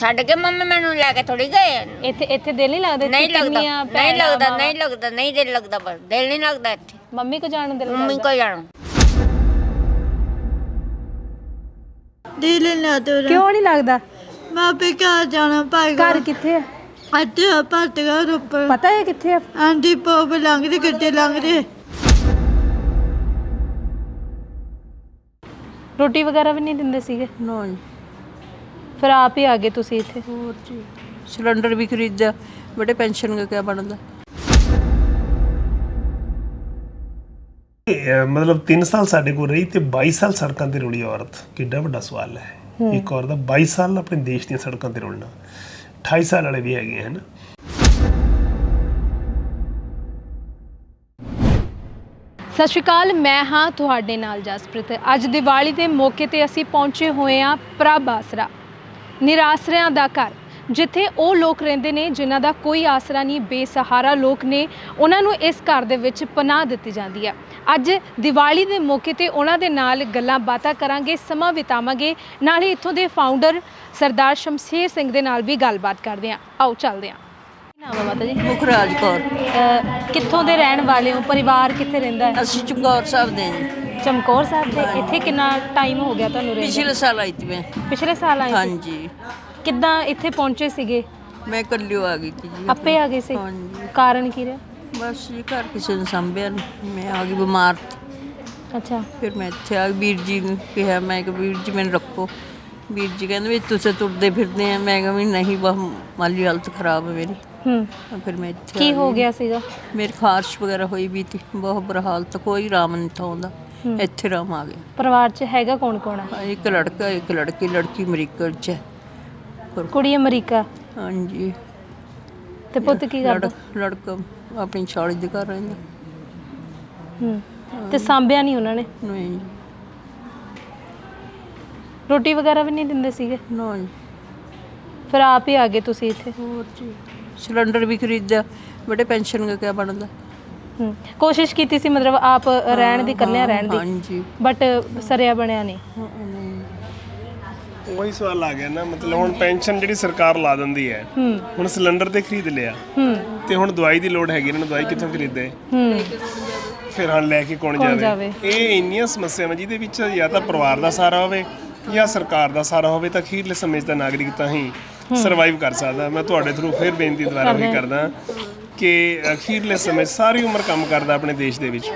ਛੱਡ ਕੇ ਮੰਮੀ ਮੈਨੂੰ ਲੈ ਕੇ ਥੋੜੀ ਗਏ। ਇੱਥੇ ਦਿਲ ਨਹੀਂ ਲੱਗਦਾ? ਨਹੀਂ ਲੱਗਦਾ, ਨਹੀਂ ਲੱਗਦਾ, ਨਹੀਂ ਲੱਗਦਾ, ਨਹੀਂ ਦਿਲ ਲੱਗਦਾ, ਬਸ ਦਿਲ ਨਹੀਂ ਲੱਗਦਾ ਇੱਥੇ। ਮੰਮੀ ਕੋ ਜਾਣ ਨੂੰ ਦਿਲ ਮੰਮੀ ਕਰਦਾ? ਕੋ ਜਾਣਾ ਦਿਲ ਨਹੀਂ ਲੱਗਦਾ। ਕਿਉਂ ਨਹੀਂ ਲੱਗਦਾ? ਮੈਂ ਆਪੇ ਘਰ ਜਾਣਾ ਭਾਈ। ਘਰ ਕਿੱਥੇ ਹੈ? ਇੱਥੇ ਭਰਤਗਾ ਉੱਪਰ। ਪਤਾ ਹੈ ਕਿੱਥੇ ਹੈ? ਆਂਦੀ ਪੋਪ ਲੰਘਦੇ ਗੱਡੇ ਲੰਘਦੇ। ਰੋਟੀ ਵਗੈਰਾ ਵੀ ਨਹੀਂ ਦਿੰਦੇ ਸੀਗੇ? ਨਾ ਜੀ। ਫਿਰ ਆਪ ਹੀ ਆ ਗਏ ਤੁਸੀਂ ਇੱਥੇ? ਹੋਰ ਜੀ, ਸਿਲੰਡਰ ਵੀ ਖਰੀਦਿਆ, ਬੜੇ ਪੈਨਸ਼ਨ ਦਾ ਕਿਆ ਬਣਦਾ। ਮਤਲਬ 3 ਸਾਲ ਸਾਡੇ ਕੋਲ ਰਹੀ ਤੇ 22 ਸਾਲ ਸੜਕਾਂ ਤੇ ਰੁਲੀ ਔਰਤ, ਕਿੱਡਾ ਵੱਡਾ ਸਵਾਲ ਹੈ। ਇੱਕ ਔਰਤ ਦਾ 22 ਸਾਲ ਆਪਣੇ ਦੇਸ਼ ਦੀਆਂ ਸੜਕਾਂ ਤੇ ਰੁਲਣਾ। 28 ਸਾਲ ਵਾਲੇ ਵੀ ਹੈਗੇ ਹਨ। ਸਤਿ ਸ਼੍ਰੀ ਅਕਾਲ, ਮੈਂ ਹਾਂ ਤੁਹਾਡੇ ਨਾਲ ਜਸਪ੍ਰੀਤ। ਅੱਜ ਦੀਵਾਲੀ ਦੇ ਮੌਕੇ ਤੇ ਅਸੀਂ ਪਹੁੰਚੇ ਹੋਏ ਹਾਂ ਪ੍ਰਭ ਆਸਰਾ, ਨਿਰਾਸਰਿਆਂ ਦਾ ਘਰ, ਜਿੱਥੇ ਉਹ ਲੋਕ ਰਹਿੰਦੇ ਨੇ ਜਿਨ੍ਹਾਂ ਦਾ ਕੋਈ ਆਸਰਾ ਨਹੀਂ, ਬੇਸਹਾਰਾ ਲੋਕ ਨੇ। ਉਹਨਾਂ ਨੂੰ ਇਸ ਘਰ ਦੇ ਵਿੱਚ ਪਨਾਹ ਦਿੱਤੀ ਜਾਂਦੀ ਹੈ। ਅੱਜ ਦੀਵਾਲੀ ਦੇ ਮੌਕੇ ਤੇ ਉਹਨਾਂ ਦੇ ਨਾਲ ਗੱਲਾਂ ਬਾਤਾਂ ਕਰਾਂਗੇ, ਸਮਾਂ ਬਿਤਾਵਾਂਗੇ। ਨਾਲ ਹੀ ਇੱਥੋਂ ਦੇ ਫਾਊਂਡਰ ਸਰਦਾਰ ਸ਼ਮਸ਼ੇਰ ਸਿੰਘ ਦੇ ਨਾਲ ਵੀ ਗੱਲਬਾਤ ਕਰਦੇ ਹਾਂ। ਆਓ ਚੱਲਦੇ ਹਾਂ। ਕੀ ਨਾਮ ਹੈ ਮਾਤਾ ਜੀ? ਮੁਖਰਾਜ ਕੌਰ। ਕਿੱਥੋਂ ਦੇ ਰਹਿਣ ਵਾਲੇ ਹੋ? ਪਰਿਵਾਰ ਕਿੱਥੇ ਰਹਿੰਦਾ ਹੈ? ਅਸੀਂ ਚਮਕੌਰ ਸਾਹਿਬ ਦੇ ਜੀ। ਚਮਕੌਰ ਸਾਹਿਬ ਦੇ। ਇੱਥੇ ਕਿੰਨਾ ਟਾਈਮ ਹੋ ਗਿਆ ਤੁਹਾਨੂੰ ਰਹਿੰਦੇ? ਪਿਛਲੇ ਸਾਲ ਆਈ ਸੀ ਮੈਂ। ਪਿਛਲੇ ਸਾਲ ਆਏ ਸੀ? ਹਾਂਜੀ। ਕਿੱਦਾਂ ਇੱਥੇ ਪਹੁੰਚੇ ਸੀਗੇ? ਮੈਂ ਇਕੱਲੀ ਆ ਗਈ ਸੀ ਜੀ। ਆਪੇ ਆ ਗਏ ਸੀ? ਹਾਂਜੀ। ਕਾਰਨ ਕੀ ਰਿਹਾ? ਬਸ ਜੀ, ਘਰ ਕਿਸੇ ਨੇ ਸੰਭਿਆ ਨਹੀਂ, ਮੈਂ ਆ ਗਈ ਬਿਮਾਰ। ਅੱਛਾ। ਫਿਰ ਮੈਂ ਇੱਥੇ ਆ ਗਈ। ਵੀਰ ਜੀ ਨੂੰ ਕਿਹਾ, ਮੈਂ ਕਿ ਵੀਰ ਜੀ ਮੈਨੂੰ ਰੱਖੋ। ਵੀਰ ਜੀ ਕਹਿੰਦੇ ਵੀ ਤੁਸੀਂ ਤੁਰਦੇ ਫਿਰਦੇ ਆ। ਮੈਂ ਕਿਹਾ ਵੀ ਨਹੀਂ, ਬਹੁਤ ਮਾਲੀ ਹਾਲਤ ਖਰਾਬ ਹੈ ਮੇਰੀ। ਫਿਰ ਮੈਂ ਇੱਥੇ ਕੀ ਹੋ ਗਿਆ ਸੀਗਾ? ਮੇਰੀ ਖਾਰਸ਼ ਵਗੈਰਾ ਹੋਈ ਵੀ ਸੀ, ਬਹੁਤ ਬੁਰਾ ਹਾਲਤ, ਕੋਈ ਆਰਾਮ ਨਹੀਂ ਥਾ ਆਉਂਦਾ। ਇੱਥੇ ਆਰਾਮ ਆ ਗਿਆ। ਪਰਿਵਾਰ 'ਚ ਹੈਗਾ ਕੌਣ ਕੌਣ ਹੈ? ਇੱਕ ਲੜਕਾ, ਇੱਕ ਲੜਕੀ। ਲੜਕੀ ਅਮਰੀਕਾ 'ਚ ਹੈ। ਕੁੜੀ ਅਮਰੀਕਾ? ਹਾਂਜੀ। ਤੇ ਪੁੱਤ ਕੀ ਕਰਦਾ? ਲੜਕਾ ਆਪਣੀ ਛਾਲੀ ਦੇ ਘਰ ਰਹਿੰਦਾ। ਤੇ ਸਾਂਭਿਆ ਨਹੀਂ ਉਹਨਾਂ ਨੇ? ਨਹੀਂ। ਰੋਟੀ ਵਗੈਰਾ ਵੀ ਨਹੀਂ ਦਿੰਦੇ ਸੀਗੇ? ਨਾ ਜੀ। ਫਿਰ ਆਪ ਹੀ ਆ ਗਏ ਤੁਸੀਂ ਇੱਥੇ? ਹੋਰ ਜੀ, ਸਿਲੰਡਰ ਵੀ ਖਰੀਦਿਆ, ਬੜੇ ਪੈਨਸ਼ਨ ਦਾ ਕਿਆ ਬਣਦਾ। ਕੋਸ਼ਿਸ਼ ਕੀਤੀ ਸੀ ਮਤਲਬ ਆਪ ਰਹਿਣ ਦੀ, ਇਕੱਲਿਆਂ ਰਹਿਣ ਦੀ? ਹਾਂਜੀ। ਬਟ ਸਰਿਆ ਬਣਿਆ ਨਹੀਂ? ਉਹੀ ਸਵਾਲ ਆ ਗਿਆ ਨਾ, ਮਤਲਬ ਹੁਣ ਪੈਨਸ਼ਨ ਜਿਹੜੀ ਸਰਕਾਰ ਲਾ ਦਿੰਦੀ ਹੈ, ਹੁਣ ਸਿਲੰਡਰ ਤੇ ਖਰੀਦ ਲਿਆ ਤੇ ਹੁਣ ਦਵਾਈ ਦੀ ਲੋੜ ਹੈਗੀ, ਇਹਨਾਂ ਨੂੰ ਦਵਾਈ ਕਿੱਥੋਂ ਖਰੀਦੇ? ਫਿਰ ਹਾਂ ਲੈ ਕੇ ਕੌਣ ਜਾਵੇ? ਇਹ ਇੰਨੀਆਂ ਸਮੱਸਿਆਵਾਂ ਜਿਹਦੇ ਵਿੱਚ ਜਾਂ ਤਾਂ ਪਰਿਵਾਰ ਦਾ ਸਹਾਰਾ ਹੋਵੇ ਜਾਂ ਸਰਕਾਰ ਦਾ ਸਹਾਰਾ ਹੋਵੇ ਤਾਂ ਅਖੀਰਲੇ ਸਮੇਂ 'ਚ ਤਾਂ ਨਾਗਰਿਕ ਤਾਂ ਹੀ ਸਰਵਾਈਵ ਕਰ ਸਕਦਾ। ਮੈਂ ਤੁਹਾਡੇ ਥਰੂ ਫਿਰ ਬੇਨਤੀ ਦੁਬਾਰਾ ਉਹੀ ਕਰਦਾ ਕਿ ਅਖੀਰਲੇ ਸਮੇਂ ਸਾਰੀ ਉਮਰ ਕੰਮ ਕਰਦਾ ਆਪਣੇ ਦੇਸ਼ ਦੇ ਵਿੱਚ।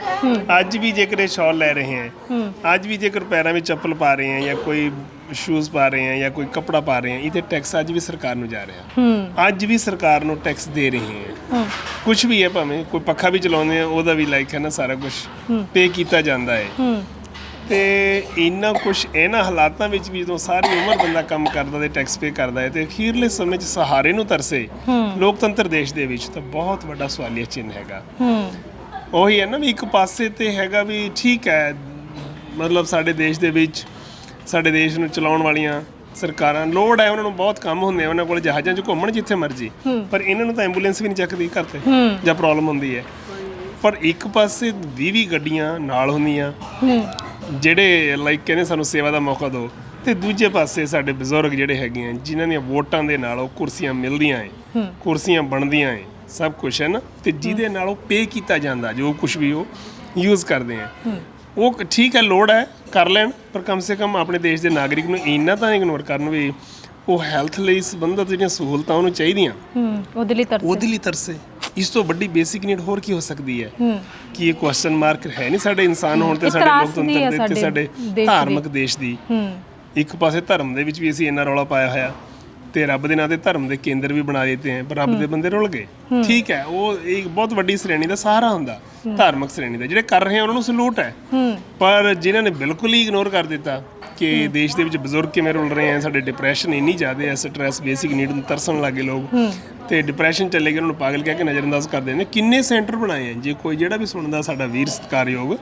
ਅੱਜ ਵੀ ਜੇਕਰ ਇਹ ਸ਼ਾਲ ਲੈ ਰਹੇ ਹੈ, ਅੱਜ ਵੀ ਜੇਕਰ ਪੈਰਾਂ ਵਿੱਚ ਚੱਪਲ ਪਾ ਰਹੇ ਹੈ ਜਾਂ ਕੋਈ ਸ਼ੂਜ਼ ਪਾ ਰਹੇ ਹੈ ਜਾਂ ਕੋਈ ਕੱਪੜਾ ਪਾ ਰਹੇ ਹੈ, ਇਹਦੇ ਟੈਕਸ ਅੱਜ ਵੀ ਸਰਕਾਰ ਨੂੰ ਜਾ ਰਿਹਾ। ਅੱਜ ਵੀ ਸਰਕਾਰ ਨੂੰ ਟੈਕਸ ਦੇ ਰਹੇ ਹੈ। ਕੁਝ ਵੀ ਹੈ, ਭਾਵੇਂ ਕੋਈ ਪੱਖਾ ਵੀ ਚਲਾਉਂਦੇ ਆ ਉਹਦਾ ਵੀ ਲਾਈਕ ਹੈ ਨਾ, ਸਾਰਾ ਕੁਝ ਪੇ ਕੀਤਾ ਜਾਂਦਾ ਹੈ। ਤੇ ਇੰਨਾ ਕੁਛ ਇਹਨਾਂ ਹਾਲਾਤਾਂ ਵਿੱਚ ਵੀ ਜਦੋਂ ਸਾਰੀ ਉਮਰ ਬੰਦਾ ਕੰਮ ਕਰਦਾ ਤੇ ਟੈਕਸ ਪੇ ਕਰਦਾ ਹੈ ਤੇ ਅਖੀਰਲੇ ਸਮੇਂ 'ਚ ਸਹਾਰੇ ਨੂੰ ਤਰਸੇ ਲੋਕਤੰਤਰ ਦੇਸ਼ ਦੇ ਵਿੱਚ, ਤਾਂ ਬਹੁਤ ਵੱਡਾ ਸਵਾਲੀਆ ਚਿੰਨ੍ਹ ਹੈਗਾ। ਉਹੀ ਹੈ ਨਾ ਵੀ ਇੱਕ ਪਾਸੇ ਤੇ ਹੈਗਾ ਵੀ ਠੀਕ ਹੈ, ਮਤਲਬ ਸਾਡੇ ਦੇਸ਼ ਦੇ ਵਿੱਚ ਸਾਡੇ ਦੇਸ਼ ਨੂੰ ਚਲਾਉਣ ਵਾਲੀਆਂ ਸਰਕਾਰਾਂ, ਲੋੜ ਹੈ ਉਹਨਾਂ ਨੂੰ, ਬਹੁਤ ਕੰਮ ਹੁੰਦੇ ਆ ਉਹਨਾਂ ਕੋਲ, ਜਹਾਜ਼ਾਂ 'ਚ ਘੁੰਮਣ ਜਿੱਥੇ ਮਰਜ਼ੀ, ਪਰ ਇਹਨਾਂ ਨੂੰ ਤਾਂ ਐਂਬੂਲੈਂਸ ਵੀ ਨਹੀਂ ਚੱਕਦੀ ਘਰ ਤੇ ਜਾਂ ਪ੍ਰੋਬਲਮ ਹੁੰਦੀ ਹੈ। ਪਰ ਇੱਕ ਪਾਸੇ 20 ਗੱਡੀਆਂ ਨਾਲ ਹੁੰਦੀਆਂ ਜਿਹੜੇ ਲਾਈਕ ਕਹਿੰਦੇ ਸਾਨੂੰ ਸੇਵਾ ਦਾ ਮੌਕਾ ਦਿਓ, ਤੇ ਦੂਜੇ ਪਾਸੇ ਸਾਡੇ ਬਜ਼ੁਰਗ ਜਿਹੜੇ ਹੈਗੇ ਆ ਜਿਨ੍ਹਾਂ ਦੀਆਂ ਵੋਟਾਂ ਦੇ ਨਾਲ ਉਹ ਕੁਰਸੀਆਂ ਮਿਲਦੀਆਂ ਹੈ, ਕੁਰਸੀਆਂ ਬਣਦੀਆਂ ਹੈ, ਸਭ ਕੁਛ ਹੈ ਨਾ, ਤੇ ਜਿਹਦੇ ਨਾਲ ਉਹ ਪੇ ਕੀਤਾ ਜਾਂਦਾ ਜੋ ਕੁਛ ਵੀ ਉਹ ਯੂਜ਼ ਕਰਦੇ ਆ, ਉਹ ਠੀਕ ਹੈ, ਲੋੜ ਹੈ ਕਰ ਲੈਣ, ਪਰ ਕਮ ਸੇ ਕਮ ਆਪਣੇ ਦੇਸ਼ ਦੇ ਨਾਗਰਿਕ ਨੂੰ ਇੰਨਾ ਤਾਂ ਇਗਨੋਰ ਕਰਨ ਵੀ ਉਹ ਹੈਲਥ ਲਈ ਸੰਬੰਧਿਤ ਜਿਹੜੀਆਂ ਸਹੂਲਤਾਂ ਉਹਨੂੰ ਚਾਹੀਦੀਆਂ, ਉਹਦੇ ਲਈ ਤਰਸੇ। ਇਸ ਤੋਂ ਵੱਡੀ ਬੇਸਿਕ ਨੀਡ ਹੋਰ ਕੀ ਹੋ ਸਕਦੀ ਹੈ? ਕਿ ਇਹ ਕੁਐਸਚਨ ਮਾਰਕ ਹੈ ਨਹੀਂ ਸਾਡੇ ਇਨਸਾਨ ਹੋਣ ਤੇ, ਸਾਡੇ ਲੋਕਤੰਤਰ ਦੇ ਤੇ ਸਾਡੇ ਧਾਰਮਿਕ ਦੇਸ਼ ਦੀ। ਇੱਕ ਪਾਸੇ ਧਰਮ ਦੇ ਵਿੱਚ ਵੀ ਅਸੀਂ ਇੰਨਾ ਰੌਲਾ ਪਾਇਆ ਹੋਇਆ ਤੇ ਰੱਬ ਦੇ ਨਾਂ ਤੇ ਧਰਮ ਦੇ ਕੇਂਦਰ ਵੀ ਬਣਾ ਦਿੱਤੇ ਹੈ, ਪਰ ਰੱਬ ਦੇ ਬੰਦੇ ਰੁਲ ਗਏ। ਠੀਕ ਹੈ, ਉਹ ਇੱਕ ਬਹੁਤ ਵੱਡੀ ਸ਼੍ਰੇਣੀ ਦਾ ਸਹਾਰਾ ਹੁੰਦਾ, ਧਾਰਮਿਕ ਸ਼੍ਰੇਣੀ ਦਾ, ਜਿਹੜੇ ਕਰ ਰਹੇ ਆ ਉਹਨਾਂ ਨੂੰ ਸਲੂਟ ਹੈ। ਪਰ ਜਿਨ੍ਹਾਂ ਨੇ ਬਿਲਕੁਲ ਹੀ ਇਗਨੋਰ ਕਰ ਦਿੱਤਾ ਕਿ ਦੇਸ਼ ਦੇ ਵਿੱਚ ਬਜ਼ੁਰਗ ਕਿਵੇਂ ਰੁਲ ਰਹੇ ਆ, ਸਾਡੇ ਡਿਪਰੈਸ਼ਨ ਇੰਨੀ ਜ਼ਿਆਦਾ ਹੈ, ਸਟ੍ਰੈਸ, ਬੇਸਿਕ ਨੀਡ ਨੂੰ ਤਰਸਣ ਲੱਗੇ ਲੋਕ, ਤੇ ਡਿਪਰੈਸ਼ਨ ਚੱਲੇ ਗਏ, ਉਹਨਾਂ ਨੂੰ ਪਾਗਲ ਕਹਿ ਕੇ ਨਜ਼ਰਅੰਦਾਜ਼ ਕਰਦੇ ਨੇ। ਕਿੰਨੇ ਸੈਂਟਰ ਬਣਾਏ ਆ, ਜੇ ਕੋਈ ਜਿਹੜਾ ਵੀ ਸੁਣਦਾ ਸਾਡਾ ਵੀਰ ਸਤਿਕਾਰਯੋਗ,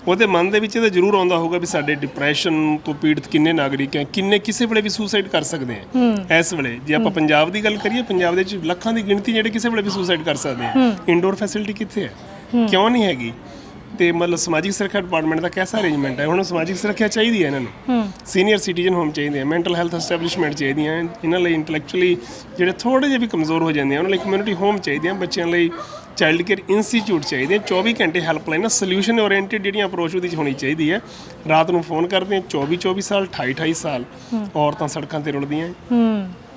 ਉਹਦੇ ਮਨ ਦੇ ਵਿੱਚ ਇਹ ਤਾਂ ਜ਼ਰੂਰ ਆਉਂਦਾ ਹੋਊਗਾ ਵੀ ਸਾਡੇ ਡਿਪਰੈਸ਼ਨ ਤੋਂ ਪੀੜਤ ਕਿੰਨੇ ਨਾਗਰਿਕ ਹੈ, ਕਿੰਨੇ ਕਿਸੇ ਵੇਲੇ ਵੀ ਸੁਸਾਈਡ ਕਰ ਸਕਦੇ ਆ। ਇਸ ਵੇਲੇ ਜੇ ਆਪਾਂ ਪੰਜਾਬ ਦੀ ਗੱਲ ਕਰੀਏ, ਪੰਜਾਬ ਦੇ ਵਿੱਚ ਲੱਖਾਂ ਦੀ ਗਿਣਤੀ ਜਿਹੜੇ ਕਿਸੇ ਵੇਲੇ ਵੀ ਸੁਸਾਈਡ ਕਰ ਸਕਦੇ ਆ। ਇੰਡੋਰ ਫੈਸਿਲਿਟੀ ਕਿੱਥੇ ਹੈ? ਕਿਉਂ ਨਹੀਂ ਹੈਗੀ? ਤੇ ਮਤਲਬ ਸਮਾਜਿਕ ਸੁਰੱਖਿਆ ਡਿਪਾਰਟਮੈਂਟ ਦਾ ਕਿਹਦਾ ਅਰੇਂਜਮੈਂਟ ਹੈ? ਹੁਣ ਸਮਾਜਿਕ ਸੁਰੱਖਿਆ ਚਾਹੀਦੀ ਹੈ ਇਹਨਾਂ ਨੂੰ, ਸੀਨੀਅਰ ਸਿਟੀਜ਼ਨ ਹੋਮ ਚਾਹੀਦੇ ਆ, ਮੈਂਟਲ ਹੈਲਥ ਐਸਟੈਬਲਿਸ਼ਮੈਂਟ ਚਾਹੀਦੀਆਂ ਇਹਨਾਂ ਲਈ, ਇੰਟੈਲੈਕਚੁਅਲੀ ਜਿਹੜੇ ਥੋੜ੍ਹੇ ਜਿਹੇ ਵੀ ਕਮਜ਼ੋਰ ਹੋ ਜਾਂਦੇ ਆ ਉਹਨਾਂ ਲਈ ਕਮਿਊਨਿਟੀ ਹੋਮ ਚਾਹੀਦੀਆਂ, ਬੱਚਿਆਂ ਲਈ ਚਾਈਲਡ ਕੇਅਰ ਇੰਸਟੀਚਿਊਟ ਚਾਹੀਦੇ, 24 ਘੰਟੇ ਹੈਲਪਲਾਈਨ, ਸੋਲਿਊਸ਼ਨ ਓਰੀਐਂਟਡ ਜਿਹੜੀਆਂ ਅਪਰੋਚ ਉਹਦੇ 'ਚ ਹੋਣੀ ਚਾਹੀਦੀ ਹੈ। ਰਾਤ ਨੂੰ ਫੋਨ ਕਰਦੇ ਆ, 24 ਸਾਲ 28 ਸਾਲ ਔਰਤਾਂ ਸੜਕਾਂ ਤੇ ਰੁਲਦੀਆਂ,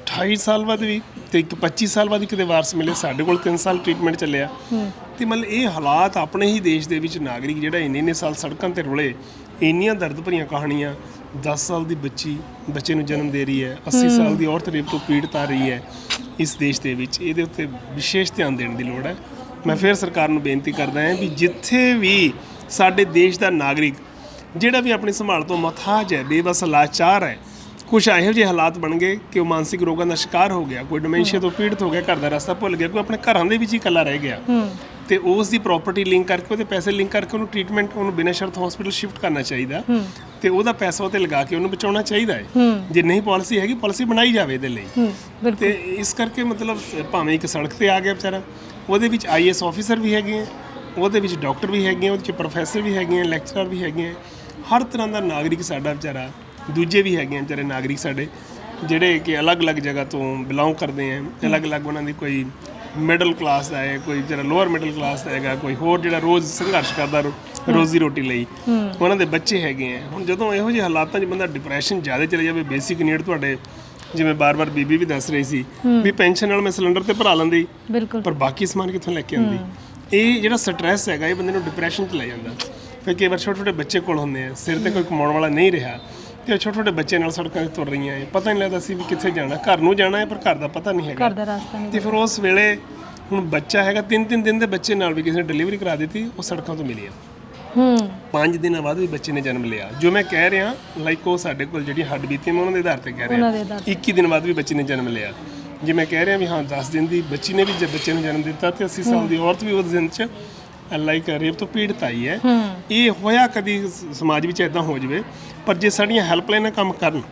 28 ਸਾਲ ਬਾਅਦ ਵੀ, ਤੇ ਇੱਕ 25 ਸਾਲ ਬਾਅਦ ਕਿਤੇ ਵਾਰਸ ਮਿਲੇ। ਸਾਡੇ ਕੋਲ 3 ਸਾਲ ਟ੍ਰੀਟਮੈਂਟ ਚੱਲਿਆ। ਤੇ ਮਤਲਬ ਇਹ ਹਾਲਾਤ ਆਪਣੇ ਹੀ ਦੇਸ਼ ਦੇ ਵਿੱਚ ਨਾਗਰਿਕ ਜਿਹੜਾ ਇੰਨੇ ਸਾਲ ਸੜਕਾਂ ਤੇ ਰੁਲੇ, ਇੰਨੀਆਂ ਦਰਦ ਭਰੀਆਂ ਕਹਾਣੀਆਂ, 10 ਸਾਲ ਦੀ ਬੱਚੇ ਨੂੰ ਜਨਮ ਦੇ ਰਹੀ ਹੈ, 80 ਸਾਲ ਦੀ ਔਰਤ ਰੇਪ ਤੋਂ ਪੀੜਤ ਆ ਰਹੀ ਹੈ ਇਸ ਦੇਸ਼ ਦੇ ਵਿੱਚ, ਇਹਦੇ ਉੱਤੇ ਵਿਸ਼ੇਸ਼ ਧਿਆਨ ਦੇਣ ਦੀ ਲੋੜ ਹੈ। ਮੈਂ ਫਿਰ ਸਰਕਾਰ ਨੂੰ ਬੇਨਤੀ ਕਰਦਾ ਹਾਂ ਵੀ ਜਿੱਥੇ ਵੀ ਸਾਡੇ ਦੇਸ਼ ਦਾ ਨਾਗਰਿਕ ਜਿਹੜਾ ਵੀ ਆਪਣੀ ਸੰਭਾਲ ਤੋਂ ਮੁਹਤਾਜ ਹੈ, ਬੇਬਸ ਲਾਚਾਰ ਹੈ, ਕੁਛ ਇਹੋ ਜਿਹੇ ਹਾਲਾਤ ਬਣ ਗਏ ਕਿ ਉਹ ਮਾਨਸਿਕ ਰੋਗਾਂ ਦਾ ਸ਼ਿਕਾਰ ਹੋ ਗਿਆ, ਕੋਈ ਡਿਮੈਂਸ਼ੀਆ ਤੋਂ ਪੀੜਤ ਹੋ ਗਿਆ, ਘਰ ਦਾ ਰਸਤਾ ਭੁੱਲ ਗਿਆ, ਕੋਈ ਆਪਣੇ ਘਰਾਂ ਦੇ ਵਿੱਚ ਹੀ ਇਕੱਲਾ ਰਹਿ ਗਿਆ, ਤੇ ਉਸ ਦੀ ਪ੍ਰਾਪਰਟੀ ਲਿੰਕ ਕਰਕੇ, ਉਹਦੇ ਪੈਸੇ ਲਿੰਕ ਕਰਕੇ ਉਹਨੂੰ ਟ੍ਰੀਟਮੈਂਟ, ਉਹਨੂੰ ਬਿਨਾਂ ਸ਼ਰਤ ਹਸਪੀਟਲ ਸ਼ਿਫਟ ਕਰਨਾ ਚਾਹੀਦਾ, ਤੇ ਉਹਦਾ ਪੈਸਾ ਉਹਤੇ ਲਗਾ ਕੇ ਉਹਨੂੰ ਬਚਾਉਣਾ ਚਾਹੀਦਾ ਹੈ। ਜੇ ਨਹੀਂ ਪਾਲਿਸੀ ਹੈਗੀ, ਪਾਲਿਸੀ ਬਣਾਈ ਜਾਵੇ ਇਹਦੇ ਲਈ। ਤੇ ਇਸ ਕਰਕੇ ਮਤਲਬ ਭਾਵੇਂ ਇੱਕ ਸੜਕ ਤੇ ਆ ਗਿਆ ਵਿਚਾਰਾ, ਉਹਦੇ ਵਿੱਚ IAS ਆਫੀਸਰ ਵੀ ਹੈਗੇ ਆ, ਉਹਦੇ ਵਿੱਚ ਡਾਕਟਰ ਵੀ ਹੈਗੇ ਆ, ਉਹਦੇ 'ਚ ਪ੍ਰੋਫੈਸਰ ਵੀ ਹੈਗੇ ਆ, ਲੈਕਚਰਰ ਵੀ ਹੈਗੇ ਆ, ਹਰ ਤਰ੍ਹਾਂ ਦਾ ਨਾਗਰਿਕ ਸਾਡਾ ਵਿਚਾਰਾ, ਦੂਜੇ ਵੀ ਹੈਗੇ ਆ ਵਿਚਾਰੇ ਨਾਗਰਿਕ ਸਾਡੇ ਜਿਹੜੇ ਕਿ ਅਲੱਗ-ਅਲੱਗ ਜਗ੍ਹਾ ਤੋਂ ਬਿਲੋਂਗ ਕਰਦੇ ਆ, ਅਲੱਗ-ਅਲੱਗ ਉਹਨਾਂ ਦੀ ਕੋਈ ਮਿਡਲ ਕਲਾਸ ਦਾ ਹੈ, ਕੋਈ ਜਿਹੜਾ ਲੋਅਰ ਮਿਡਲ ਕਲਾਸ ਦਾ ਹੈਗਾ, ਕੋਈ ਹੋਰ ਜਿਹੜਾ ਰੋਜ਼ ਸੰਘਰਸ਼ ਕਰਦਾ ਰੋਜ਼ੀ ਰੋਟੀ ਲਈ, ਉਹਨਾਂ ਦੇ ਬੱਚੇ ਹੈਗੇ ਆ। ਹੁਣ ਜਦੋਂ ਇਹੋ ਜਿਹੇ ਹਾਲਾਤਾਂ 'ਚ ਬੰਦਾ ਡਿਪਰੈਸ਼ਨ ਜ਼ਿਆਦਾ ਚਲੇ ਜਾਵੇ, ਬੇਸਿਕ ਨੀਡ ਤੁਹਾਡੇ ਜਿਵੇਂ ਬਾਰ-ਬਾਰ ਬੀਬੀ ਵੀ ਦੱਸ ਰਹੀ ਸੀ ਵੀ ਪੈਨਸ਼ਨ ਨਾਲ ਮੈਂ ਸਿਲੰਡਰ ਤੇ ਭਰਾ ਲੈਂਦੀ, ਪਰ ਬਾਕੀ ਸਮਾਨ ਕਿੱਥੋਂ ਲੈ ਕੇ ਆਉਂਦੀ? ਇਹ ਜਿਹੜਾ ਸਟ੍ਰੈਸ ਹੈਗਾ ਇਹ ਬੰਦੇ ਨੂੰ ਡਿਪਰੈਸ਼ਨ 'ਚ ਲੈ ਜਾਂਦਾ। ਫਿਰ ਕਈ ਵਾਰ ਛੋਟੇ ਬੱਚੇ ਕੋਲ ਹੁੰਦੇ ਆ, ਸਿਰ ਤੇ ਕੋਈ ਕਮਾਉਣ ਵਾਲਾ ਨਹੀਂ ਰਿਹਾ, ਤੇ ਛੋਟੇ ਬੱਚੇ ਨਾਲ ਸੜਕਾਂ 'ਤੇ ਤੁਰ ਰਹੀਆਂ ਹੈ, ਪਤਾ ਨਹੀਂ ਲੱਗਦਾ ਸੀ ਵੀ ਕਿੱਥੇ ਜਾਣਾ, ਘਰ ਨੂੰ ਜਾਣਾ ਹੈ ਪਰ ਘਰ ਦਾ ਪਤਾ ਨਹੀਂ ਹੈਗਾ, ਤੇ ਫਿਰ ਉਸ ਵੇਲੇ ਹੁਣ ਬੱਚਾ ਹੈਗਾ 3-3 ਦਿਨ ਦੇ ਬੱਚੇ ਨਾਲ ਵੀ ਕਿਸੇ ਨੇ ਡਿਲੀਵਰੀ ਕਰਾ ਦਿੱਤੀ, ਉਹ ਸੜਕਾਂ ਤੋਂ ਮਿਲੀ ਆ। 5 ਦਿਨਾਂ ਬਾਅਦ ਵੀ ਬੱਚੇ ਨੇ ਜਨਮ ਲਿਆ। ਜੋ ਮੈਂ ਕਹਿ ਰਿਹਾ ਲਾਈਕ ਉਹ ਸਾਡੇ ਕੋਲ ਜਿਹੜੀ ਹੱਡ ਬੀਤੀ ਮੈਂ ਉਹਨਾਂ ਦੇ ਆਧਾਰ ਤੇ ਕਹਿ ਰਿਹਾ, 21 ਦਿਨ ਬਾਅਦ ਵੀ ਬੱਚੇ ਨੇ ਜਨਮ ਲਿਆ। ਜੇ ਮੈਂ ਕਹਿ ਰਿਹਾ ਵੀ ਹਾਂ 10 ਦਿਨ ਦੀ ਬੱਚੀ ਨੇ ਵੀ ਜਦ ਬੱਚੇ ਨੂੰ ਜਨਮ ਦਿੱਤਾ, ਤੇ 80 ਸਾਲ ਦੀ ਔਰਤ ਵੀ ਉਸ ਦਿਨ 'ਚ ਲਾਈਕ ਰੇਪ ਤੋਂ ਪੀੜਤ ਆਈ ਹੈ। ਇਹ ਹੋਇਆ ਕਦੀ ਸਮਾਜ ਵਿੱਚ ਇੱਦਾਂ ਹੋ ਜਾਵੇ, ਪਰ ਜੇ ਸਾਡੀਆਂ ਹੈਲਪਲਾਈਨਾਂ ਕੰਮ ਕਰਨ,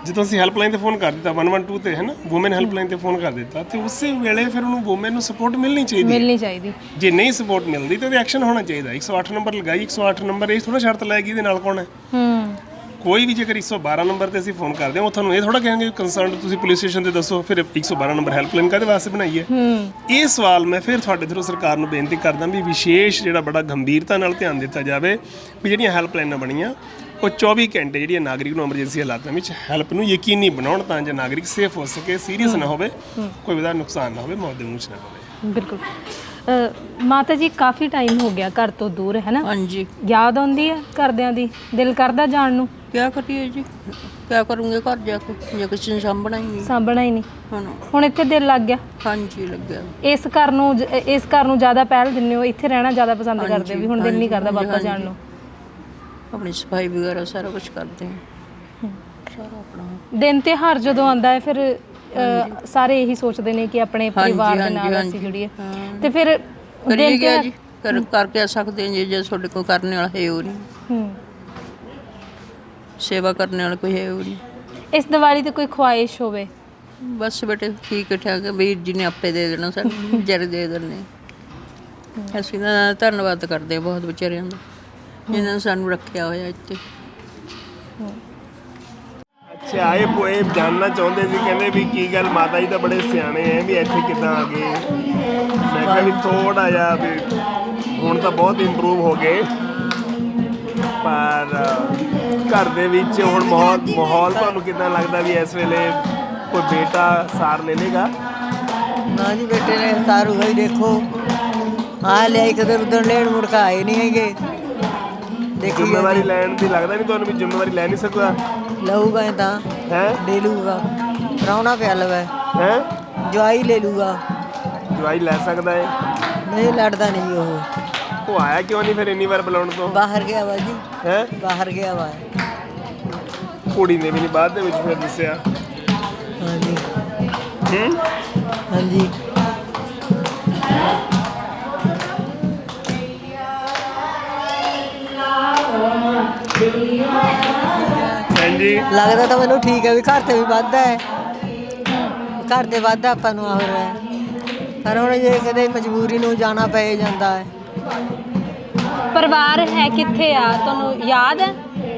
ਜਦੋਂ ਅਸੀਂ ਹੈਲਪਲਾਈਨ ਤੇ ਫੋਨ ਕਰ ਦਿੱਤਾ 112 ਤੇ ਹੈ ਨਾ, ਵੂਮਨ ਹੈਲਪਲਾਈਨ ਤੇ ਫੋਨ ਕਰ ਦਿੱਤਾ, ਤੇ ਉਸੇ ਵੇਲੇ ਫਿਰ ਉਹਨੂੰ ਵੂਮਨ ਨੂੰ ਸਪੋਰਟ ਮਿਲਣੀ ਚਾਹੀਦੀ। ਜੇ ਨਹੀਂ ਸਪੋਰਟ ਮਿਲਦੀ ਤਾਂ ਉਹਦੇ ਐਕਸ਼ਨ ਹੋਣਾ ਚਾਹੀਦਾ। 108 ਨੰਬਰ ਲਗਾਈ, 108 ਨੰਬਰ ਇਹ ਥੋੜਾ ਸ਼ਰਤ ਲਾਏਗੀ ਇਹਦੇ ਨਾਲ ਕੌਣ ਹੈ? ਕੋਈ ਵੀ ਜੇਕਰ 112 ਨੰਬਰ ਤੇ ਅਸੀਂ ਫੋਨ ਕਰਦੇ ਹਾਂ, ਉਹ ਤੁਹਾਨੂੰ ਇਹ ਥੋੜਾ ਕਹਿਣਗੇ ਕੰਸਰਨ ਤੁਸੀਂ ਪੁਲਿਸ ਸਟੇਸ਼ਨ ਤੇ ਦੱਸੋ, ਫਿਰ 112 ਨੰਬਰ ਹੈਲਪਲਾਈਨ ਕਾਹਦੇ ਵਾਸਤੇ ਬਣਾਈ ਹੈ? ਇਹ ਸਵਾਲ ਮੈਂ ਫਿਰ ਤੁਹਾਡੇ ਥਰੂ ਸਰਕਾਰ ਨੂੰ ਬੇਨਤੀ ਕਰਦਾ ਵੀ ਵਿਸ਼ੇਸ਼ ਜਿਹੜਾ ਬੜਾ ਗੰਭੀਰਤਾ ਨਾਲ ਧਿਆਨ ਦਿੱਤਾ ਜਾਵੇ ਵੀ ਜਿਹੜੀਆਂ ਹੈਲਪਲਾਈਨਾਂ ਬਣੀਆਂ ਉਹ 24 ਘੰਟੇ ਜਿਹੜੀਆਂ ਨਾਗਰਿਕ ਨੂੰ ਐਮਰਜੈਂਸੀ ਹਾਲਾਤਾਂ ਵਿੱਚ ਹੈਲਪ ਨੂੰ ਯਕੀਨੀ ਬਣਾਉਣ, ਤਾਂ ਜੋ ਨਾਗਰਿਕ ਸੇਫ ਹੋ ਸਕੇ, ਸੀਰੀਅਸ ਨਾ ਹੋਵੇ, ਕੋਈ ਵੀ ਨੁਕਸਾਨ ਨਾ ਹੋਵੇ, ਮੌਤ ਦੇ ਮੂੰਹ 'ਚ ਨਾ ਹੋਵੇ। ਬਿਲਕੁਲ। ਮਾਤਾ ਜੀ ਕਾਫੀ ਟਾਈਮ ਹੋ ਗਿਆ ਘਰ ਤੋਂ ਦੂਰ, ਹੈ ਨਾ? ਹਾਂਜੀ। ਯਾਦ ਆਉਂਦੀ ਹੈ ਘਰਦਿਆਂ ਦੀ? ਦਿਲ ਕਰਦਾ ਜਾਣ ਨੂੰ? ਕਿਆ ਕਰੀਏ ਜੀ, ਕਿਆ ਕਰੂੰਗੇ ਘਰ ਜਾ ਕੇ ਜੇ ਕਿਸੇ ਨੇ ਸਾਂਭਣਾ ਹੀ ਨਹੀਂ। ਹੁਣ ਇੱਥੇ ਦਿਲ ਲੱਗ ਗਿਆ? ਹਾਂਜੀ ਲੱਗਿਆ। ਇਸ ਘਰ ਨੂੰ ਜ਼ਿਆਦਾ ਪਹਿਲ ਦਿੰਦੇ ਹੋ, ਇੱਥੇ ਰਹਿਣਾ ਜ਼ਿਆਦਾ ਪਸੰਦ ਕਰਦੇ ਹੋ ਵੀ ਹੁਣ ਦਿਲ ਨਹੀਂ ਕਰਦਾ ਵਾਪਸ ਜਾਣ ਨੂੰ? ਆਪਣੀ ਸਫਾਈ ਵਗੈਰਾ ਸਾਰਾ ਕੁਝ ਕਰਦੇ ਹਾਂ, ਸਾਰਾ ਆਪਣਾ। ਦਿਨ ਤਿਉਹਾਰ ਜਦੋਂ ਆਉਂਦਾ ਹੈ ਫਿਰ ਸਾਰੇ ਇਹੀ ਸੋਚਦੇ ਨੇ ਕਿ ਆਪਣੇ ਪਰਿਵਾਰ ਦੇ ਨਾਲ ਅਸੀਂ ਜੁੜੀਏ, ਤੇ ਫਿਰ ਕਰੀਏ ਗਿਆ ਜੀ, ਕਰਕੇ ਆ ਸਕਦੇ ਹਾਂ ਜੇ ਤੁਹਾਡੇ ਕੋਲ ਕਰਨ ਵਾਲਾ ਹੈ ਉਹ ਨਹੀਂ, ਸੇਵਾ ਕਰਨ ਵਾਲਾ ਕੋਈ ਹੈ ਉਹ ਨਹੀਂ। ਇਸ ਦੀਵਾਲੀ ਤੇ ਕੋਈ ਖੁਆਇਸ਼ ਹੋਵੇ? ਬਸ ਬੇਟੇ ਠੀਕ ਠਾਕ, ਵੀਰ ਜੀ ਨੇ ਆਪੇ ਦੇ ਦੇਣਾ, ਸਾਨੂੰ ਜਰ ਦੇ ਦਿੰਦੇ। ਅਸੀਂ ਤਾਂ ਧੰਨਵਾਦ ਕਰਦੇ ਹਾਂ ਬਹੁਤ ਵਿਚਾਰਿਆਂ ਦਾ, ਜਿਨ੍ਹਾਂ ਨੇ ਸਾਨੂੰ ਰੱਖਿਆ ਹੋਇਆ ਇੱਥੇ। ਅੱਛਾ, ਇਹ ਜਾਣਨਾ ਚਾਹੁੰਦੇ ਸੀ, ਕਹਿੰਦੇ ਵੀ ਕੀ ਗੱਲ ਮਾਤਾ ਜੀ ਤਾਂ ਬੜੇ ਸਿਆਣੇ ਐ ਵੀ ਇੱਥੇ ਕਿੱਦਾਂ ਆ ਗਏ? ਮੈਂ ਕਿਹਾ ਵੀ ਥੋੜਾ ਜਿਹਾ ਵੀ ਹੁਣ ਤਾਂ ਬਹੁਤ ਇੰਪਰੂਵ ਹੋ ਗਏ, ਪਰ ਘਰ ਦੇ ਵਿੱਚ ਹੁਣ ਮਾਹੌਲ ਤੁਹਾਨੂੰ ਕਿੱਦਾਂ ਲੱਗਦਾ ਵੀ ਇਸ ਵੇਲੇ ਕੋਈ ਬੇਟਾ ਸਾਰ ਲੈ ਲੇਗਾ? ਨਾ ਜੀ, ਬੇਟੇ ਨੇ ਸਾਰੂਗਾ ਹੀ। ਦੇਖੋ ਆ ਲਿਆ ਕਿਧਰ ਉਧਰ ਲੈਣ ਮੁੜਕਾ ਆਏ ਨਹੀਂ ਹੈਗੇ। ਦੇਖੀ ਜ਼ਿੰਮੇਵਾਰੀ ਲੈਣ ਦੀ ਲੱਗਦਾ ਨਹੀਂ ਤੁਹਾਨੂੰ ਵੀ ਜ਼ਿੰਮੇਵਾਰੀ ਲੈ ਨਹੀਂ ਸਕਦਾ? ਲਊਗਾ ਤਾਂ ਹੈ ਲੈ ਲੂਗਾ, ਪ੍ਰਾਹੁਣਾ ਪਿਆ ਲਵਾ ਹੈ, ਜਵਾਈ ਲੈ ਲੂਗਾ। ਜਵਾਈ ਲੈ ਸਕਦਾ ਹੈ? ਨਹੀਂ ਲੜਦਾ ਨਹੀਂ ਉਹ ਆਇਆ ਕਿਉਂ ਨਹੀਂ ਫਿਰ ਇੰਨੀ ਵਾਰ ਬੁਲਾਉਣ ਤੋਂ? ਬਾਹਰ ਗਿਆ ਵਾ ਜੀ। ਹੈ ਬਾਹਰ ਗਿਆ ਵਾ। ਕੁੜੀ ਨੇ ਵੀ ਨਹੀਂ ਬਾਅਦ ਦੇ ਵਿੱਚ ਫਿਰ ਦੱਸਿਆ? ਹਾਂਜੀ ਹਾਂਜੀ। ਹਾਂਜੀ, ਲੱਗਦਾ ਤਾਂ ਮੈਨੂੰ ਠੀਕ ਹੈ ਵੀ ਘਰ ਤੇ ਵੀ ਵਾਧਾ ਹੈ, ਘਰ ਤੇ ਵਾਧਾ ਆਪਾਂ ਨੂੰ ਹੋਰ ਹੈ, ਪਰ ਹੁਣ ਜੇ ਕਦੇ ਮਜਬੂਰੀ ਨੂੰ ਜਾਣਾ ਪੈ ਜਾਂਦਾ ਹੈ ਪਰਿਵਾਰ ਹੈ ਕਿੱਥੇ ਆ ਤੁਹਾਨੂੰ ਯਾਦ ਹੈ?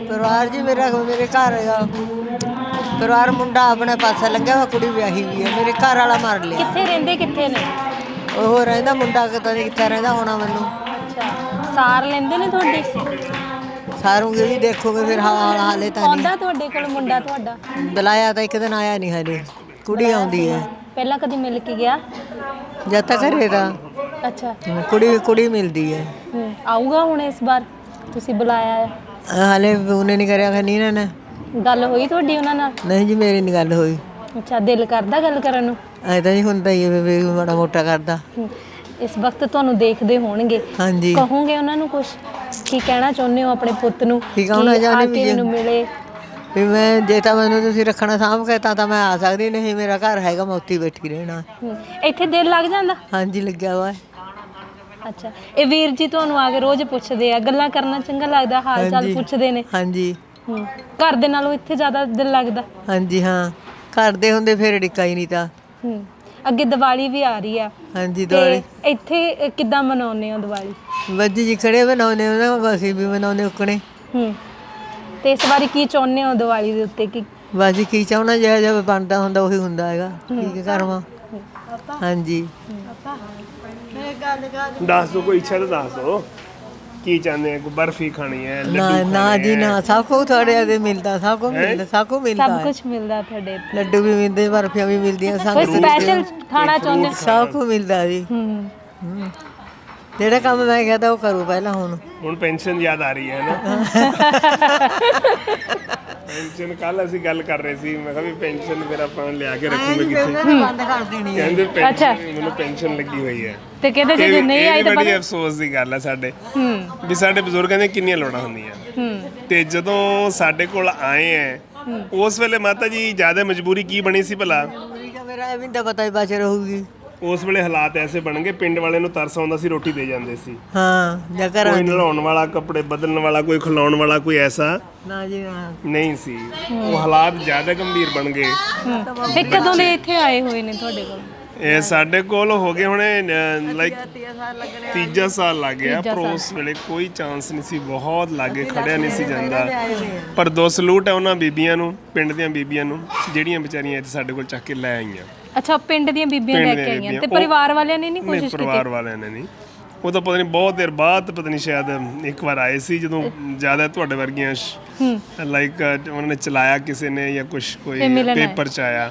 ਪਰਿਵਾਰ ਜੀ ਮੇਰੇ ਘਰ ਹੈਗਾ ਪਰਿਵਾਰ, ਮੁੰਡਾ ਆਪਣੇ ਪਾਸੇ ਲੱਗਿਆ ਹੋਇਆ, ਕੁੜੀ ਵਿਆਹੀ ਵੀ ਹੈ। ਮੇਰੇ ਘਰ ਵਾਲਾ ਮਾਰ ਲਿਆ। ਕਿੱਥੇ ਰਹਿੰਦੇ ਕਿੱਥੇ ਨੇ? ਉਹ ਰਹਿੰਦਾ ਮੁੰਡਾ ਕਿਤੇ ਕਿੱਥੇ ਰਹਿੰਦਾ ਹੋਣਾ ਮੈਨੂੰ। ਅੱਛਾ, ਸਾਰ ਲੈਂਦੇ ਨੇ ਤੁਹਾਡੇ? ਸਾਰੂਗੇ ਵੀ ਦੇਖੋਗੇ ਫਿਰ ਹਾਲੇ ਤਾਂ ਨਹੀਂ। ਆਉਂਦਾ ਤੁਹਾਡੇ ਕੋਲ ਮੁੰਡਾ ਤੁਹਾਡਾ? ਬੁਲਾਇਆ ਤਾਂ ਇੱਕ ਦਿਨ ਆਇਆ ਨਹੀਂ ਹਲੇ। ਕੁੜੀ ਆਉਂਦੀ ਹੈ। ਪਹਿਲਾਂ ਕਦੀ ਮਿਲ ਕੇ ਗਿਆ? ਜਦ ਤੱਕ ਘਰੇ ਤਾਂ ਅੱਛਾ, ਕੁੜੀ ਮਿਲਦੀ ਹੈ। ਆਊਗਾ ਹੁਣ ਇਸ ਵਾਰ? ਤੁਸੀਂ ਬੁਲਾਇਆ ਹੈ? ਹਾਲੇ ਉਹਨੇ ਨਹੀਂ ਕਰਿਆ ਖਨੀ ਇਹਨਾਂ ਨੇ। ਗੱਲ ਹੋਈ ਤੁਹਾਡੀ ਉਹਨਾਂ ਨਾਲ? ਨਹੀਂ ਜੀ ਮੇਰੀ ਨਹੀਂ ਗੱਲ ਹੋਈ। ਅੱਛਾ, ਦਿਲ ਕਰਦਾ ਗੱਲ ਕਰਨ ਨੂੰ? ਐ ਤਾਂ ਨਹੀਂ ਹੁੰਦਾ ਹੀ ਵੀ ਮਾੜਾ ਮੋਟਾ ਕਰਦਾ। ਇਸ ਵਕਤ ਤੁਹਾਨੂੰ ਦੇਖਦੇ ਹੋਣਗੇ, ਹਾਂਜੀ। ਕਹੋਗੇ ਉਹਨਾਂ ਨੂੰ ਕੁਝ? ਕੀ ਕਹਿਣਾ ਚਾਹੁੰਦੇ ਹੋ ਆਪਣੇ ਪੁੱਤ ਨੂੰ ਕੀ ਕਹਿਣਾ ਚਾਹੁੰਦੇ ਵੀ ਮੈਨੂੰ ਮਿਲੇ? ਵੀ ਮੈਂ ਜੇ ਤਾਂ ਮੈਨੂੰ ਤੁਸੀਂ ਰੱਖਣਾ ਸਾਂਭ ਕੇ ਤਾਂ ਮੈਂ ਆ ਸਕਦੀ, ਨਹੀਂ ਮੇਰਾ ਘਰ ਹੈਗਾ, ਮੈਂ ਉੱਥੇ ਬੈਠੀ ਰਹਿਣਾ। ਇੱਥੇ ਦਿਲ ਲੱਗ ਜਾਂਦਾ? ਹਾਂਜੀ ਲੱਗਿਆ ਵਾ। ਅੱਛਾ, ਇਹ ਵੀਰ ਜੀ ਤੁਹਾਨੂੰ ਆ ਕੇ ਰੋਜ਼ ਪੁੱਛਦੇ ਆ, ਗੱਲਾਂ ਕਰਨਾ ਚੰਗਾ ਲੱਗਦਾ, ਹਾਲ ਚਾਲ ਪੁੱਛਦੇ ਨੇ? ਹਾਂਜੀ। ਘਰ ਦੇ ਨਾਲੋਂ ਇੱਥੇ ਜ਼ਿਆਦਾ ਦਿਲ ਲੱਗਦਾ? ਹਾਂਜੀ ਹਾਂ, ਘਰ ਦੇ ਹੁੰਦੇ ਫਿਰ ਡਿੱਕਾ ਹੀ ਨਹੀਂ ਤਾਂ। ਅੱਗੇ ਦੀਵਾਲੀ ਵੀ ਆ ਰਹੀ ਆ। ਹਾਂਜੀ ਦੀਵਾਲੀ ਇੱਥੇ ਕਿੱਦਾਂ ਮਨਾਉਂਦੇ ਹੋ ਦੀਵਾਲੀ? ਵੱਜੀ ਜੀ ਖੜੇ ਬਣਾਉਂਦੇ ਉਹਨਾਂ, ਅਸੀਂ ਵੀ ਬਣਾਉਂਦੇ ਉਕਣੇ। ਤੇ ਇਸ ਵਾਰੀ ਕੀ ਚਾਹੁੰਦੇ ਹੋ ਦੀਵਾਲੀ ਦੇ ਉੱਤੇ? ਕੀ ਬਾਜੀ ਕੀ ਚਾਹਣਾ, ਜਿਹੜਾ ਜਿਹਾ ਬਣਦਾ ਹੁੰਦਾ ਉਹੀ ਹੁੰਦਾ ਹੈਗਾ। ਠੀਕ ਹੈ ਕਰਵਾ। ਹਾਂਜੀ ਦੱਸ ਦਿਓ, ਕੋਈ ਇੱਛਾ ਤਾਂ ਦੱਸ ਦਿਓ ਕੀ ਚਾਹੁੰਦੇ ਆ? ਕੋਈ ਬਰਫੀ ਖਾਣੀ ਹੈ? ਨਾ ਜੀ ਨਾ, ਸਭ ਕੁਝ ਤੁਹਾਡੇ ਦੇ ਮਿਲਦਾ, ਸਭ ਕੁਝ ਮਿਲਦਾ, ਸਭ ਕੁਝ ਮਿਲਦਾ। ਸਭ ਕੁਝ ਮਿਲਦਾ ਤੁਹਾਡੇ ਇੱਥੇ? ਲੱਡੂ ਵੀ ਮਿਲਦੇ, ਬਰਫੀਆਂ ਵੀ ਮਿਲਦੀਆਂ, ਕੋਈ ਸਪੈਸ਼ਲ ਖਾਣਾ ਚਾਹੁੰਦੇ? ਸਭ ਕੁਝ ਮਿਲਦਾ ਜੀ। ਜਿਹੜਾ ਕੰਮ ਮੈਂ ਕਹਿੰਦਾ ਉਹ ਕਰੂ ਪਹਿਲਾਂ। ਹੁਣ ਪੈਨਸ਼ਨ ਯਾਦ ਆ ਰਹੀ ਹੈ ਨਾ? ਪੈਨਸ਼ਨ ਕੱਲ ਅਸੀਂ ਗੱਲ ਕਰ ਰਹੇ ਸੀ, ਮੈਂ ਕਿਹਾ ਵੀ ਪੈਨਸ਼ਨ ਫਿਰ ਆਪਾਂ ਲਿਆ ਕੇ ਰੱਖੂਗੇ ਕਿੱਥੇ? ਬੰਦ ਕਰ ਦੇਣੀ ਹੈ। ਕਹਿੰਦੇ ਪੈਨਸ਼ਨ, ਮੈਨੂੰ ਪੈਨਸ਼ਨ ਲੱਗੀ ਹੋਈ ਹੈ। ਤੇ ਕਹਿੰਦੇ ਜੇ ਨਹੀਂ ਆਈ ਤਾਂ ਬੜੀ ਅਫਸੋਸ ਦੀ ਗੱਲ ਹੈ ਸਾਡੇ, ਵੀ ਸਾਡੇ ਬਜ਼ੁਰਗਾਂ ਦੀਆਂ ਕਿੰਨੀਆਂ ਲੋੜਾਂ ਹੁੰਦੀਆਂ, ਤੇ ਜਦੋਂ ਸਾਡੇ ਕੋਲ ਆਏ ਹੈ ਉਸ ਵੇਲੇ ਮਾਤਾ ਜੀ ਜ਼ਿਆਦਾ ਮਜਬੂਰੀ ਕੀ ਬਣੀ ਸੀ ਭਲਾ? ਮੇਰਾ ਇਹ ਵੀ ਤਾਂ ਪਤਾ ਹੀ ਬਚ ਰਹੂਗੀ। ਉਸ ਵੇਲੇ ਹਾਲਾਤ ਐਸੇ ਬਣ ਗਏ, ਪਿੰਡ ਵਾਲੇ ਨੂੰ ਤਰਸ ਆਉਂਦਾ ਸੀ, ਰੋਟੀ ਦੇ ਜਾਂਦੇ ਸੀ। ਹਾਂ, ਜਾਂ ਕੋਈ ਨਲਾਉਣ ਵਾਲਾ, ਕੱਪੜੇ ਬਦਲਣ ਵਾਲਾ, ਕੋਈ ਖਿਲਾਉਣ ਵਾਲਾ, ਕੋਈ ਐਸਾ ਨਾ ਜੀ ਨਾ ਨਹੀਂ ਸੀ। ਉਹ ਹਾਲਾਤ ਜ਼ਿਆਦਾ ਗੰਭੀਰ ਬਣ ਗਏ। ਫਿਰ ਕਦੋਂ ਦੇ ਇੱਥੇ ਆਏ ਹੋਏ ਨੇ ਤੁਹਾਡੇ ਕੋਲ? ਇਹ ਸਾਡੇ ਕੋਲ ਹੋ ਗਏ ਹੁਣੇ ਲਾਈਕ ਤੀਜਾ ਸਾਲ ਲੱਗ ਗਿਆ, ਪਰ ਉਸ ਵੇਲੇ ਕੋਈ ਚਾਂਸ ਨਹੀਂ ਸੀ, ਬਹੁਤ ਲਾਗੇ ਖੜਿਆ ਨਹੀਂ ਸੀ ਜਾਂਦਾ। ਪਰ ਦੋ ਸਲੂਟ ਹੈ ਉਹਨਾਂ ਬੀਬੀਆਂ ਨੂੰ, ਪਿੰਡ ਦੀਆਂ ਬੀਬੀਆਂ ਨੂੰ, ਜਿਹੜੀਆਂ ਵਿਚਾਰੀਆਂ ਇੱਥੇ ਸਾਡੇ ਕੋਲ ਚੱਕ ਕੇ ਲੈ ਆਈਆਂ। ਅੱਛਾ, ਪਿੰਡ ਦੀਆਂ ਬੀਬੀਆਂ ਲੈ ਕੇ ਆਈਆਂ, ਤੇ ਪਰਿਵਾਰ ਵਾਲਿਆਂ ਨੇ ਨਹੀਂ ਕੋਸ਼ਿਸ਼ ਕੀਤੀ? ਪਰਿਵਾਰ ਵਾਲਿਆਂ ਨੇ ਨਹੀਂ, ਉਹ ਤਾਂ ਪਤਾ ਨਹੀਂ ਬਹੁਤ ਦੇਰ ਬਾਅਦ, ਪਤਾ ਨਹੀਂ ਸ਼ਾਇਦ ਇੱਕ ਵਾਰ ਆਏ ਸੀ ਜਦੋਂ ਜ਼ਿਆਦਾ ਤੁਹਾਡੇ ਵਰਗੀਆਂ ਲਾਈਕ ਉਹਨਾਂ ਨੇ ਚਲਾਇਆ ਕਿਸੇ ਨੇ ਜਾਂ ਕੁਛ ਕੋਈ ਪੇਪਰ 'ਚ ਆਇਆ।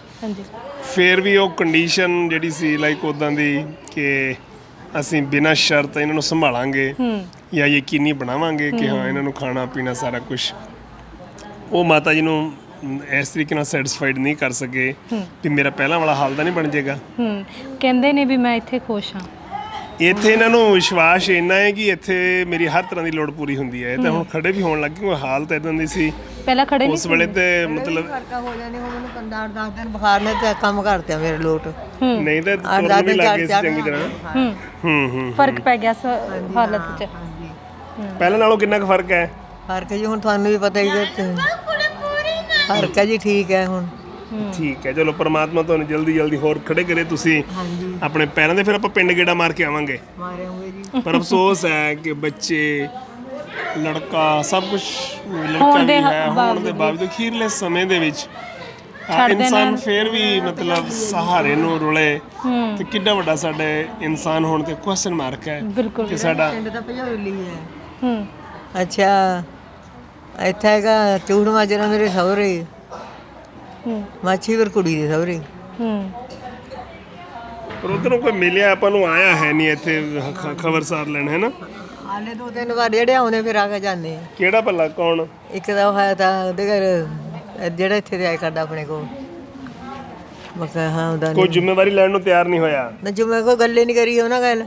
ਫਿਰ ਵੀ ਉਹ ਕੰਡੀਸ਼ਨ ਜਿਹੜੀ ਸੀ ਲਾਈਕ ਉੱਦਾਂ ਦੀ ਕਿ ਅਸੀਂ ਬਿਨਾਂ ਸ਼ਰਤ ਇਹਨਾਂ ਨੂੰ ਸੰਭਾਲਾਂਗੇ ਜਾਂ ਯਕੀਨੀ ਬਣਾਵਾਂਗੇ ਕਿ ਹਾਂ ਇਹਨਾਂ ਨੂੰ ਖਾਣਾ ਪੀਣਾ ਸਾਰਾ ਕੁਛ। ਉਹ ਮਾਤਾ ਜੀ ਨੂੰ ਇਸ ਤਰੀਕੇ ਨਾਲ ਸੈਟੀਸਫਾਈਡ ਨਹੀਂ ਕਰ ਸਕੇ ਵੀ ਮੇਰਾ ਪਹਿਲਾਂ ਵਾਲਾ ਹਾਲ ਤਾਂ ਨਹੀਂ ਬਣ ਜਾਏਗਾ। ਕਹਿੰਦੇ ਨੇ ਵੀ ਮੈਂ ਇੱਥੇ ਖੁਸ਼ ਹਾਂ। ਇੱਥੇ ਇਹਨਾਂ ਨੂੰ ਵਿਸ਼ਵਾਸ ਇੰਨਾ ਹੈ ਕਿ ਇੱਥੇ ਮੇਰੀ ਹਰ ਤਰ੍ਹਾਂ ਦੀ ਲੋੜ ਪੂਰੀ ਹੁੰਦੀ ਹੈ। ਤਾਂ ਹੁਣ ਖੜੇ ਵੀ ਹੋਣ ਲੱਗੇ, ਕੋਈ ਹਾਲਤ ਇਦਾਂ ਦੀ ਸੀ ਪਹਿਲਾਂ ਖੜੇ ਨਹੀਂ ਉਸ ਵੇਲੇ, ਤੇ ਮਤਲਬ ਫਰਕਾ ਹੋ ਜਾਣੀ। ਹੁਣ ਮੈਨੂੰ 15-10 ਦਿਨ ਬੁਖਾਰ ਨੇ ਤੇ ਕੰਮ ਕਰਤੇ ਮੇਰੇ ਲੋਟ, ਨਹੀਂ ਤਾਂ ਤੁਰਨ ਵੀ ਲੱਗ ਗਏ ਸੀ ਚੰਗੀ ਤਰ੍ਹਾਂ। ਫਰਕ ਪੈ ਗਿਆ ਹਾਲਤ 'ਚ। ਪਹਿਲਾਂ ਨਾਲੋਂ ਕਿੰਨਾ ਕੁ ਫਰਕ ਹੈ? ਫਰਕ ਜੀ ਹੁਣ ਤੁਹਾਨੂੰ ਵੀ ਪਤਾ ਹੀ ਹੈ। ਫਰਕ ਹੈ ਜੀ, ਠੀਕ ਹੈ ਹੁਣ। ਠੀਕ ਹੈ, ਚਲੋ ਪਰਮਾਤਮਾ ਤੁਹਾਨੂੰ ਜਲਦੀ ਜਲਦੀ ਹੋਰ ਖੜੇ ਕਰੇ, ਤੁਸੀਂ ਆਪਣੇ ਪੈਰਾਂ ਦੇ। ਫਿਰ ਆਪਾਂ ਪਿੰਡ ਗੇੜਾ ਮਾਰ ਕੇ ਆਵਾਂਗੇ। ਮਾਰੇ ਹੋਗੇ ਜੀ। ਪਰ ਅਫਸੋਸ ਹੈ ਕਿ ਬੱਚੇ, ਲੜਕਾ, ਸਭ ਕੁਝ ਲੜਕਾ ਵੀ ਹੈ ਹੋਣ ਦੇ ਬਾਵਜੂਦ ਅਖੀਰਲੇ ਸਮੇਂ ਦੇ ਵਿੱਚ ਇਨਸਾਨ ਫਿਰ ਵੀ ਮਤਲਬ ਸਹਾਰੇ ਨੂੰ ਰੁਲੇ, ਤੇ ਕਿੰਨਾ ਵੱਡਾ ਸਾਡੇ ਇਨਸਾਨ ਹੋਣ ਤੇ ਕੁਐਸਚਨ ਮਾਰਕ ਹੈ ਕਿ ਸਾਡਾ ਪਿੰਡ ਦਾ ਭਜੌਲੀ ਹੈ। ਅੱਛਾ, ਇੱਥੇ ਹੈਗਾ ਚੂੜ ਮਾਜਰਾ ਮੇਰੇ ਸਹੁਰੇ, ਮਾਛੀਵਰ ਕੁੜੀ ਦੇ ਸਹੁਰੇ। ਪਰ ਉਧਰੋਂ ਕੋਈ ਮਿਲਿਆ ਆਪਾਂ ਨੂੰ, ਆਇਆ ਹੈ ਨਹੀਂ ਇੱਥੇ ਖਬਰਸਾਰ ਲੈਣ, ਹੈ ਨਾ? ਹਾਲੇ 2-3 ਵਾਰ ਜਿਹੜੇ ਆਉਂਦੇ ਫਿਰ ਆ ਕੇ ਜਾਂਦੇ। ਕਿਹੜਾ ਭਲਾ? ਕੌਣ? ਇੱਕ ਤਾਂ ਉਹ ਹੈ ਤਾਂ ਉਹਦੇ ਘਰ ਜਿਹੜਾ ਇੱਥੇ ਤੇ ਆਇਆ ਕਰਦਾ ਆਪਣੇ ਕੋਲ। ਮੈਂ ਕਿਹਾ ਹਾਂ ਉਹਦਾ ਕੋਈ ਜ਼ਿੰਮੇਵਾਰੀ ਲੈਣ ਨੂੰ ਤਿਆਰ ਨਹੀਂ ਹੋਇਆ ਨਾ, ਜਿਵੇਂ ਕੋਈ ਗੱਲ ਹੀ ਨਹੀਂ ਕਰੀ ਉਹਨਾਂ ਗੱਲ।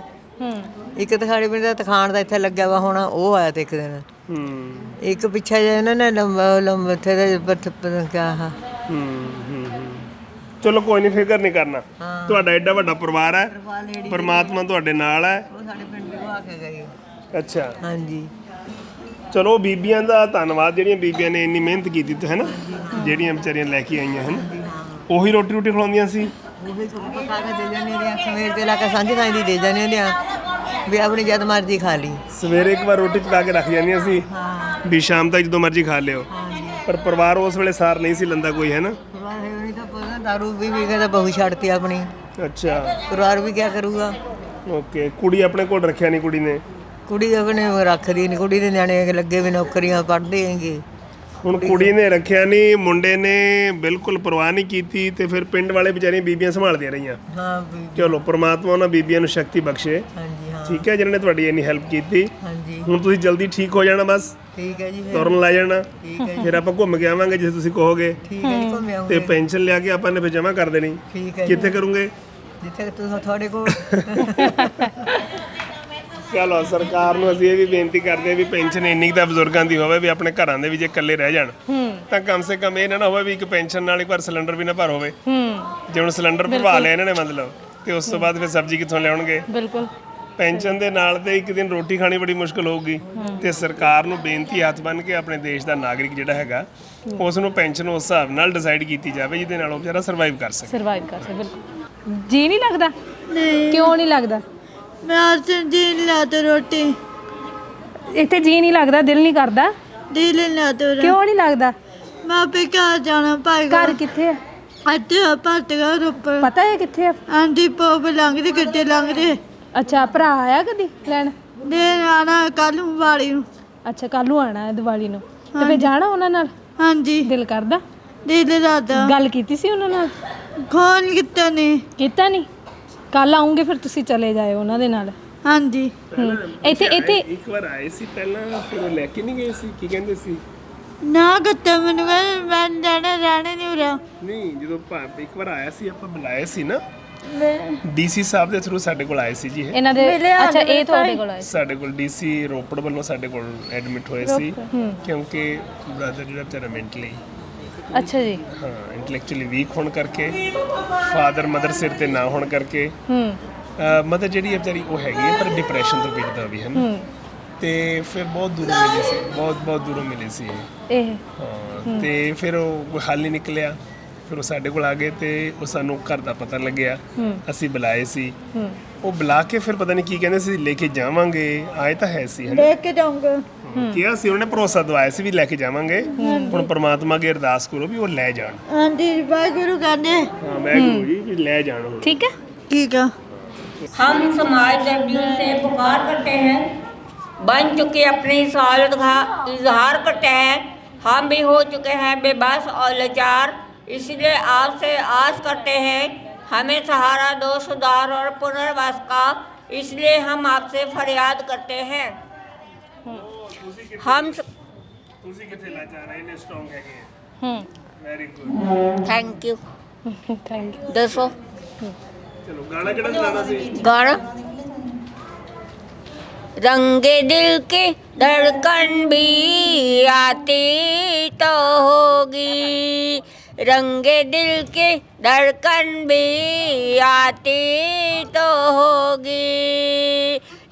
ਇੱਕ ਤਾਂ ਸਾਡੇ ਪਿੰਡ ਦਾ ਤਖਾਣ ਦਾ ਇੱਥੇ ਲੱਗਿਆ ਵਾ ਹੁਣ, ਉਹ ਆਇਆ ਤੇ ਇੱਕ ਦਿਨ। ਇੱਕ ਪਿੱਛੇ ਜੇ ਇਹਨਾਂ ਨੇ ਲੰਬੇ ਇੱਥੇ ਦੇ ਕਿਆ ਚਲੋ ਕੋਈ ਨਹੀਂ, ਫਿਕਰ ਨਹੀਂ ਕਰਨਾ। ਤੁਹਾਡਾ ਐਡਾ ਵੱਡਾ ਪਰਿਵਾਰ ਹੈ, ਪਰਮਾਤਮਾ ਤੁਹਾਡੇ ਨਾਲ ਹੈ। ਉਹ ਸਾਡੇ ਪਿੰਡ ਦੇ ਆ ਕੇ ਗਏ। ਅੱਛਾ, ਹਾਂਜੀ। ਚਲੋ ਬੀਬੀਆਂ ਦਾ ਧੰਨਵਾਦ, ਜਿਹੜੀਆਂ ਬੀਬੀਆਂ ਨੇ ਇੰਨੀ ਮਿਹਨਤ ਕੀਤੀ ਤੇ ਹੈ ਨਾ, ਜਿਹੜੀਆਂ ਵਿਚਾਰੀਆਂ ਲੈ ਕੇ ਆਈਆਂ ਹਨ, ਉਹੀ ਰੋਟੀ ਖਿਲਾਉਂਦੀਆਂ ਸੀ। ਉਹ ਵੀ ਪਕਾ ਕੇ ਦੇ ਜਾਂਦੀਆਂ ਨੇ, ਸਵੇਰ ਦੇ ਲਾ ਕੇ ਸਾਂਝ ਖਾਈ ਦੀ ਦੇ ਜਾਂਦੀਆਂ ਨੇ। ਵੀ ਆਪਣੀ ਜਦ ਮਰਜ਼ੀ ਖਾ ਲਈ। ਸਵੇਰੇ ਇੱਕ ਵਾਰ ਰੋਟੀ ਪਕਾ ਕੇ ਰੱਖ ਜਾਂਦੀਆਂ ਸੀ ਹਾਂ ਵੀ ਸ਼ਾਮ ਤੱਕ ਜਦੋਂ ਮਰਜ਼ੀ ਖਾ ਲਿਓ, ਪਰ ਪਰਿਵਾਰ ਉਸ ਵੇਲੇ ਸਾਰ ਨਹੀਂ ਸੀ ਲੈਂਦਾ ਕੋਈ, ਹੈ ਨਾ? ਵਾਹਿਗੁਰੂ ਤਾਂ ਪਤਾ ਦਾਰੂ ਵੀ ਕੇ ਤਾਂ ਬਹੂ ਛੱਡਤੀ ਆਪਣੀ, ਅੱਛਾ, ਪਰਿਵਾਰ ਵੀ ਕੀ ਕਰੂਗਾ। ਓਕੇ। ਕੁੜੀ ਆਪਣੇ ਕੋਲ ਰੱਖਿਆ ਨਹੀਂ ਕੁੜੀ ਨੇ? ਕੁੜੀ ਆਪਣੇ ਰੱਖਦੀ ਨਹੀਂ, ਕੁੜੀ ਦੇ ਨਿਆਣੇ ਲੱਗੇ ਵੀ ਨੌਕਰੀਆਂ ਪੜ੍ਹਦੇ ਹੈਗੇ। ਹੁਣ ਕੁੜੀ ਨੇ ਰੱਖਿਆ ਨਹੀਂ, ਮੁੰਡੇ ਨੇ ਬਿਲਕੁਲ ਪਰਵਾਹ ਨਹੀਂ ਕੀਤੀ, ਤੇ ਫਿਰ ਪਿੰਡ ਵਾਲੇ ਵਿਚਾਰੀਆਂ ਬੀਬੀਆਂ ਸੰਭਾਲਦੀਆਂ ਰਹੀਆਂ। ਹਾਂ ਵੀ ਚਲੋ ਪ੍ਰਮਾਤਮਾ ਉਹਨਾਂ ਬੀਬੀਆਂ ਨੂੰ ਸ਼ਕਤੀ ਬਖਸ਼ੇ, ਹਾਂਜੀ ਹਾਂ ਠੀਕ ਹੈ, ਜਿਨ੍ਹਾਂ ਨੇ ਤੁਹਾਡੀ ਇੰਨੀ ਹੈਲਪ ਕੀਤੀ। ਹਾਂਜੀ ਹੁਣ ਤੁਸੀਂ ਜਲਦੀ ਠੀਕ ਹੋ ਜਾਣਾ, ਬਸ ਠੀਕ ਹੈ ਜੀ ਫਿਰ। ਤੁਰਨ ਲੈ ਜਾਣਾ, ਠੀਕ ਹੈ ਜੀ, ਫਿਰ ਆਪਾਂ ਘੁੰਮ ਕੇ ਆਵਾਂਗੇ ਜਿੱਥੇ ਤੁਸੀਂ ਕਹੋਗੇ, ਠੀਕ ਹੈ ਜੀ, ਘੁੰਮ ਤੇ ਆਉਂਗੇ। ਪੈਨਸ਼ਨ ਲਿਆ ਕੇ ਆਪਾਂ ਨੇ ਫਿਰ ਜਮ੍ਹਾਂ ਕਰ ਦੇਣੀ। ਠੀਕ ਹੈ ਜੀ, ਕਿੱਥੇ ਕਰੋਗੇ? ਜਿੱਥੇ ਤੁਸੀਂ ਤੁਹਾਡੇ ਕੋਲ। ਚਲੋ ਸਰਕਾਰ ਨੂੰ ਅਸੀਂ ਇਹ ਵੀ ਬੇਨਤੀ ਕਰਦੇ ਹਾਂ ਵੀ ਪੈਨਸ਼ਨ ਇੰਨੀ ਕੁ ਤਾਂ ਬਜ਼ੁਰਗਾਂ ਦੀ ਹੋਵੇ ਵੀ ਆਪਣੇ ਘਰਾਂ ਦੇ ਵਿੱਚ ਜੇ ਇਕੱਲੇ ਰਹਿ ਜਾਣ ਤਾਂ ਕਮ ਸੇ ਕਮ ਇਹ ਨਾ ਹੋਵੇ ਵੀ ਇੱਕ ਪੈਨਸ਼ਨ ਨਾਲ ਇੱਕ ਵਾਰ ਸਿਲੰਡਰ ਵੀ ਨਾ ਭਰ ਹੋਵੇ। ਜੇ ਹੁਣ ਸਿਲੰਡਰ ਭਰਵਾ ਲਿਆ ਇਹਨਾਂ ਨੇ ਮਤਲਬ, ਤੇ ਉਸ ਤੋਂ ਬਾਅਦ ਫਿਰ ਸਬਜ਼ੀ ਕਿੱਥੋਂ ਲਿਆਉਣਗੇ? ਬਿਲਕੁਲ। ਪੈਨਸ਼ਨ ਦੇ ਨਾਲ ਤੇ ਇੱਕ ਦਿਨ ਰੋਟੀ ਖਾਣੀ ਬੜੀ ਮੁਸ਼ਕਲ ਹੋਊਗੀ। ਤੇ ਸਰਕਾਰ ਨੂੰ ਬੇਨਤੀ ਹੱਥ ਬੰਨ੍ਹ ਕੇ ਆਪਣੇ ਦੇਸ਼ ਦਾ ਨਾਗਰਿਕ ਜਿਹੜਾ ਹੈਗਾ ਉਸ ਨੂੰ ਪੈਨਸ਼ਨ ਉਸ ਹਿਸਾਬ ਨਾਲ ਡਿਸਾਈਡ ਕੀਤੀ ਜਾਵੇ ਜਿਹਦੇ ਨਾਲ ਉਹ ਵਿਚਾਰਾ ਸਰਵਾਈਵ ਕਰ ਸਕੇ। ਸਰਵਾਈਵ ਕਰ ਸਕਦੇ, ਬਿਲਕੁਲ। ਜੀ ਨਹੀਂ ਲੱਗਦਾ? ਨਹੀਂ ਕਿਉਂ ਨਹੀਂ ਲੱਗਦਾ? ਮੈਂ ਅੱਜ ਜੀ ਲਾ ਤਾ ਰੋਟੀ, ਇੱਥੇ ਜੀ ਨਹੀਂ ਲੱਗਦਾ, ਦਿਲ ਨਹੀਂ ਕਰਦਾ? ਦਿਲ ਲਾ ਤਾ। ਕਿਉਂ ਨਹੀਂ ਲੱਗਦਾ? ਮੈਂ ਆਪੇ ਘਰ ਜਾਣਾ ਪਾਏਗਾ। ਘਰ ਕਿੱਥੇ ਆ? ਇੱਥੇ ਭਰਤਗਾ ਰੋਪੜ। ਪਤਾ ਹੈ ਕਿੱਥੇ ਆ? ਆਂਦੀ ਪੋਪ ਲੰਘਦੇ ਗੱਡੇ ਲੰਘਦੇ। ਅੱਛਾ, ਭਰਾ ਆਇਆ ਕਦੀ ਲੈਣ? ਦੇ ਆਣਾ ਕੱਲ ਨੂੰ ਵਾਲੀ ਨੂੰ। ਅੱਛਾ, ਕੱਲ ਨੂੰ ਆਣਾ ਹੈ ਦੀਵਾਲੀ ਨੂੰ, ਤੇ ਫਿਰ ਜਾਣਾ ਉਹਨਾਂ ਨਾਲ? ਹਾਂਜੀ ਦਿਲ ਕਰਦਾ? ਦਿਲ ਲਾਦਾ। ਗੱਲ ਕੀਤੀ ਸੀ ਉਹਨਾਂ ਨਾਲ? ਖੋਲ ਕੀਤਾ ਨਹੀਂ। ਕੀਤਾ ਨਹੀਂ? ਕੱਲ ਆਉਂਗੇ ਫਿਰ ਤੁਸੀਂ ਚਲੇ ਜਾਇਓ ਉਹਨਾਂ ਦੇ ਨਾਲ। ਹਾਂਜੀ ਇੱਥੇ ਇੱਕ ਵਾਰ ਆਏ ਸੀ ਪਹਿਲਾਂ, ਫਿਰ ਉਹ ਲੈ ਕੇ ਨਹੀਂ ਗਏ ਸੀ, ਕੀ ਕਹਿੰਦੇ ਸੀ? ਨਾ ਗੱਤਾ ਮੈਨੂੰ ਕਹਿੰਦਾ ਮੈਂ ਜਾਣਾ ਰਹਿਣੇ ਨਹੀਂ ਉਰਾ। ਨਹੀਂ, ਜਦੋਂ ਇੱਕ ਵਾਰ ਆਇਆ ਸੀ, ਆਪਾਂ ਬੁਲਾਏ ਸੀ ਨਾ ਡੀਸੀ ਸਾਹਿਬ ਦੇ ਥਰੂ, ਸਾਡੇ ਕੋਲ ਆਏ ਸੀ ਜੀ ਇਹ। ਇਹਨਾਂ ਦੇ ਅੱਛਾ, ਇਹ ਤੁਹਾਡੇ ਕੋਲ ਆਏ? ਸਾਡੇ ਕੋਲ ਡੀਸੀ ਰੋਪੜ ਵੱਲੋਂ ਸਾਡੇ ਕੋਲ ਐਡਮਿਟ ਹੋਏ ਸੀ, ਕਿਉਂਕਿ ਬ੍ਰਦਰ ਜਿਹੜਾ ਵਿਚਾਰਾ ਮੈਂਟਲੀ, ਅੱਛਾ ਜੀ, ਹਾਂ, ਇੰਟੈਲੈਕਚੁਅਲੀ ਵੀਕ ਹੋਣ ਕਰਕੇ, ਫਾਦਰ ਮਦਰ ਸਿਰ ਤੇ ਨਾ ਹੋਣ ਕਰਕੇ, ਮਦਰ ਜਿਹੜੀ ਹੈ ਵਿਚਾਰੀ ਉਹ ਹੈਗੀ ਹੈ ਪਰ ਡਿਪਰੈਸ਼ਨ ਤੋਂ ਪੀੜਤ ਵੀ ਹੈ ਨਾ, ਤੇ ਫਿਰ ਬਹੁਤ ਦੂਰੋਂ ਮਿਲੇ ਸੀ, ਬਹੁਤ ਦੂਰੋਂ ਮਿਲੇ ਸੀ ਇਹ। ਹਾਂ, ਤੇ ਫਿਰ ਉਹ ਕੋਈ ਹੱਲ ਨਹੀਂ ਨਿਕਲਿਆ, ਫਿਰ ਉਹ ਸਾਡੇ ਕੋਲ ਆ ਗਏ ਤੇ ਉਹ ਸਾਨੂੰ ਘਰ ਦਾ ਪਤਾ ਲੱਗਿਆ, ਅਸੀਂ ਬੁਲਾਏ ਸੀ, ਉਹ ਬੁਲਾ ਕੇ ਫਿਰ ਪਤਾ ਨਹੀਂ ਕੀ ਕਹਿੰਦੇ ਸੀ, ਲੈ ਕੇ ਜਾਵਾਂਗੇ, ਆਏ ਤਾਂ ਹੈ ਸੀ, ਲੈ ਕੇ ਜਾਊਂਗਾ ਕਿਹਾ ਸੀ ਉਹਨੇ, ਭਰੋਸਾ ਦਵਾਇਆ ਸੀ ਵੀ ਲੈ ਕੇ ਜਾਵਾਂਗੇ। ਹੁਣ ਪ੍ਰਮਾਤਮਾ ਅੱਗੇ ਅਰਦਾਸ ਕਰੋ ਵੀ ਉਹ ਲੈ ਜਾਣ। ਹਾਂਜੀ ਵਾਹਿਗੁਰੂ ਕਹਿੰਦੇ। ਹਾਂ, ਮੈਂ ਗੁਰੂ ਜੀ ਵੀ ਲੈ ਜਾਣ ਹੁਣ। ਠੀਕ ਹੈ। ਠੀਕ ਆ। हम समाज के दिल से पुकार करते हैं, बन चुके अपनी सालत का इजहार करते हैं, हम भी हो चुके हैं बेबस और लाचार, इसलिए आपसे आस करते हैं हमें सहारा दो सुधार और पुनर्वास का, इसलिए हम आपसे फरियाद करते हैं। हम ਤੁਸੀਂ ਕਿੱਥੇ ਲੈ ਜਾ ਰਹੇ ਨੇ? ਸਟਰੋਂਗ ਹੈਗੇ ਆ। Very good, thank you. Thank you. दसो ਚਲੋ ਗਾਣਾ ਕਿਹੜਾ ਸੁਣਾਉਣਾ ਸੀ? गाना रंगे दिल की धड़कन भी आती तो होगी, रंगे दिल की धड़कन भी आती तो होगी,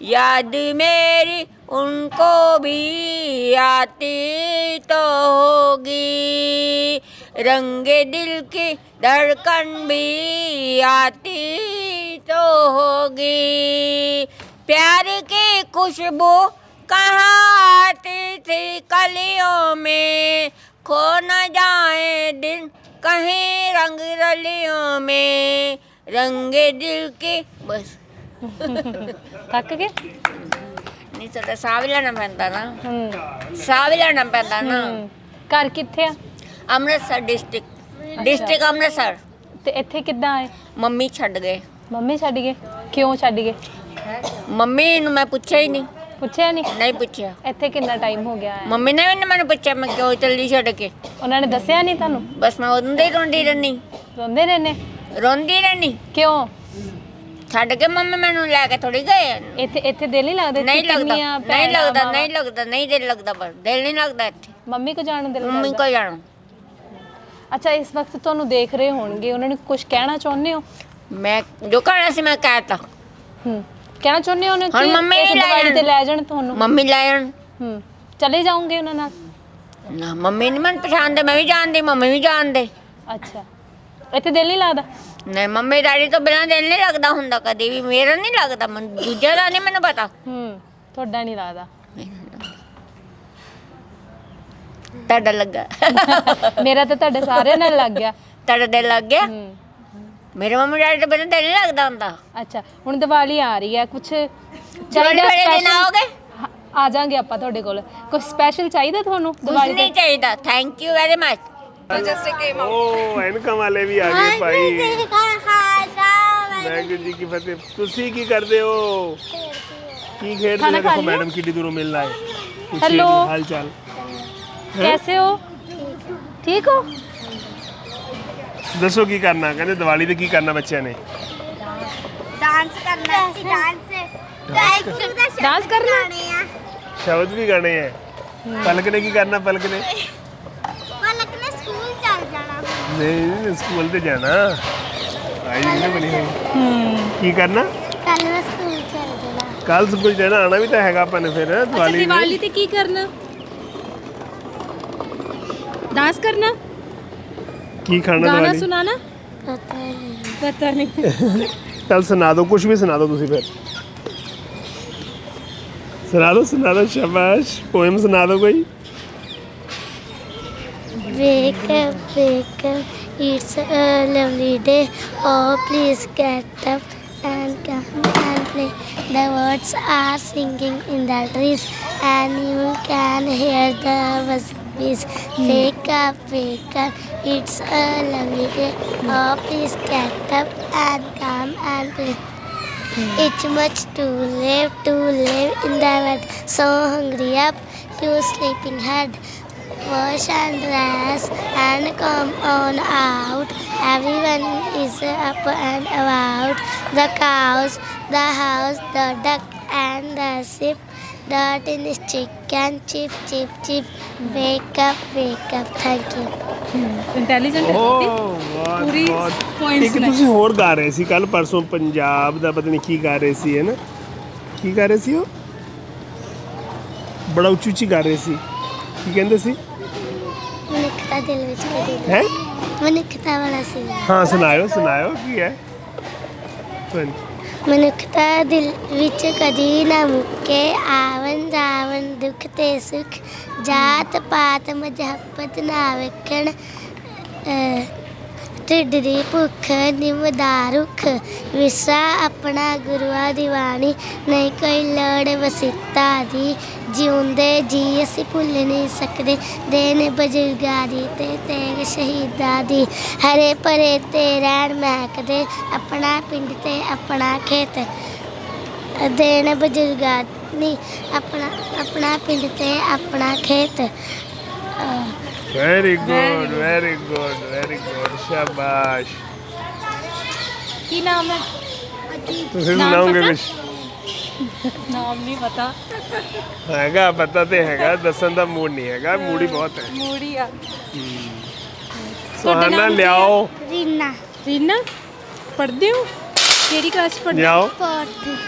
याद मेरी उनको भी आती तो होगी, रंगे दिल की धड़कन भी आती तो होगी, प्यार की खुशबू कहाँ आती थी कलियों में, खो न जाए दिन कहीं रंग रलियों में, रंगे दिल की बस। ਥੱਕ ਗਏ? नहीं तो साह भी लेना पैंदा ना, साह भी लेना पैंदा ना। ਘਰ ਕਿੱਥੇ ਆ? अमृतसर डिस्ट्रिक्ट अमृतसर। ਤੇ ਇੱਥੇ ਕਿੱਦਾਂ ਆਏ? मम्मी छड़ गए। ਮੰਮੀ ਛੱਡ ਗਏ? ਕਿਉਂ ਛੱਡ ਗਏ? मम्मी ਨੂੰ मैं पूछा ही नहीं। ਪੁੱਛਿਆ ਨਹੀਂ? नहीं पूछा। ਇੱਥੇ ਕਿੰਨਾ ਟਾਈਮ ਹੋ ਗਿਆ ਹੈ? मम्मी ने भी मैंने पूछा मैं क्यों चली छड़ के, ਉਹਨਾਂ ਨੇ ਦੱਸਿਆ ਨਹੀਂ ਤੁਹਾਨੂੰ? बस मैं उंदे रोंदी रहनी, ਰੋਂਦੇ ਰਹਿੰਦੇ? रोंदी रहनी। ਕਿਉਂ? ਛੱਡ ਕੇ ਮੰਮੀ ਮੈਨੂੰ ਲੈ ਕੇ ਥੋੜੀ ਗਏ। ਇੱਥੇ ਦਿਲ ਨਹੀਂ ਲੱਗਦਾ? ਨਹੀਂ ਇੱਥੇ ਲੱਗਦਾ, ਕਿੰਨੀਆਂ ਨਹੀਂ ਭੈਣਾਂ, ਲੱਗਦਾ, ਮਾਵਾਂ? ਨਹੀਂ ਲੱਗਦਾ, ਨਹੀਂ ਦਿਲ ਲੱਗਦਾ, ਬਸ ਦਿਲ ਨਹੀਂ ਲੱਗਦਾ ਇੱਥੇ। ਮੰਮੀ ਕੋ ਜਾਣ ਨੂੰ ਦਿਲ ਮੰਮੀ ਕਰਦਾ? ਕੋਲ ਜਾਣਾ। ਅੱਛਾ, ਇਸ ਵਕਤ ਤੁਹਾਨੂੰ ਦੇਖ ਰਹੇ ਹੋਣਗੇ, ਉਹਨਾਂ ਨੂੰ ਕੁਝ ਕਹਿਣਾ ਚਾਹੁੰਦੇ ਹੋ? ਮੈਂ ਜੋ ਕਹਿਣਾ ਸੀ ਮੈਂ ਕਹਿਤਾ। ਕਹਿਣਾ ਚਾਹੁੰਦੇ ਹੋ ਉਹਨੇ ਹੁਣ ਕਿ ਮੰਮੀ ਇਸ ਲੈ ਦੀਵਾਲੀ ਤੇ ਜਾਣ। ਲੈ ਜਾਣ ਤੁਹਾਨੂੰ? ਮੰਮੀ ਲੈ ਜਾਣ। ਚਲੇ ਜਾਓਗੇ ਉਹਨਾਂ ਨਾਲ? ਨਾ ਮੰਮੀ ਨਹੀਂ ਮੈਨੂੰ ਪਛਾਣਦੇ, ਮੈਂ ਵੀ ਜਾਣਦੀ, ਮੰਮੀ ਵੀ ਜਾਣਦੇ। ਅੱਛਾ, ਇੱਥੇ ਦਿਲ ਨਹੀਂ ਲੱਗਦਾ? ਨਹੀਂ ਮੰਮੀ ਡੈਡੀ ਤੋਂ ਬਿਨਾਂ ਦਿਲ ਨਹੀਂ ਲੱਗਦਾ ਹੁੰਦਾ ਕਦੀ ਵੀ। ਮੇਰਾ ਨਹੀਂ ਲੱਗਦਾ, ਮੈਨੂੰ ਦੂਜਿਆਂ ਦਾ ਨਹੀਂ ਮੈਨੂੰ ਪਤਾ। ਤੁਹਾਡਾ ਨਹੀਂ ਲੱਗਦਾ? ਤੁਹਾਡਾ ਲੱਗਾ? ਮੇਰਾ ਤਾਂ ਤੁਹਾਡੇ ਸਾਰਿਆਂ ਨਾਲ ਲੱਗ ਗਿਆ। ਤੁਹਾਡਾ ਦਿਲ ਲੱਗ ਗਿਆ? ਮੇਰੇ ਮੰਮੀ ਡੈਡੀ ਤੋਂ ਬਿਨਾਂ ਦਿਲ ਨਹੀਂ ਲੱਗਦਾ ਹੁੰਦਾ। ਅੱਛਾ, ਹੁਣ ਦੀਵਾਲੀ ਆ ਰਹੀ ਹੈ, ਕੁਛ ਜਿਹੜੇ ਵੇਲੇ ਦਿਨ ਆਓਗੇ ਆ ਜਾਾਂਗੇ ਆਪਾਂ ਤੁਹਾਡੇ ਕੋਲ। ਕੁਝ ਸਪੈਸ਼ਲ ਚਾਹੀਦਾ ਤੁਹਾਨੂੰ ਕੁਝ ਦੀਵਾਲੀ ਨਹੀਂ ਚਾਹੀਦਾ। Thank you very much. ਓ ਐਨਕਾਂ ਵਾਲੇ ਵੀ ਆ ਗਏ ਭਾਈ। ਵਾਹਿਗੁਰੂ ਜੀ ਕੀ ਫਤਿਹ। ਤੁਸੀਂ ਕੀ ਕਰਦੇ ਹੋ? ਕੀ ਖੇਡਦੇ ਹੋ? ਦੇਖੋ ਮੈਡਮ ਕਿੱਡੀ ਦੂਰੋਂ ਮਿਲਣ ਆਏ। हेलो। हाल चाल कैसे हो? ठीक हो? ਦੱਸੋ ਕੀ ਕਰਨਾ? ਕਹਿੰਦੇ ਦੀਵਾਲੀ ਤੇ ਕੀ ਕਰਨਾ ਬੱਚਿਆਂ ਨੇ? डांस करना है, डांस करना? ਸ਼ਬਦ ਵੀ ਗਾਣੇ ਹੈ। ਪਲਕ ਨੇ ਕੀ ਕਰਨਾ? ਪਲਕ ਨੇ पलक ने स्कूल चल जाना। ਨਹੀਂ ਸਕੂਲ ਤੇ ਜਾਣਾ। ਆਈ ਨਹੀਂ ਬਣੀ ਹੋਈ। ਕੀ ਕਰਨਾ? कल मैं स्कूल चल जाना। ਕੱਲ ਸਕੂਲ ਜਾਣਾ। ਆਣਾ ਵੀ ਤਾਂ ਹੈਗਾ ਆਪਾਂ ਨੇ ਫਿਰ ਦੀਵਾਲੀ ਨੂੰ। ਦੀਵਾਲੀ ਤੇ ਕੀ ਕਰਨਾ? डांस करना? ਕੀ ਖਾਣਾ गाना ਦੀਵਾਲੀ? सुनाना? पता नहीं। पता नहीं। ਚੱਲ ਸੁਣਾ ਦਿਓ, ਕੁਝ ਵੀ ਸੁਣਾ ਦਿਓ ਤੁਸੀਂ ਫਿਰ। ਸੁਣਾ ਦਿਓ ਸ਼ਾਬਾਸ਼। ਪੋਇਮ ਸੁਣਾ ਦਿਓ ਕੋਈ। Wake up, it's a lovely day. Oh, please get up and come and play. The birds are singing in the trees, and you can hear the buzzing bees. Wake up, it's a lovely day. Oh, please get up and come and play. It's much too late in the bed. So hungry up, you sleeping head. Wash and dress and come on out. Everyone is up and about. The cows, the house, the duck and the sheep. The tin is chicken, chip, chip, chip. Wake up. Thank you. Intelligent ਹੈ ਬਹੁਤ ਪੂਰੀ ਬਹੁਤ। points ਇੱਕ ਨੇ। ਤੁਸੀਂ ਹੋਰ ਗਾ ਰਹੇ ਸੀ ਕੱਲ ਪਰਸੋਂ, ਪੰਜਾਬ ਦਾ ਪਤਾ ਨਹੀਂ ਕੀ ਗਾ ਰਹੇ ਸੀ, ਹੈ ਨਾ? ਕੀ ਗਾ ਰਹੇ ਸੀ ਉਹ? ਬੜਾ ਉੱਚੀ ਉੱਚੀ ਗਾ ਰਹੇ ਸੀ। ਕੀ ਕਹਿੰਦੇ ਸੀ? ਮਨੁੱਖਤਾ ਦਿਲ ਵਿੱਚ ਕਦੇ ਹੈ? ਮਨੁੱਖਤਾ ਵਾਲਾ ਸੀ। ਹਾਂ ਸੁਣਾਇਓ ਕੀ ਹੈ? ਮਨੁੱਖਤਾ ਦਿਲ ਵਿੱਚ ਕਦੀ ਨਾ ਮੁੱਕੇ। ਆਵਨ ਜਾਵਨ ਦੁੱਖ ਤੇ ਸੁਖ। ਜਾਤ ਪਾਤ ਮਜ਼ਹਬਤ ਨਾ ਵੇਖਣ। ਢਿੱਡ ਦੀ ਭੁੱਖ ਨਿਮਦਾ ਰੁੱਖ। ਵਿਸਾ ਆਪਣਾ ਗੁਰੂਆਂ ਦੀ ਬਾਣੀ। ਨਹੀਂ ਕੋਈ ਲੋੜ ਵਸਿੱਤਾ ਦੀ। ਜਿਉਂਦੇ ਜੀ ਅਸੀਂ ਭੁੱਲ ਨਹੀਂ ਸਕਦੇ। ਦੇਣ ਬਜ਼ੁਰਗਾਂ ਦੀ ਤੇ ਤੇਗ ਸ਼ਹੀਦਾਂ ਦੀ। ਹਰੇ ਭਰੇ ਤੇ ਰਹਿਣ ਮਹਿਕਦੇ। ਆਪਣਾ ਪਿੰਡ ਤੇ ਆਪਣਾ ਖੇਤ। ਦੇਣ ਬਜ਼ੁਰਗਾਂ ਦੀ ਆਪਣਾ ਪਿੰਡ ਤੇ ਆਪਣਾ ਖੇਤ। ਵੈਰੀ ਗੁੱਡ ਸ਼ਾਬਾਸ਼। ਕੀ ਨਾਮ ਹੈ? ਤੁਸੀਂ ਸੁਣਾਓਗੇ ਕੁਝ? ਨਾਮ ਨਹੀਂ ਪਤਾ। ਹੈਗਾ ਪਤਾ ਤੇ ਹੈਗਾ, ਦੱਸਣ ਦਾ ਮੂਡ ਨਹੀਂ ਹੈਗਾ। ਮੂਡ ਹੀ ਬਹੁਤ ਹੈ। ਮੂੜੀ ਆ। ਸੁਹਾਨਾ ਲਿਆਓ। ਰੀਨਾ ਪੜ੍ਹਦੇ ਹੋ? ਕਿਹੜੀ ਕਲਾਸ ਪੜ੍ਹਦੇ? ਲਿਆਓ।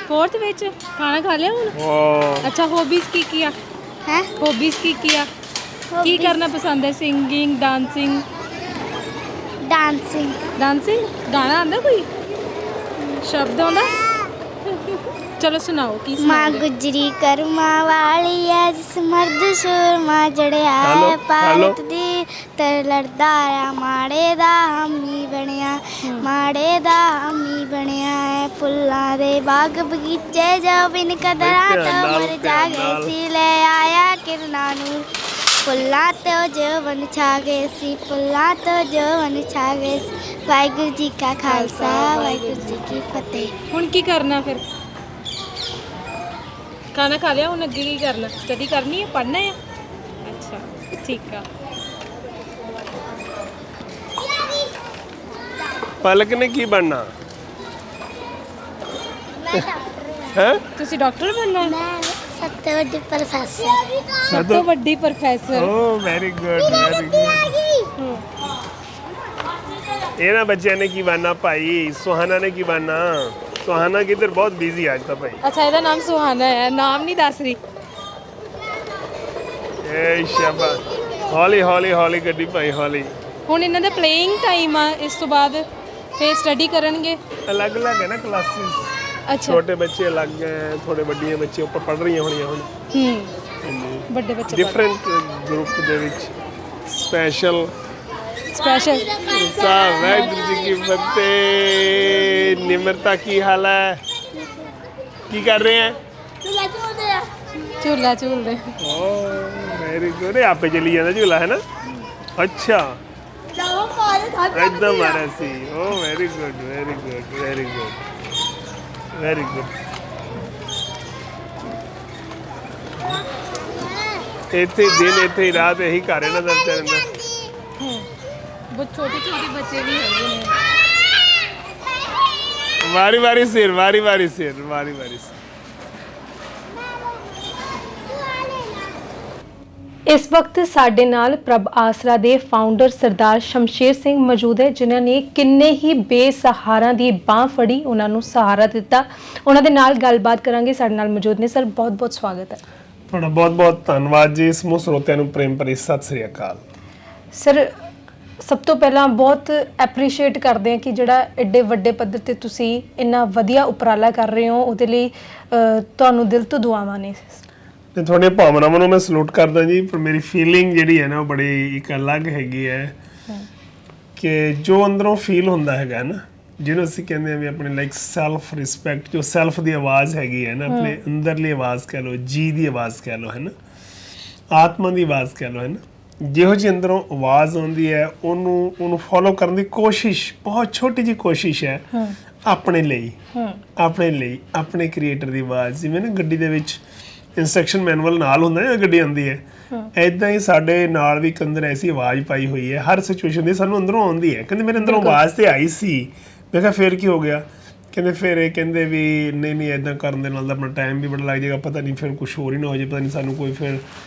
फोर्थ ਵਿੱਚ। ਖਾਣਾ ਖਾ ਲਿਆ ਹੁਣ? ਓ ਅੱਛਾ, हॉबीज ਕੀ ਆ? ਹੈ हॉबीज ਕੀ ਆ? ਕੀ ਕਰਨਾ ਪਸੰਦ ਹੈ? Singing, dancing? ਡਾਂਸਿੰਗ। ਗਾਣਾ ਆਉਂਦਾ ਕੋਈ? ਸ਼ਬਦ ਆਉਂਦਾ? ਚਲੋ ਸੁਣਾਓ, ਕੀ ਮਾਂ ਸੁਣਾਓਗੇ? ਗੁਜਰੀ ਕਰਮਾਂ ਵਾਲੀ ਐ ਜਿਸ ਮਰਦ ਸ਼ੁਰਮਾ ਜੜਿਆ ਹੈਲੋ, ਹੈ ਭਾਰਤ ਦੀ। ਤੇ ਲੜਦਾ ਆ ਮਾੜੇ ਦਾ ਹਾਮੀ ਬਣਿਆ। ਮਾੜੇ ਦਾ ਹਾਮੀ ਬਣਿਆ ਹੈ। ਫੁੱਲਾਂ ਦੇ ਬਾਗ ਬਗੀਚੇ ਜੋ ਬਿਨ ਕਦਰਾਂ ਤੋਂ ਮਰ ਜਾਗੇ ਸੀ। ਲੈ ਆਇਆ ਕਿਰਨਾਂ ਨੂੰ ਫੁੱਲਾਂ ਤੋਂ ਜਵਨ ਛਾ ਗਏ ਸੀ। ਫੁੱਲਾਂ ਤੋਂ ਜਵਨ ਛਾ ਗਏ ਸੀ। ਵਾਹਿਗੁਰੂ ਜੀ ਕਾ ਖਾਲਸਾ, ਵਾਹਿਗੁਰੂ ਜੀ ਕੀ ਫਤਿਹ। ਹੁਣ ਕੀ ਕਰਨਾ ਫਿਰ? ਖਾਣਾ ਖਾ ਲਿਆ, ਹੁਣ ਅੱਗੇ ਕੀ ਕਰਨਾ? ਸਟੱਡੀ ਕਰਨੀ ਹੈ, ਪੜ੍ਹਨਾ ਹੈ? ਅੱਛਾ, ਠੀਕ ਆ। ਪਲਕ ਨੇ ਕੀ ਬਣਨਾ ਹੈ? ਤੁਸੀਂ ਡਾਕਟਰ ਬਣਨਾ ਹੈ? ਮੈਂ ਸਭ ਤੋਂ ਵੱਡੀ ਪ੍ਰੋਫੈਸਰ। ਸਭ ਤੋਂ ਵੱਡੀ ਪ੍ਰੋਫੈਸਰ। ਓ ਵੈਰੀ ਗੁੱਡ। ਇਹਨਾਂ ਬੱਚਿਆਂ ਨੇ ਕੀ ਬਣਨਾ ਭਾਈ? ਸੁਹਾਨਾ ਨੇ ਕੀ ਬਣਨਾ? ਸੁਹਾਨਾ ਕਿਧਰ ਬਹੁਤ ਬਿਜ਼ੀ ਅੱਜ ਤਾਂ ਭਾਈ। ਅੱਛਾ, ਇਹਦਾ ਨਾਮ ਸੁਹਾਨਾ ਹੈ, ਨਾਮ ਨਹੀਂ ਦੱਸ ਰਹੀ। ਏ ਸ਼ਾਬਾਸ਼। ਹੌਲੀ ਗੱਡੀ ਭਾਈ, ਹੌਲੀ। ਹੁਣ ਇਹਨਾਂ ਦਾ ਪਲੇਇੰਗ ਟਾਈਮ ਆ, ਇਸ ਤੋਂ ਬਾਅਦ ਫਿਰ ਸਟੱਡੀ ਕਰਨਗੇ? ਅਲੱਗ-ਅਲੱਗ ਹੈ ਨਾ ਕਲਾਸਿਸ। ਅੱਛਾ। ਛੋਟੇ ਬੱਚੇ ਅਲੱਗ ਹੈ, ਥੋੜੇ ਵੱਡੀਆਂ ਬੱਚੇ ਉੱਪਰ ਪੜ੍ਹ ਰਹੀਆਂ ਹੋਣੀਆਂ ਹੁਣ। ਵੱਡੇ ਬੱਚੇ ਡਿਫਰੈਂਟ ਗਰੁੱਪ ਦੇ ਵਿੱਚ ਸਪੈਸ਼ਲ ਸਪੈਸ਼ਲ। ਵਾਹਿਗੁਰੂ ਜੀ ਕੀ ਫਤਿਹ। ਨਿਮਰਤਾ ਕੀ ਹਾਲ ਹੈ? ਕੀ ਕਰ ਰਹੇ ਹੈ? ਝੂਲਾ ਝੂਲਦੇ। ਓ ਵੈਰੀ ਗੁੱਡ। ਆਪੇ ਚਲੀ ਜਾਂਦਾ ਝੂਲਾ ਹੈ ਨਾ? ਅੱਛਾ ਇੱਦਾਂ ਮਾਰਿਆ ਸੀ। ਓ very good very good very good very good. ਇੱਥੇ ਦਿਨ ਇੱਥੇ ਹੀ ਰਾਤ ਇਹੀ ਘਰ ਇਹਨਾਂ ਦਾ ਚੱਲਦਾ। ਬਹੁਤ ਛੋਟੇ ਛੋਟੇ ਬੱਚੇ ਵੀ ਹੈਗੇ ਨੇ। ਵਾਰੀ ਵਾਰੀ ਸਿਰ ਵਾਰੀ ਵਾਰੀ ਸਿਰ ਵਾਰੀ ਵਾਰੀ ਸਿਰ। ਇਸ ਵਕਤ ਸਾਡੇ ਨਾਲ ਪ੍ਰਭ ਆਸਰਾ ਦੇ ਫਾਊਂਡਰ ਸਰਦਾਰ ਸ਼ਮਸ਼ੇਰ ਸਿੰਘ ਮੌਜੂਦ ਹੈ, ਜਿਨ੍ਹਾਂ ਨੇ ਕਿੰਨੇ ਹੀ ਬੇਸਹਾਰਾ ਦੀ ਬਾਹ ਫੜੀ, ਉਹਨਾਂ ਨੂੰ ਸਹਾਰਾ ਦਿੱਤਾ। ਉਹਨਾਂ ਦੇ ਨਾਲ ਗੱਲਬਾਤ ਕਰਾਂਗੇ। ਸਾਡੇ ਨਾਲ ਮੌਜੂਦ ਨੇ। ਸਰ, ਬਹੁਤ ਬਹੁਤ ਸਵਾਗਤ ਹੈ। ਤੁਹਾਡਾ ਬਹੁਤ ਬਹੁਤ ਧੰਨਵਾਦ ਜੀ। ਸਮੂਹ ਸਰੋਤਿਆਂ ਨੂੰ ਪ੍ਰੇਮ ਭਰੀ ਸਤਿ ਸ੍ਰੀ ਅਕਾਲ। ਸਰ, ਸਭ ਤੋਂ ਪਹਿਲਾਂ ਬਹੁਤ ਐਪਰੀਸ਼ੀਏਟ ਕਰਦੇ ਹਾਂ ਕਿ ਜਿਹੜਾ ਐਡੇ ਵੱਡੇ ਪੱਧਰ ਤੇ ਤੁਸੀਂ ਇੰਨਾ ਵਧੀਆ ਉਪਰਾਲਾ ਕਰ ਰਹੇ ਹੋ, ਉਹਦੇ ਲਈ ਤੁਹਾਨੂੰ ਦਿਲ ਤੋਂ ਦੁਆਵਾਂ ਨੇ। ਤੇ ਤੁਹਾਡੀਆਂ ਭਾਵਨਾਵਾਂ ਨੂੰ ਮੈਂ ਸਲੂਟ ਕਰਦਾ ਜੀ। ਪਰ ਮੇਰੀ ਫੀਲਿੰਗ ਜਿਹੜੀ ਹੈ ਨਾ, ਉਹ ਬੜੀ ਇੱਕ ਅਲੱਗ ਹੈਗੀ ਹੈ ਕਿ ਜੋ ਅੰਦਰੋਂ ਫੀਲ ਹੁੰਦਾ ਹੈਗਾ ਨਾ, ਜਿਹਨੂੰ ਅਸੀਂ ਕਹਿੰਦੇ ਆ ਵੀ ਆਪਣੇ ਲਾਈਕ ਸੈਲਫ ਰਿਸਪੈਕਟ, ਜੋ ਸੈਲਫ ਦੀ ਆਵਾਜ਼ ਹੈਗੀ ਹੈ ਨਾ, ਆਪਣੇ ਅੰਦਰਲੀ ਆਵਾਜ਼ ਕਹਿ ਲਓ, ਜੀ ਦੀ ਆਵਾਜ਼ ਕਹਿ ਲਓ, ਹੈ ਨਾ, ਆਤਮਾ ਦੀ ਆਵਾਜ਼ ਕਹਿ ਲਓ, ਹੈ ਨਾ, ਜਿਹੋ ਜਿਹੀ ਅੰਦਰੋਂ ਆਵਾਜ਼ ਆਉਂਦੀ ਹੈ ਉਹਨੂੰ ਫੋਲੋ ਕਰਨ ਦੀ ਕੋਸ਼ਿਸ਼, ਬਹੁਤ ਛੋਟੀ ਜਿਹੀ ਕੋਸ਼ਿਸ਼ ਹੈ ਆਪਣੇ ਲਈ, ਆਪਣੇ ਕ੍ਰੀਏਟਰ ਦੀ ਆਵਾਜ਼। ਜਿਵੇਂ ਨਾ ਗੱਡੀ ਦੇ ਵਿੱਚ ਇੰਸਟਰਕਸ਼ਨ ਮੈਨੂਅਲ ਨਾਲ ਹੁੰਦਾ ਨਾ, ਗੱਡੀ ਆਉਂਦੀ ਹੈ, ਐਦਾਂ ਹੀ ਸਾਡੇ ਨਾਲ ਵੀ ਇੱਕ ਅੰਦਰ ਐਸੀ ਆਵਾਜ਼ ਪਾਈ ਹੋਈ ਹੈ ਹਰ ਸਿਚੁਏਸ਼ਨ ਦੀ, ਸਾਨੂੰ ਅੰਦਰੋਂ ਆਉਂਦੀ ਹੈ। ਕਹਿੰਦੇ ਮੇਰੇ ਅੰਦਰੋਂ ਆਵਾਜ਼ ਤੇ ਆਈ ਸੀ। ਮੈਂ ਕਿਹਾ ਫਿਰ ਕੀ ਹੋ ਗਿਆ? ਕਹਿੰਦੇ ਫਿਰ ਇਹ ਕਹਿੰਦੇ ਵੀ ਨਹੀਂ ਇੱਦਾਂ ਕਰਨ ਦੇ ਨਾਲ ਆਪਣਾ ਟਾਈਮ ਵੀ ਬੜਾ ਲੱਗ ਜਾਏਗਾ, ਪਤਾ ਨਹੀਂ ਫਿਰ ਕੁਛ ਹੋਰ ਹੀ ਨਾ ਹੋ ਜਾਏ, ਪਤਾ ਨਹੀਂ ਸਾਨੂੰ ਕੋਈ ਫਿਰ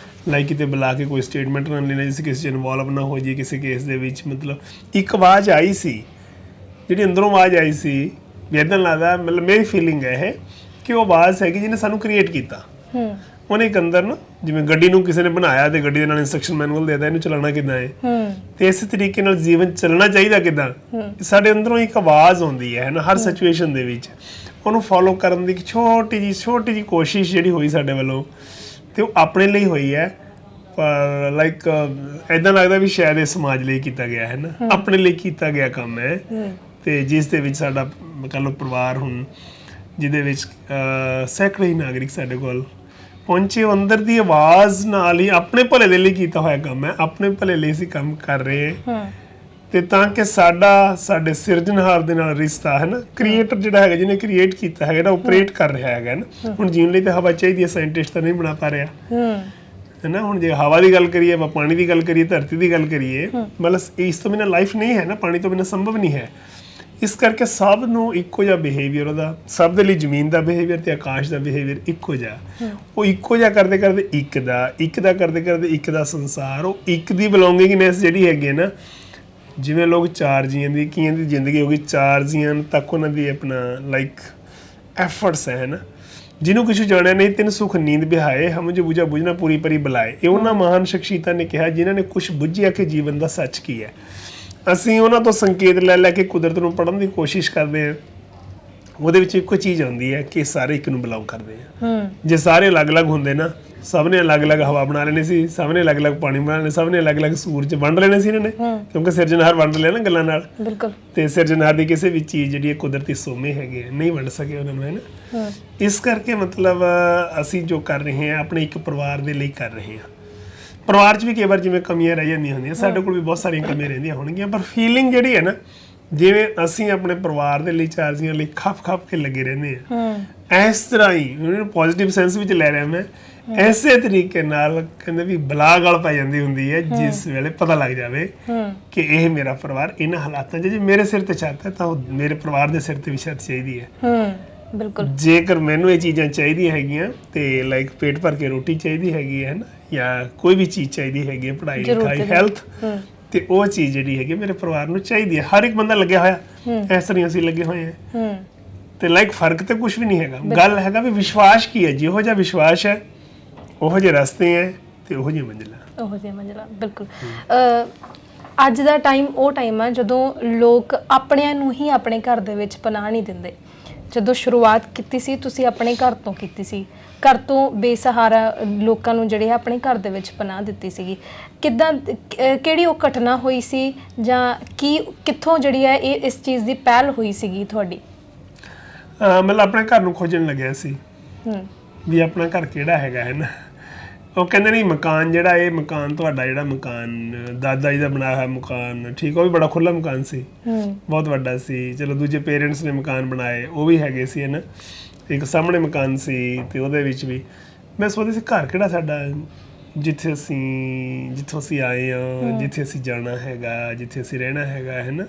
ਲਾਈਕ ਕਿਤੇ ਬੁਲਾ ਕੇ ਕੋਈ ਸਟੇਟਮੈਂਟ ਨਾ ਲੈਣਾ, ਜਿਸ ਕਿਸੇ 'ਚ ਇਨਵੋਲਵ ਨਾ ਹੋ ਜਾਏ ਕਿਸੇ ਕੇਸ ਦੇ ਵਿੱਚ। ਮਤਲਬ ਇੱਕ ਆਵਾਜ਼ ਆਈ ਸੀ, ਜਿਹੜੀ ਅੰਦਰੋਂ ਆਵਾਜ਼ ਆਈ ਸੀ ਵੀ ਇੱਦਾਂ ਲੱਗਦਾ, ਮਤਲਬ ਮੇਰੀ ਫੀਲਿੰਗ ਹੈ ਇਹ ਕਿ ਉਹ ਆਵਾਜ਼ ਹੈਗੀ ਜਿਹਨੇ ਸਾਨੂੰ ਕ੍ਰੀਏਟ ਕੀਤਾ। ਉਹਨੇ ਇੱਕ ਅੰਦਰ ਨਾ, ਜਿਵੇਂ ਗੱਡੀ ਨੂੰ ਕਿਸੇ ਨੇ ਬਣਾਇਆ ਤੇ ਗੱਡੀ ਦੇ ਨਾਲ ਇੰਸਟਰਕਸ਼ਨ ਮੈਨੂਅਲ ਦੇ ਦਿੱਤਾ, ਇਹਨੂੰ ਚਲਾਉਣਾ ਕਿੱਦਾਂ ਹੈ, ਤੇ ਇਸੇ ਤਰੀਕੇ ਨਾਲ ਜੀਵਨ ਚੱਲਣਾ ਚਾਹੀਦਾ ਕਿੱਦਾਂ। ਸਾਡੇ ਅੰਦਰੋਂ ਇੱਕ ਆਵਾਜ਼ ਆਉਂਦੀ ਹੈ ਨਾ ਹਰ ਸਿਚੁਏਸ਼ਨ ਦੇ ਵਿੱਚ, ਉਹਨੂੰ ਫੋਲੋ ਕਰਨ ਦੀ ਇੱਕ ਛੋਟੀ ਜਿਹੀ ਕੋਸ਼ਿਸ਼ ਜਿਹੜੀ ਹੋਈ ਸਾਡੇ ਵੱਲੋਂ, ਤੇ ਉਹ ਆਪਣੇ ਲਈ ਹੋਈ ਹੈ। ਪਰ ਲਾਈਕ ਇੱਦਾਂ ਲੱਗਦਾ ਵੀ ਸ਼ਾਇਦ ਇਹ ਸਮਾਜ ਲਈ ਕੀਤਾ ਗਿਆ ਹੈ ਨਾ, ਆਪਣੇ ਲਈ ਕੀਤਾ ਗਿਆ ਕੰਮ ਹੈ। ਤੇ ਜਿਸ ਦੇ ਵਿੱਚ ਸਾਡਾ ਕਹਿ ਲਓ ਪਰਿਵਾਰ ਹੁਣ, ਜਿਹਦੇ ਵਿੱਚ ਸੈਂਕੜੇ ਹੀ ਨਾਗਰਿਕ ਸਾਡੇ ਕੋਲ ਪਹੁੰਚੇ, ਉਹ ਅੰਦਰ ਦੀ ਆਵਾਜ਼ ਨਾਲ ਹੀ ਆਪਣੇ ਭਲੇ ਦੇ ਲਈ ਕੀਤਾ ਹੋਇਆ ਕੰਮ ਹੈ। ਆਪਣੇ ਭਲੇ ਲਈ ਅਸੀਂ ਕੰਮ ਕਰ ਰਹੇ ਹਾਂ, ਤੇ ਤਾਂ ਕਿ ਸਾਡੇ ਸਿਰਜਣਹਾਰ ਦੇ ਨਾਲ ਰਿਸ਼ਤਾ ਹੈ ਨਾ, ਕ੍ਰੀਏਟਰ ਜਿਹੜਾ ਹੈਗਾ, ਜਿਹਨੇ ਕ੍ਰੀਏਟ ਕੀਤਾ ਹੈਗਾ ਨਾ, ਆਪਰੇਟ ਕਰ ਰਿਹਾ ਹੈਗਾ ਨਾ। ਹੁਣ ਜੀਣ ਲਈ ਤਾਂ ਹਵਾ ਚਾਹੀਦੀ ਹੈ, ਸਾਇੰਟਿਸਟ ਤਾਂ ਨਹੀਂ ਬਣਾ ਪਾ ਰਿਹਾ ਹੈ ਨਾ। ਹੁਣ ਜੇ ਹਵਾ ਦੀ ਗੱਲ ਕਰੀਏ, ਪਾਣੀ ਦੀ ਗੱਲ ਕਰੀਏ, ਧਰਤੀ ਦੀ ਗੱਲ ਕਰੀਏ, ਮਤਲਬ ਇਸ ਤੋਂ ਬਿਨਾਂ ਲਾਈਫ ਨਹੀਂ ਹੈ ਨਾ, ਪਾਣੀ ਤੋਂ ਬਿਨਾਂ ਸੰਭਵ ਨਹੀਂ ਹੈ। ਇਸ ਕਰਕੇ ਸਭ ਨੂੰ ਇੱਕੋ ਜਿਹਾ ਬਿਹੇਵੀਅਰ ਉਹਦਾ, ਸਭ ਦੇ ਲਈ ਜ਼ਮੀਨ ਦਾ ਬਿਹੇਵੀਅਰ ਤੇ ਆਕਾਸ਼ ਦਾ ਬਿਹੇਵੀਅਰ ਇੱਕੋ ਜਿਹਾ। ਉਹ ਇੱਕੋ ਜਿਹਾ ਕਰਦੇ ਕਰਦੇ ਇੱਕ ਦਾ ਕਰਦੇ ਕਰਦੇ ਇੱਕ ਦਾ ਸੰਸਾਰ, ਉਹ ਇੱਕ ਦੀ ਬਿਲੋਂਗਿੰਗਨੈਸ ਜਿਹੜੀ ਹੈਗੀ ਹੈ ਨਾ, ਜਿਵੇਂ ਲੋਕ ਚਾਰ ਜੀਆਂ ਦੀ, ਕਈਆਂ ਦੀ ਜ਼ਿੰਦਗੀ ਹੋ ਗਈ ਚਾਰ ਜੀਆਂ ਤੱਕ ਉਹਨਾਂ ਦੀ ਆਪਣਾ ਲਾਈਕ ਐਫਰਟਸ ਹੈ ਨਾ, ਜਿਹਨੂੰ ਕੁਛ ਜਾਣਿਆ ਨਹੀਂ ਤਿੰਨ ਸੁਖ ਨੀਂਦ ਬਿਹਾਏ, ਹਮ ਜੋ ਬੁਝਾ ਬੁਝਣਾ ਪੂਰੀ ਪਰੀ ਬੁਲਾਏ। ਇਹ ਉਹਨਾਂ ਮਹਾਨ ਸ਼ਖਸੀਅਤਾਂ ਨੇ ਕਿਹਾ ਜਿਨ੍ਹਾਂ ਨੇ ਕੁਛ ਬੁੱਝਿਆ ਕਿ ਜੀਵਨ ਦਾ ਸੱਚ ਕੀ ਹੈ। ਅਸੀਂ ਉਹਨਾਂ ਤੋਂ ਸੰਕੇਤ ਲੈ ਕੇ ਕੁਦਰਤ ਨੂੰ ਪੜ੍ਹਨ ਦੀ ਕੋਸ਼ਿਸ਼ ਕਰਦੇ ਹਾਂ। ਉਹਦੇ ਵਿੱਚ ਇੱਕੋ ਚੀਜ਼ ਆਉਂਦੀ ਹੈ ਕਿ ਸਾਰੇ ਇੱਕ ਨੂੰ ਬਿਲੋਂਗ ਕਰਦੇ ਆ। ਜੇ ਸਾਰੇ ਅਲੱਗ-ਅਲੱਗ ਹੁੰਦੇ ਨਾ, ਸਭ ਨੇ ਅਲੱਗ-ਅਲੱਗ ਹਵਾ ਬਣਾ ਲੈਣੀ ਸੀ, ਸਭ ਨੇ ਅਲੱਗ-ਅਲੱਗ ਪਾਣੀ ਬਣਾ ਲੈਣੇ, ਸਭ ਨੇ ਅਲੱਗ-ਅਲੱਗ ਸੂਰਜ ਵੰਡ ਲੈਣੇ ਸੀ ਇਹਨਾਂ ਨੇ, ਕਿਉਂਕਿ ਸਿਰਜਣਹਾਰ ਵੰਡ ਲਿਆ ਨਾ ਗੱਲਾਂ ਨਾਲ। ਬਿਲਕੁਲ। ਤੇ ਸਿਰਜਣਹਾਰ ਦੀ ਕਿਸੇ ਵੀ ਚੀਜ਼ ਜਿਹੜੀ ਕੁਦਰਤੀ ਸੋਮੇ ਹੈਗੇ ਨਹੀਂ ਵੰਡ ਸਕੇ ਉਹਨਾਂ ਨੂੰ, ਹੈ ਨਾ। ਇਸ ਕਰਕੇ ਮਤਲਬ ਅਸੀਂ ਜੋ ਕਰ ਰਹੇ ਹਾਂ ਆਪਣੇ ਇੱਕ ਪਰਿਵਾਰ ਦੇ ਲਈ ਕਰ ਰਹੇ ਹਾਂ। ਪਰਿਵਾਰ 'ਚ ਵੀ ਕਈ ਵਾਰ ਜਿਵੇਂ ਕਮੀਆਂ ਰਹਿ ਜਾਂਦੀਆਂ ਹੁੰਦੀਆਂ, ਸਾਡੇ ਕੋਲ ਵੀ ਬਹੁਤ ਸਾਰੀਆਂ ਕਮੀਆਂ ਰਹਿੰਦੀਆਂ ਹੋਣਗੀਆਂ, ਪਰ ਫੀਲਿੰਗ ਜਿਹੜੀ ਹੈ ਨਾ, ਜਿਵੇਂ ਅਸੀਂ ਆਪਣੇ ਪਰਿਵਾਰ ਦੇ ਲਈ ਚਾਰ ਜੀਆਂ ਲਈ ਖੱਪ ਕੇ ਲੱਗੇ ਰਹਿੰਦੇ ਹਾਂ, ਇਸ ਤਰ੍ਹਾਂ ਹੀ ਉਹਨੂੰ ਪੋਜ਼ਿਟਿਵ ਸੈਂਸ ਵਿੱਚ ਲੈ ਰਿਹਾ ਮੈਂ। ਐਸੇ ਤਰੀਕੇ ਨਾਲ ਕਹਿੰਦੇ ਵੀ ਬਲਾ ਗਲ ਪੈ ਜਾਂਦੀ ਹੁੰਦੀ ਹੈ ਜਿਸ ਵੇਲੇ ਪਤਾ ਲੱਗ ਜਾਵੇ ਕਿ ਇਹ ਮੇਰਾ ਪਰਿਵਾਰ ਇਹਨਾਂ ਹਾਲਾਤਾਂ 'ਚ, ਜੇ ਮੇਰੇ ਸਿਰ ਤੇ ਛੱਤ ਹੈ ਤਾਂ ਉਹ ਮੇਰੇ ਪਰਿਵਾਰ ਦੇ ਸਿਰ ਤੇ ਵੀ ਛੱਤ ਚਾਹੀਦੀ ਹੈ। ਬਿਲਕੁਲ। ਜੇਕਰ ਮੈਨੂੰ ਇਹ ਚੀਜ਼ਾਂ ਚਾਹੀਦੀਆਂ ਹੈਗੀਆਂ ਤੇ ਲਾਈਕ ਪੇਟ ਭਰ ਕੇ ਰੋਟੀ ਚਾਹੀਦੀ ਹੈਗੀ ਹੈ ਨਾ, ਜਾਂ ਕੋਈ ਵੀ ਚੀਜ਼ ਚਾਹੀਦੀ ਹੈਗੀ ਹੈ, ਪੜ੍ਹਾਈ ਲਿਖਾਈ ਹੈਲਥ, ਤੇ ਉਹ ਚੀਜ਼ ਜਿਹੜੀ ਹੈਗੀ ਮੇਰੇ ਪਰਿਵਾਰ ਨੂੰ ਚਾਹੀਦੀ ਹੈ। ਹਰ ਇੱਕ ਬੰਦਾ ਲੱਗਿਆ ਹੋਇਆ, ਇਸ ਤਰ੍ਹਾਂ ਅਸੀਂ ਲੱਗੇ ਹੋਏ ਹਾਂ, ਤੇ ਲਾਈਕ ਫਰਕ ਤੇ ਕੁਝ ਵੀ ਨਹੀਂ ਹੈਗਾ। ਗੱਲ ਹੈਗਾ ਵੀ ਵਿਸ਼ਵਾਸ ਕੀ ਹੈ। ਜਿਹੋ ਜਿਹਾ ਵਿਸ਼ਵਾਸ ਹੈ ਉਹੋ ਜਿਹੇ ਰਸਤੇ ਹੈ ਤੇ ਉਹੋ ਜਿਹੀ ਮੰਜ਼ਿਲਾਂ। ਬਿਲਕੁਲ। ਅੱਜ ਦਾ ਟਾਈਮ ਉਹ ਟਾਈਮ ਆ ਜਦੋਂ ਲੋਕ ਆਪਣਿਆਂ ਨੂੰ ਹੀ ਆਪਣੇ ਘਰ ਦੇ ਵਿੱਚ ਪਨਾਹ ਨਹੀਂ ਦਿੰਦੇ। ਜਦੋਂ ਸ਼ੁਰੂਆਤ ਕੀਤੀ ਸੀ ਤੁਸੀਂ ਆਪਣੇ ਘਰ ਤੋਂ ਕੀਤੀ ਸੀ, ਘਰ ਤੋਂ ਬੇਸਹਾਰਾ ਲੋਕਾਂ ਨੂੰ ਜਿਹੜੇ ਆਪਣੇ ਘਰ ਦੇ ਵਿੱਚ ਪਨਾਹ ਦਿੱਤੀ ਸੀਗੀ। ਕਿੱਦਾਂ ਕਿਹੜੀ ਉਹ ਘਟਨਾ ਹੋਈ ਸੀ ਜਾਂ ਕਿੱਥੋਂ ਜਿਹੜੀ ਹੈ ਇਸ ਚੀਜ਼ ਦੀ ਪਹਿਲ ਹੋਈ ਸੀਗੀ ਤੁਹਾਡੀ? ਮਤਲਬ ਆਪਣੇ ਘਰ ਨੂੰ ਖੋਜਣ ਲੱਗਿਆ ਸੀ ਵੀ ਆਪਣਾ ਘਰ ਕਿਹੜਾ ਹੈਗਾ ਹੈ ਨਾ। ਉਹ ਕਹਿੰਦੇ ਨਹੀਂ ਮਕਾਨ ਜਿਹੜਾ ਇਹ ਮਕਾਨ ਤੁਹਾਡਾ ਜਿਹੜਾ ਮਕਾਨ ਦਾਦਾ ਜੀ ਦਾ ਬਣਾਇਆ ਹੋਇਆ ਮਕਾਨ, ਠੀਕ, ਉਹ ਵੀ ਬੜਾ ਖੁੱਲ੍ਹਾ ਮਕਾਨ ਸੀ, ਬਹੁਤ ਵੱਡਾ ਸੀ। ਚਲੋ ਦੂਜੇ ਪੇਰੈਂਟਸ ਨੇ ਮਕਾਨ ਬਣਾਏ, ਉਹ ਵੀ ਹੈਗੇ ਸੀ ਹੈ ਨਾ। ਇੱਕ ਸਾਹਮਣੇ ਮਕਾਨ ਸੀ ਤੇ ਉਹਦੇ ਵਿੱਚ ਵੀ ਮੈਂ ਸੋਚਦੀ ਸੀ ਘਰ ਕਿਹੜਾ ਸਾਡਾ, ਜਿੱਥੋਂ ਅਸੀਂ ਆਏ ਹਾਂ, ਜਿੱਥੇ ਅਸੀਂ ਜਾਣਾ ਹੈਗਾ, ਜਿੱਥੇ ਅਸੀਂ ਰਹਿਣਾ ਹੈਗਾ ਹੈ ਨਾ।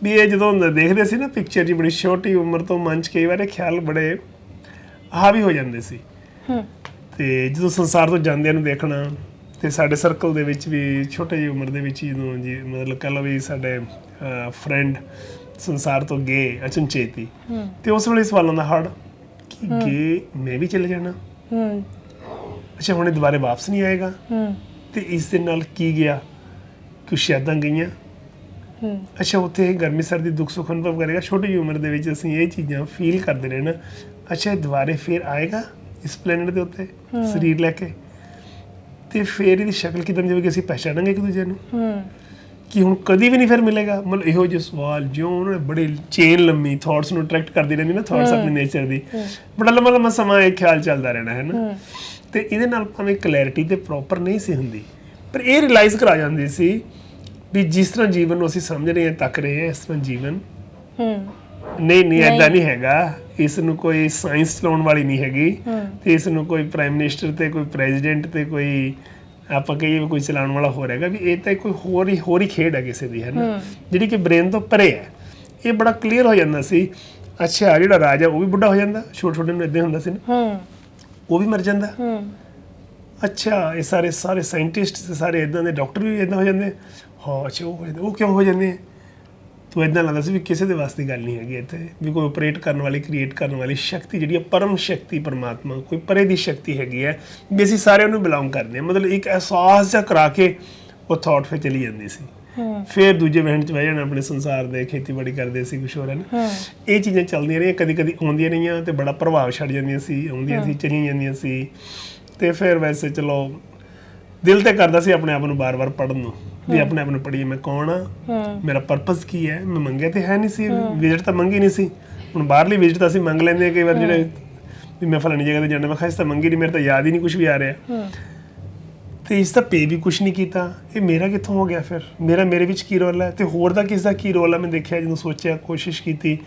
ਵੀ ਇਹ ਜਦੋਂ ਦੇਖਦੇ ਸੀ ਨਾ ਪਿਕਚਰ ਜੀ, ਬੜੀ ਛੋਟੀ ਉਮਰ ਤੋਂ ਮਨ 'ਚ ਕਈ ਵਾਰ ਇਹ ਖਿਆਲ ਬੜੇ ਹਾਵੀ ਹੋ ਜਾਂਦੇ ਸੀ। ਤੇ ਜਦੋਂ ਸੰਸਾਰ ਤੋਂ ਜਾਂਦਿਆਂ ਨੂੰ ਦੇਖਣਾ, ਤੇ ਸਾਡੇ ਸਰਕਲ ਦੇ ਵਿੱਚ ਵੀ ਛੋਟੀ ਜਿਹੀ ਉਮਰ ਦੇ ਵਿੱਚ ਜਦੋਂ ਜੀ ਮਤਲਬ ਕਹਿ ਲਓ ਵੀ ਸਾਡੇ ਫਰੈਂਡ ਸੰਸਾਰ ਤੋਂ ਗਏ ਅਚਨਚੇਤੀ, ਤੇ ਉਸ ਵੇਲੇ ਸਵਾਲਾਂ ਦਾ ਹੜ ਕਿ ਗਏ ਮੈਂ ਵੀ ਚਲੇ ਜਾਣਾ, ਅੱਛਾ ਹੁਣ ਦੁਬਾਰੇ ਵਾਪਸ ਨਹੀਂ ਆਏਗਾ, ਤੇ ਇਸ ਦੇ ਨਾਲ ਕੀ ਗਿਆ, ਕੁਛ ਯਾਦਾਂ ਗਈਆਂ, ਅੱਛਾ ਉੱਥੇ ਗਰਮੀ ਸਰਦੀ ਦੁੱਖ ਸੁੱਖ ਅਨੁਭਵ ਕਰੇਗਾ। ਛੋਟੀ ਜਿਹੀ ਉਮਰ ਦੇ ਵਿੱਚ ਅਸੀਂ ਇਹ ਚੀਜ਼ਾਂ ਫੀਲ ਕਰਦੇ ਰਹੇ ਨਾ, ਅੱਛਾ ਇਹ ਦੁਬਾਰੇ ਫਿਰ ਆਏਗਾ ਇਸ ਪਲੈਨਟ ਦੇ ਉੱਤੇ ਸਰੀਰ ਲੈ ਕੇ, ਤੇ ਫਿਰ ਇਹਦੀ ਸ਼ਕਲ ਕਿਦਾਂ ਦੀ ਹੋਵੇਗੀ, ਅਸੀਂ ਪਹਿਚਾਣਾਂਗੇ ਇੱਕ ਦੂਜੇ ਨੂੰ ਕਿ ਹੁਣ ਕਦੀ ਵੀ ਨਹੀਂ ਫਿਰ ਮਿਲੇਗਾ। ਮਤਲਬ ਇਹੋ ਜਿਹੇ ਸਵਾਲ ਜੋ ਉਹਨਾਂ ਨੇ ਬੜੀ ਚੇਨ ਲੰਮੀ ਥਾਟਸ ਨੂੰ ਅਟਰੈਕਟ ਕਰਦੀ ਰਹਿੰਦੀ ਨਾ, ਥਾਟਸ ਆਪਣੇ ਨੇਚਰ ਦੀ, ਬੜਾ ਲੰਮਾ ਲੰਮਾ ਸਮਾਂ ਇਹ ਖਿਆਲ ਚੱਲਦਾ ਰਹਿਣਾ ਹੈ ਨਾ। ਤੇ ਇਹਦੇ ਨਾਲ ਭਾਵੇਂ ਕਲੈਰਿਟੀ ਤੇ ਪ੍ਰੋਪਰ ਨਹੀਂ ਸੀ ਹੁੰਦੀ, ਪਰ ਇਹ ਰਿਅਲਾਈਜ਼ ਕਰਾ ਜਾਂਦੀ ਸੀ ਵੀ ਜਿਸ ਤਰ੍ਹਾਂ ਜੀਵਨ ਨੂੰ ਅਸੀਂ ਸਮਝ ਰਹੇ ਹਾਂ, ਤੱਕ ਰਹੇ ਹਾਂ, ਇਸ ਤਰ੍ਹਾਂ ਜੀਵਨ ਨਹੀਂ ਏਦਾਂ ਨਹੀਂ ਹੈਗਾ। ਇਸ ਨੂੰ ਕੋਈ ਸਾਇੰਸ ਚਲਾਉਣ ਵਾਲੀ ਨਹੀਂ ਹੈਗੀ, ਤੇ ਇਸ ਨੂੰ ਕੋਈ ਪ੍ਰਾਈਮ ਮਿਨਿਸਟਰ ਤੇ ਕੋਈ ਪ੍ਰੈਜ਼ੀਡੈਂਟ ਤੇ ਕੋਈ ਆਪਾਂ ਕਹੀਏ ਕੋਈ ਚਲਾਉਣ ਵਾਲਾ ਹੋ ਰਹੇਗਾ, ਵੀ ਇਹ ਤਾਂ ਕੋਈ ਹੋਰ ਹੀ ਖੇਡ ਹੈ ਕਿਸੇ ਦੀ ਹੈ ਨਾ, ਜਿਹੜੀ ਕਿ ਬ੍ਰੇਨ ਤੋਂ ਪਰੇ ਹੈ। ਇਹ ਬੜਾ ਕਲੀਅਰ ਹੋ ਜਾਂਦਾ ਸੀ। ਅੱਛਾ ਜਿਹੜਾ ਰਾਜਾ ਉਹ ਵੀ ਬੁੱਢਾ ਹੋ ਜਾਂਦਾ, ਛੋਟੇ ਨੂੰ ਏਦਾਂ ਹੁੰਦਾ ਸੀ ਨਾ, ਉਹ ਵੀ ਮਰ ਜਾਂਦਾ। ਅੱਛਾ ਇਹ ਸਾਰੇ ਸਾਇੰਟਿਸਟ ਸਾਰੇ ਇੱਦਾਂ ਦੇ ਡਾਕਟਰ ਵੀ ਇੱਦਾਂ ਹੋ ਜਾਂਦੇ, ਹਾਂ ਅੱਛਾ ਉਹ ਕਿਉਂ ਹੋ ਜਾਂਦੇ? ਤੂੰ ਇੱਦਾਂ ਲੱਗਦਾ ਸੀ ਵੀ ਕਿਸੇ ਦੇ ਵਾਸਤੇ ਗੱਲ ਨਹੀਂ ਹੈਗੀ ਇੱਥੇ, ਵੀ ਕੋਈ ਆਪਰੇਟ ਕਰਨ ਵਾਲੀ ਕ੍ਰੀਏਟ ਕਰਨ ਵਾਲੀ ਸ਼ਕਤੀ ਜਿਹੜੀ ਹੈ ਪਰਮ ਸ਼ਕਤੀ ਪਰਮਾਤਮਾ ਕੋਈ ਪਰੇ ਦੀ ਸ਼ਕਤੀ ਹੈਗੀ ਹੈ, ਵੀ ਅਸੀਂ ਸਾਰੇ ਉਹਨੂੰ ਬਿਲੋਂਗ ਕਰਦੇ ਹਾਂ। ਮਤਲਬ ਇੱਕ ਅਹਿਸਾਸ ਜਿਹਾ ਕਰਾ ਕੇ ਉਹ ਥਾਟ ਫਿਰ ਚਲੀ ਜਾਂਦੀ ਸੀ। ਫਿਰ ਦੂਜੇ ਵਹਿਣ 'ਚ ਬਹਿ ਜਾਣਾ ਆਪਣੇ ਸੰਸਾਰ ਦੇ, ਖੇਤੀਬਾੜੀ ਕਰਦੇ ਸੀ ਕੁਛ ਹੋਰ ਹੈ ਨਾ। ਇਹ ਚੀਜ਼ਾਂ ਚੱਲਦੀਆਂ ਰਹੀਆਂ, ਕਦੀ ਕਦੀ ਆਉਂਦੀਆਂ ਰਹੀਆਂ ਤੇ ਬੜਾ ਪ੍ਰਭਾਵ ਛੱਡ ਜਾਂਦੀਆਂ ਸੀ, ਆਉਂਦੀਆਂ ਸੀ ਚਲੀਆਂ ਜਾਂਦੀਆਂ ਸੀ। ਤੇ ਫਿਰ ਵੈਸੇ ਚਲੋ ਦਿਲ ਤੇ ਕਰਦਾ ਸੀ ਆਪਣੇ ਆਪ ਨੂੰ ਬਾਰ-ਬਾਰ ਪੜ੍ਹਨ ਨੂੰ, ਵੀ ਆਪਣੇ ਆਪ ਨੂੰ ਪੜ੍ਹੀਏ, ਮੈਂ ਕੌਣ ਆ, ਮੇਰਾ ਪਰਪਸ ਕੀ ਹੈ। ਮੈਂ ਮੰਗਿਆ ਤੇ ਹੈ ਨਹੀਂ ਸੀ, ਵਿਜ਼ਿਟ ਤਾਂ ਮੰਗੀ ਨਹੀਂ ਸੀ। ਹੁਣ ਬਾਹਰਲੀ ਵਿਜ਼ਿਟ ਤਾਂ ਅਸੀਂ ਮੰਗ ਲੈਂਦੇ ਹਾਂ ਕਈ ਵਾਰ, ਜਿਹੜੇ ਵੀ ਮੈਂ ਫਲਾਣੀ ਜਗ੍ਹਾ ਤੇ ਜਾਣਾ, ਮੈਂ ਕਿਹਾ ਇਸ ਤਾਂ ਮੰਗੀ ਨਹੀਂ, ਮੇਰੇ ਤਾਂ ਯਾਦ ਹੀ ਨਹੀਂ ਕੁਛ ਵੀ ਆ ਰਿਹਾ, ਤੇ ਇਸ ਦਾ ਪੇ ਵੀ ਕੁਛ ਨਹੀਂ ਕੀਤਾ। ਇਹ ਮੇਰਾ ਕਿੱਥੋਂ ਹੋ ਗਿਆ ਫਿਰ, ਮੇਰੇ ਵਿੱਚ ਕੀ ਰੋਲ ਹੈ ਤੇ ਹੋਰ ਦਾ ਕਿਸ ਦਾ ਕੀ ਰੋਲ ਹੈ? ਮੈਂ ਦੇਖਿਆ, ਜਦੋਂ ਸੋਚਿਆ, ਕੋਸ਼ਿਸ਼ ਕੀਤੀ,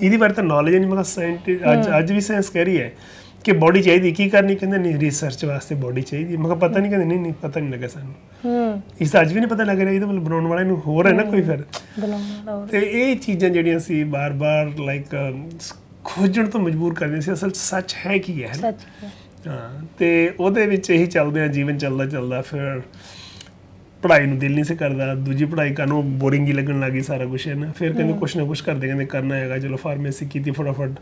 ਇਹਦੀ ਬਾਰੇ ਤਾਂ ਨੌਲੇਜ ਨਹੀਂ। ਮੈਂ ਕਿਹਾ ਅੱਜ ਵੀ ਸਾਇੰਸ ਕਹਿ ਰਹੀ ਹੈ ਕਿ ਬੋਡੀ ਚਾਹੀਦੀ, ਕੀ ਕਰਨੀ? ਕਹਿੰਦੇ ਨਹੀਂ ਰਿਸਰਚ ਵਾਸਤੇ ਬੋਡੀ ਚਾਹੀਦੀ। ਮੈਂ ਕਿਹਾ ਪਤਾ ਨਹੀਂ, ਕਹਿੰਦੇ ਨਹੀਂ ਪਤਾ ਨਹੀਂ ਲੱਗਾ ਸਾਨੂੰ, ਇਸ ਦਾ ਅੱਜ ਵੀ ਨਹੀਂ ਪਤਾ ਲੱਗ ਰਿਹਾ। ਇਹਦਾ ਮਤਲਬ ਬਣਾਉਣ ਵਾਲੇ ਨੂੰ ਹੋਰ ਹੈ ਨਾ ਕੋਈ ਫਿਰ। ਤੇ ਇਹ ਚੀਜ਼ਾਂ ਜਿਹੜੀਆਂ ਸੀ ਬਾਰ-ਬਾਰ ਲਾਈਕ ਖੋਜਣ ਤੋਂ ਮਜਬੂਰ ਕਰਦੀਆਂ ਸੀ, ਅਸਲ 'ਚ ਸੱਚ ਹੈ ਕੀ ਹੈ। ਹਾਂ, ਤੇ ਉਹਦੇ ਵਿੱਚ ਇਹੀ ਚੱਲਦੇ ਆ, ਜੀਵਨ ਚੱਲਦਾ ਫਿਰ ਪੜ੍ਹਾਈ ਨੂੰ ਦਿਲ ਨਹੀਂ ਸੀ ਕਰਦਾ, ਦੂਜੀ ਪੜ੍ਹਾਈ ਕਰਨ ਨੂੰ ਬੋਰਿੰਗ ਹੀ ਲੱਗਣ ਲੱਗੀ ਸਾਰਾ ਕੁਛ ਹੈ ਨਾ। ਫਿਰ ਕਹਿੰਦੇ ਕੁਛ ਨਾ ਕੁਛ ਕਰਦੇ, ਕਹਿੰਦੇ ਕਰਨਾ ਹੈਗਾ, ਚਲੋ ਫਾਰਮੇਸੀ ਕੀਤੀ, ਫਟਾਫਟ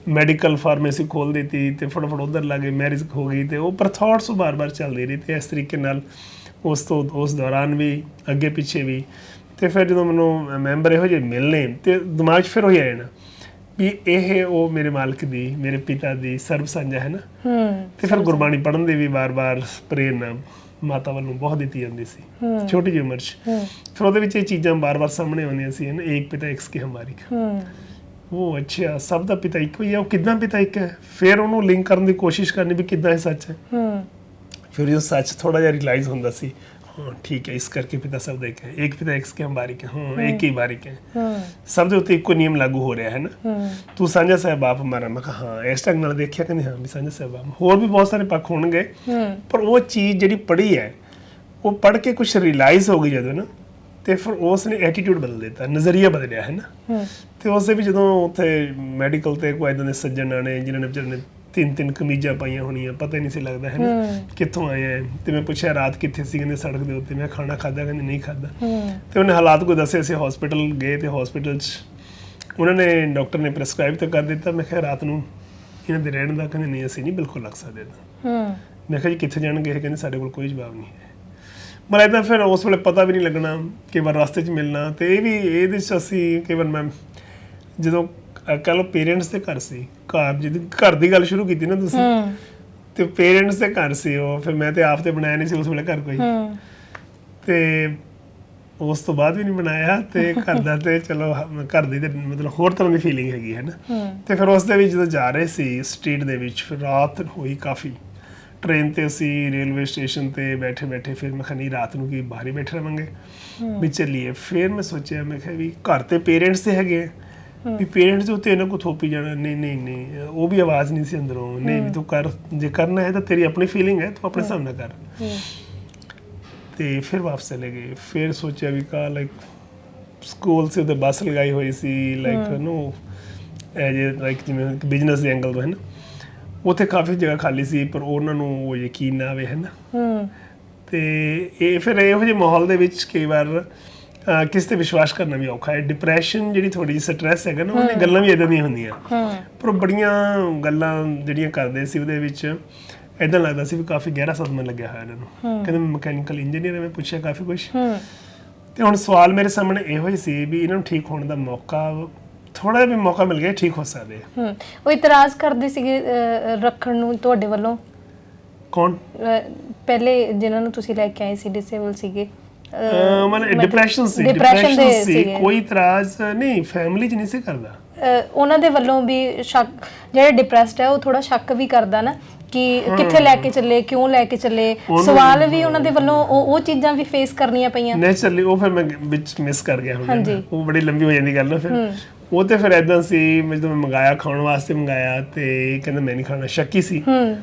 ਮੈਡੀਕਲ ਫਾਰਮੇਸੀ ਖੋਲ੍ਹ ਦਿੱਤੀ, ਤੇ ਫਟਾਫਟ ਉੱਧਰ ਲੱਗੇ, ਮੈਰਿਜ ਹੋ ਗਈ, ਤੇ ਉਹ ਪਰ ਥਾਟਸ ਬਾਰ-ਬਾਰ ਚੱਲਦੀ ਰਹੀ। ਤੇ ਇਸ ਤਰੀਕੇ ਨਾਲ ਉਸ ਦੌਰਾਨ ਵੀ ਅੱਗੇ ਪਿੱਛੇ ਵੀ। ਤੇ ਫਿਰ ਜਦੋਂ ਮੈਨੂੰ ਮੈਂਬਰ ਇਹੋ ਜਿਹੇ ਮਿਲਣੇ, ਤੇ ਦਿਮਾਗ 'ਚ ਫਿਰ ਉਹੀ ਆ ਜਾਣਾ ਵੀ ਇਹ ਉਹ ਮੇਰੇ ਮਾਲਕ ਦੀ, ਮੇਰੇ ਪਿਤਾ ਦੀ ਸਰਬ ਸਾਂਝਾ ਹੈ ਨਾ। ਤੇ ਫਿਰ ਗੁਰਬਾਣੀ ਪੜ੍ਹਨ ਦੀ ਵੀ ਬਾਰ-ਬਾਰ ਪ੍ਰੇਰਨਾ ਮਾਤਾ ਵੱਲੋਂ ਬਹੁਤ ਦਿੱਤੀ ਜਾਂਦੀ ਸੀ ਛੋਟੀ ਜਿਹੀ ਉਮਰ 'ਚ। ਫਿਰ ਉਹਦੇ ਵਿੱਚ ਇਹ ਚੀਜ਼ਾਂ ਬਾਰ-ਬਾਰ ਸਾਹਮਣੇ ਆਉਂਦੀਆਂ ਸੀ ਹੈ ਨਾ, ਏਕ ਪਿਤਾ ਇੱਕ ਕੀ ਹਮਾਰੀ ਉਹ ਅੱਛਾ ਸਭ ਦਾ ਪਿਤਾ ਇੱਕੋ ਹੀ ਹੈ, ਉਹ ਕਿੱਦਾਂ ਪਿਤਾ ਇੱਕ ਹੈ? ਫਿਰ ਉਹਨੂੰ ਲਿੰਕ ਕਰਨ ਦੀ ਕੋਸ਼ਿਸ਼ ਕਰਨੀ ਵੀ ਕਿੱਦਾਂ ਇਹ ਸੱਚ ਹੈ। ਫਿਰ ਇਹ ਸੱਚ ਥੋੜਾ ਜਿਹਾ ਰਿਅਲਾਈਜ਼ ਹੁੰਦਾ ਸੀ, ਹਾਂ ਠੀਕ ਹੈ, ਇਸ ਕਰਕੇ ਪਿਤਾ ਸਭ ਦਾ ਇੱਕ ਹੈ, ਇੱਕ ਪਿਤਾ ਇੱਕ ਕੇ ਹਮ ਬਾਰੀਕ ਹੈ, ਹਾਂ ਇੱਕ ਹੀ ਬਾਰੀਕ ਹੈ, ਸਭ ਦੇ ਉੱਤੇ ਇੱਕੋ ਨਿਯਮ ਲਾਗੂ ਹੋ ਰਿਹਾ ਹੈ ਨਾ। ਤੂੰ ਸਾਂਝਾ ਸਾਹਿਬ ਬਾਪ ਹਮਾਰਾ। ਮੈਂ ਕਿਹਾ ਹਾਂ, ਇਸ ਢੰਗ ਨਾਲ ਦੇਖਿਆ, ਕਹਿੰਦੇ ਹਾਂ ਵੀ ਸਾਂਝਾ ਸਾਹਿਬ ਬਾਪ। ਹੋਰ ਵੀ ਬਹੁਤ ਸਾਰੇ ਪੱਖ ਹੋਣਗੇ, ਪਰ ਉਹ ਚੀਜ਼ ਜਿਹੜੀ ਪੜ੍ਹੀ ਹੈ, ਉਹ ਪੜ੍ਹ ਕੇ ਕੁਛ ਰਿਅਲਾਈਜ਼ ਹੋ ਗਈ ਜਦੋਂ ਨਾ, ਤੇ ਫਿਰ ਉਸ ਨੇ ਐਟੀਟਿਊਡ ਬਦਲ ਦਿੱਤਾ, ਨਜ਼ਰੀਆ ਬਦਲਿਆ ਹੈ ਨਾ। ਤੇ ਉਸ ਦੇ ਵੀ ਜਦੋਂ ਉੱਥੇ ਮੈਡੀਕਲ ਤੇ ਕੋਈ ਇੱਦਾਂ ਦੇ ਸੱਜਣ ਆਣੇ ਜਿਨ੍ਹਾਂ ਨੇ ਵਿਚਾਰੇ ਨੇ 3 ਕਮੀਜ਼ਾਂ ਪਾਈਆਂ ਹੋਣੀਆਂ, ਪਤਾ ਹੀ ਨਹੀਂ ਸੀ ਲੱਗਦਾ ਹੈ ਨਾ ਕਿੱਥੋਂ ਆਏ ਹੈ। ਤੇ ਮੈਂ ਪੁੱਛਿਆ ਰਾਤ ਕਿੱਥੇ ਸੀ? ਕਹਿੰਦੇ ਸੜਕ ਦੇ ਉੱਤੇ। ਮੈਂ ਖਾਣਾ ਖਾਧਾ? ਕਹਿੰਦੇ ਨਹੀਂ ਖਾਧਾ। ਤੇ ਉਹਨੇ ਹਾਲਾਤ ਕੋਈ ਦੱਸੇ, ਅਸੀਂ ਹਸਪੀਟਲ ਗਏ, ਤੇ ਹਸਪੀਟਲ 'ਚ ਉਹਨਾਂ ਨੇ ਡਾਕਟਰ ਨੇ ਪ੍ਰੈਸਕ੍ਰਾਈਬ ਤਾਂ ਕਰ ਦਿੱਤਾ। ਮੈਂ ਕਿਹਾ ਰਾਤ ਨੂੰ ਇਹਨਾਂ ਦੇ ਰਹਿਣ ਦਾ? ਕਹਿੰਦੇ ਨਹੀਂ ਅਸੀਂ ਨਹੀਂ ਬਿਲਕੁਲ ਲੱਗ ਸਕਦੇ ਇੱਦਾਂ। ਮੈਂ ਕਿਹਾ ਜੀ ਕਿੱਥੇ ਜਾਣਗੇ? ਕਹਿੰਦੇ ਸਾਡੇ ਕੋਲ ਕੋਈ ਜਵਾਬ ਨਹੀਂ ਹੈ। ਮਤਲਬ ਇੱਦਾਂ ਫਿਰ ਉਸ ਵੇਲੇ ਪਤਾ ਵੀ ਨਹੀਂ ਲੱਗਣਾ, ਕਈ ਵਾਰ ਰਸਤੇ 'ਚ ਮਿਲਣਾ। ਤੇ ਇਹ ਵੀ ਇਹਦੇ 'ਚ ਅਸੀਂ ਕਈ ਵਾਰ ਮੈਂ ਜਦੋਂ ਕਹਿ ਲਓ ਪੇਰੈਂਟਸ ਦੇ ਘਰ ਸੀ, ਜਦੋਂ ਘਰ ਦੀ ਗੱਲ ਸ਼ੁਰੂ ਕੀਤੀ ਨਾ ਤੁਸੀਂ, ਤੇ ਪੇਰੈਂਟਸ ਦੇ ਘਰ ਸੀ ਉਹ, ਫਿਰ ਮੈਂ ਤੇ ਆਪ ਤੇ ਬਣਾਇਆ ਨਹੀਂ ਸੀ ਉਸ ਵੇਲੇ ਘਰ ਕੋਈ, ਤੇ ਉਸ ਤੋਂ ਬਾਅਦ ਵੀ ਨਹੀਂ ਬਣਾਇਆ। ਤੇ ਘਰ ਦਾ ਤੇ ਚਲੋ ਘਰ ਦੀ ਤੇ ਮਤਲਬ ਹੋਰ ਤਰ੍ਹਾਂ ਦੀ ਫੀਲਿੰਗ ਹੈਗੀ ਹੈ ਨਾ। ਤੇ ਫਿਰ ਉਸ ਦੇ ਵਿੱਚ ਜਦੋਂ ਜਾ ਰਹੇ ਸੀ ਸਟਰੀਟ ਦੇ ਵਿੱਚ, ਫਿਰ ਰਾਤ ਹੋਈ ਕਾਫੀ, ਟ੍ਰੇਨ ਤੇ ਅਸੀਂ ਰੇਲਵੇ ਸਟੇਸ਼ਨ ਤੇ ਬੈਠੇ ਬੈਠੇ ਫਿਰ ਮੈਂ ਕਿਹਾ ਨਹੀਂ ਰਾਤ ਨੂੰ ਕੀ ਬਾਹਰ ਹੀ ਬੈਠੇ ਰਵਾਂਗੇ ਵੀ ਚੱਲੀਏ। ਫਿਰ ਮੈਂ ਸੋਚਿਆ, ਮੈਂ ਕਿਹਾ ਵੀ ਘਰ ਤੇ ਪੇਰੈਂਟਸ ਤੇ ਹੈਗੇ ਵੀ ਪੇਰੈਂਟਸ ਦੇ ਉੱਤੇ ਇਹਨਾਂ ਕੋ ਥੋਪੀ ਜਾਣਾ, ਨਹੀਂ ਉਹ ਵੀ ਆਵਾਜ਼ ਨਹੀਂ ਸੀ ਅੰਦਰੋਂ, ਨਹੀਂ ਵੀ ਤੂੰ ਕਰ, ਜੇ ਕਰਨਾ ਹੈ ਤਾਂ ਤੇਰੀ ਆਪਣੀ ਫੀਲਿੰਗ ਹੈ, ਤੂੰ ਆਪਣੇ ਹਿਸਾਬ ਨਾਲ ਕਰ। ਤੇ ਫਿਰ ਵਾਪਸ ਚਲੇ ਗਏ। ਫਿਰ ਸੋਚਿਆ ਵੀ ਕਾ ਲਾਈਕ ਸਕੂਲ ਸੇ ਉੱਤੇ ਬੱਸ ਲਗਾਈ ਹੋਈ ਸੀ, ਲਾਈਕ ਨੂੰ ਐਜ ਲਾਈਕ ਜਿਵੇਂ ਬਿਜ਼ਨਸ ਦੇ ਐਂਗਲ ਤੋਂ ਹੈ ਨਾ, ਉੱਥੇ ਕਾਫੀ ਜਗ੍ਹਾ ਖਾਲੀ ਸੀ, ਪਰ ਉਹਨਾਂ ਨੂੰ ਉਹ ਯਕੀਨ ਨਾ ਆਵੇ ਹੈ ਨਾ। ਤੇ ਇਹ ਫਿਰ ਇਹੋ ਜਿਹੇ ਮਾਹੌਲ ਦੇ ਵਿੱਚ ਕਈ ਵਾਰ ਕਿਸੇ ਤੇ ਵਿਸ਼ਵਾਸ ਕਰਨਾ ਵੀ ਔਖਾ ਹੈ। ਡਿਪਰੈਸ਼ਨ ਜਿਹੜੀ ਥੋੜੀ ਜਿਹੀ ਸਟ੍ਰੈਸ ਹੈਗਾ ਨਾ, ਉਹਦੀਆਂ ਗੱਲਾਂ ਵੀ ਇੱਦਾਂ ਦੀਆਂ ਹੁੰਦੀਆਂ, ਪਰ ਉਹ ਬੜੀਆਂ ਗੱਲਾਂ ਜਿਹੜੀਆਂ ਕਰਦੇ ਸੀ ਉਹਦੇ ਵਿੱਚ ਇੱਦਾਂ ਲੱਗਦਾ ਸੀ ਵੀ ਕਾਫੀ ਗਹਿਰਾ ਸਦਮਾ ਲੱਗਿਆ ਹੋਇਆ ਇਹਨਾਂ ਨੂੰ। ਕਹਿੰਦੇ ਮਕੈਨੀਕਲ ਇੰਜੀਨੀਅਰ, ਮੈਂ ਪੁੱਛਿਆ ਕਾਫੀ ਕੁਛ, ਤੇ ਹੁਣ ਸਵਾਲ ਮੇਰੇ ਸਾਹਮਣੇ ਇਹੋ ਹੀ ਸੀ ਵੀ ਇਹਨਾਂ ਨੂੰ ਠੀਕ ਹੋਣ ਦਾ ਮੌਕਾ, ਥੋੜਾ ਜਿਹਾ ਵੀ ਮੌਕਾ ਮਿਲ ਗਿਆ ਠੀਕ ਹੋ ਸਕਦੇ ਆ। ਉਹ ਇਤਰਾਜ਼ ਕਰਦੇ ਸੀਗੇ ਰੱਖਣ ਨੂੰ ਤੁਹਾਡੇ ਵੱਲੋਂ? ਕੌਣ? ਪਹਿਲੇ ਜਿਨ੍ਹਾਂ ਨੂੰ ਤੁਸੀਂ ਲੈ ਕੇ ਆਏ ਸੀ ਡਿਸੇਬਲ ਸੀਗੇ, ਮਤਲਬ ਡਿਪਰੈਸ਼ਨ ਸੀ, ਕੋਈ ਇਤਰਾਜ਼ ਨਹੀਂ, ਫੈਮਿਲੀ 'ਚ ਨਹੀਂ ਸੀ ਕਰਦਾ। ਉਹਨਾਂ ਦੇ ਵੱਲੋਂ ਵੀ ਸ਼ੱਕ, ਜਿਹੜੇ ਡਿਪਰੈਸਡ ਹੈ ਉਹ ਥੋੜਾ ਸ਼ੱਕ ਵੀ ਕਰਦਾ ਨਾ ਕਿ ਕਿੱਥੇ ਲੈ ਕੇ ਚੱਲੇ, ਕਿਉਂ ਲੈ ਕੇ ਚੱਲੇ, ਸਵਾਲ ਵੀ ਉਹਨਾਂ ਦੇ ਵੱਲੋਂ ਉਹ ਚੀਜ਼ਾਂ ਵੀ ਫੇਸ ਕਰਨੀਆਂ ਪਈਆਂ ਨੈਚੁਰਲੀ। ਉਹ ਫਿਰ ਮੈਂ ਵਿੱਚ ਮਿਸ ਕਰ ਗਿਆ ਹੁਣ, ਉਹ ਬੜੀ ਲੰਬੀ ਹੋ ਜਾਂਦੀ ਗੱਲ। ਫਿਰ ਉਹ ਤੇ ਫਿਰ ਏਦਾਂ ਸੀ, ਜਦੋਂ ਮੈਂ ਮੰਗਾਇਆ, ਖਾਣ ਵਾਸਤੇ ਮੰਗਾਇਆ, ਤੇ ਕਹਿੰਦਾ ਮੈਂ ਨਹੀਂ ਖਾਣਾ, ਸ਼ੱਕੀ ਸੀ,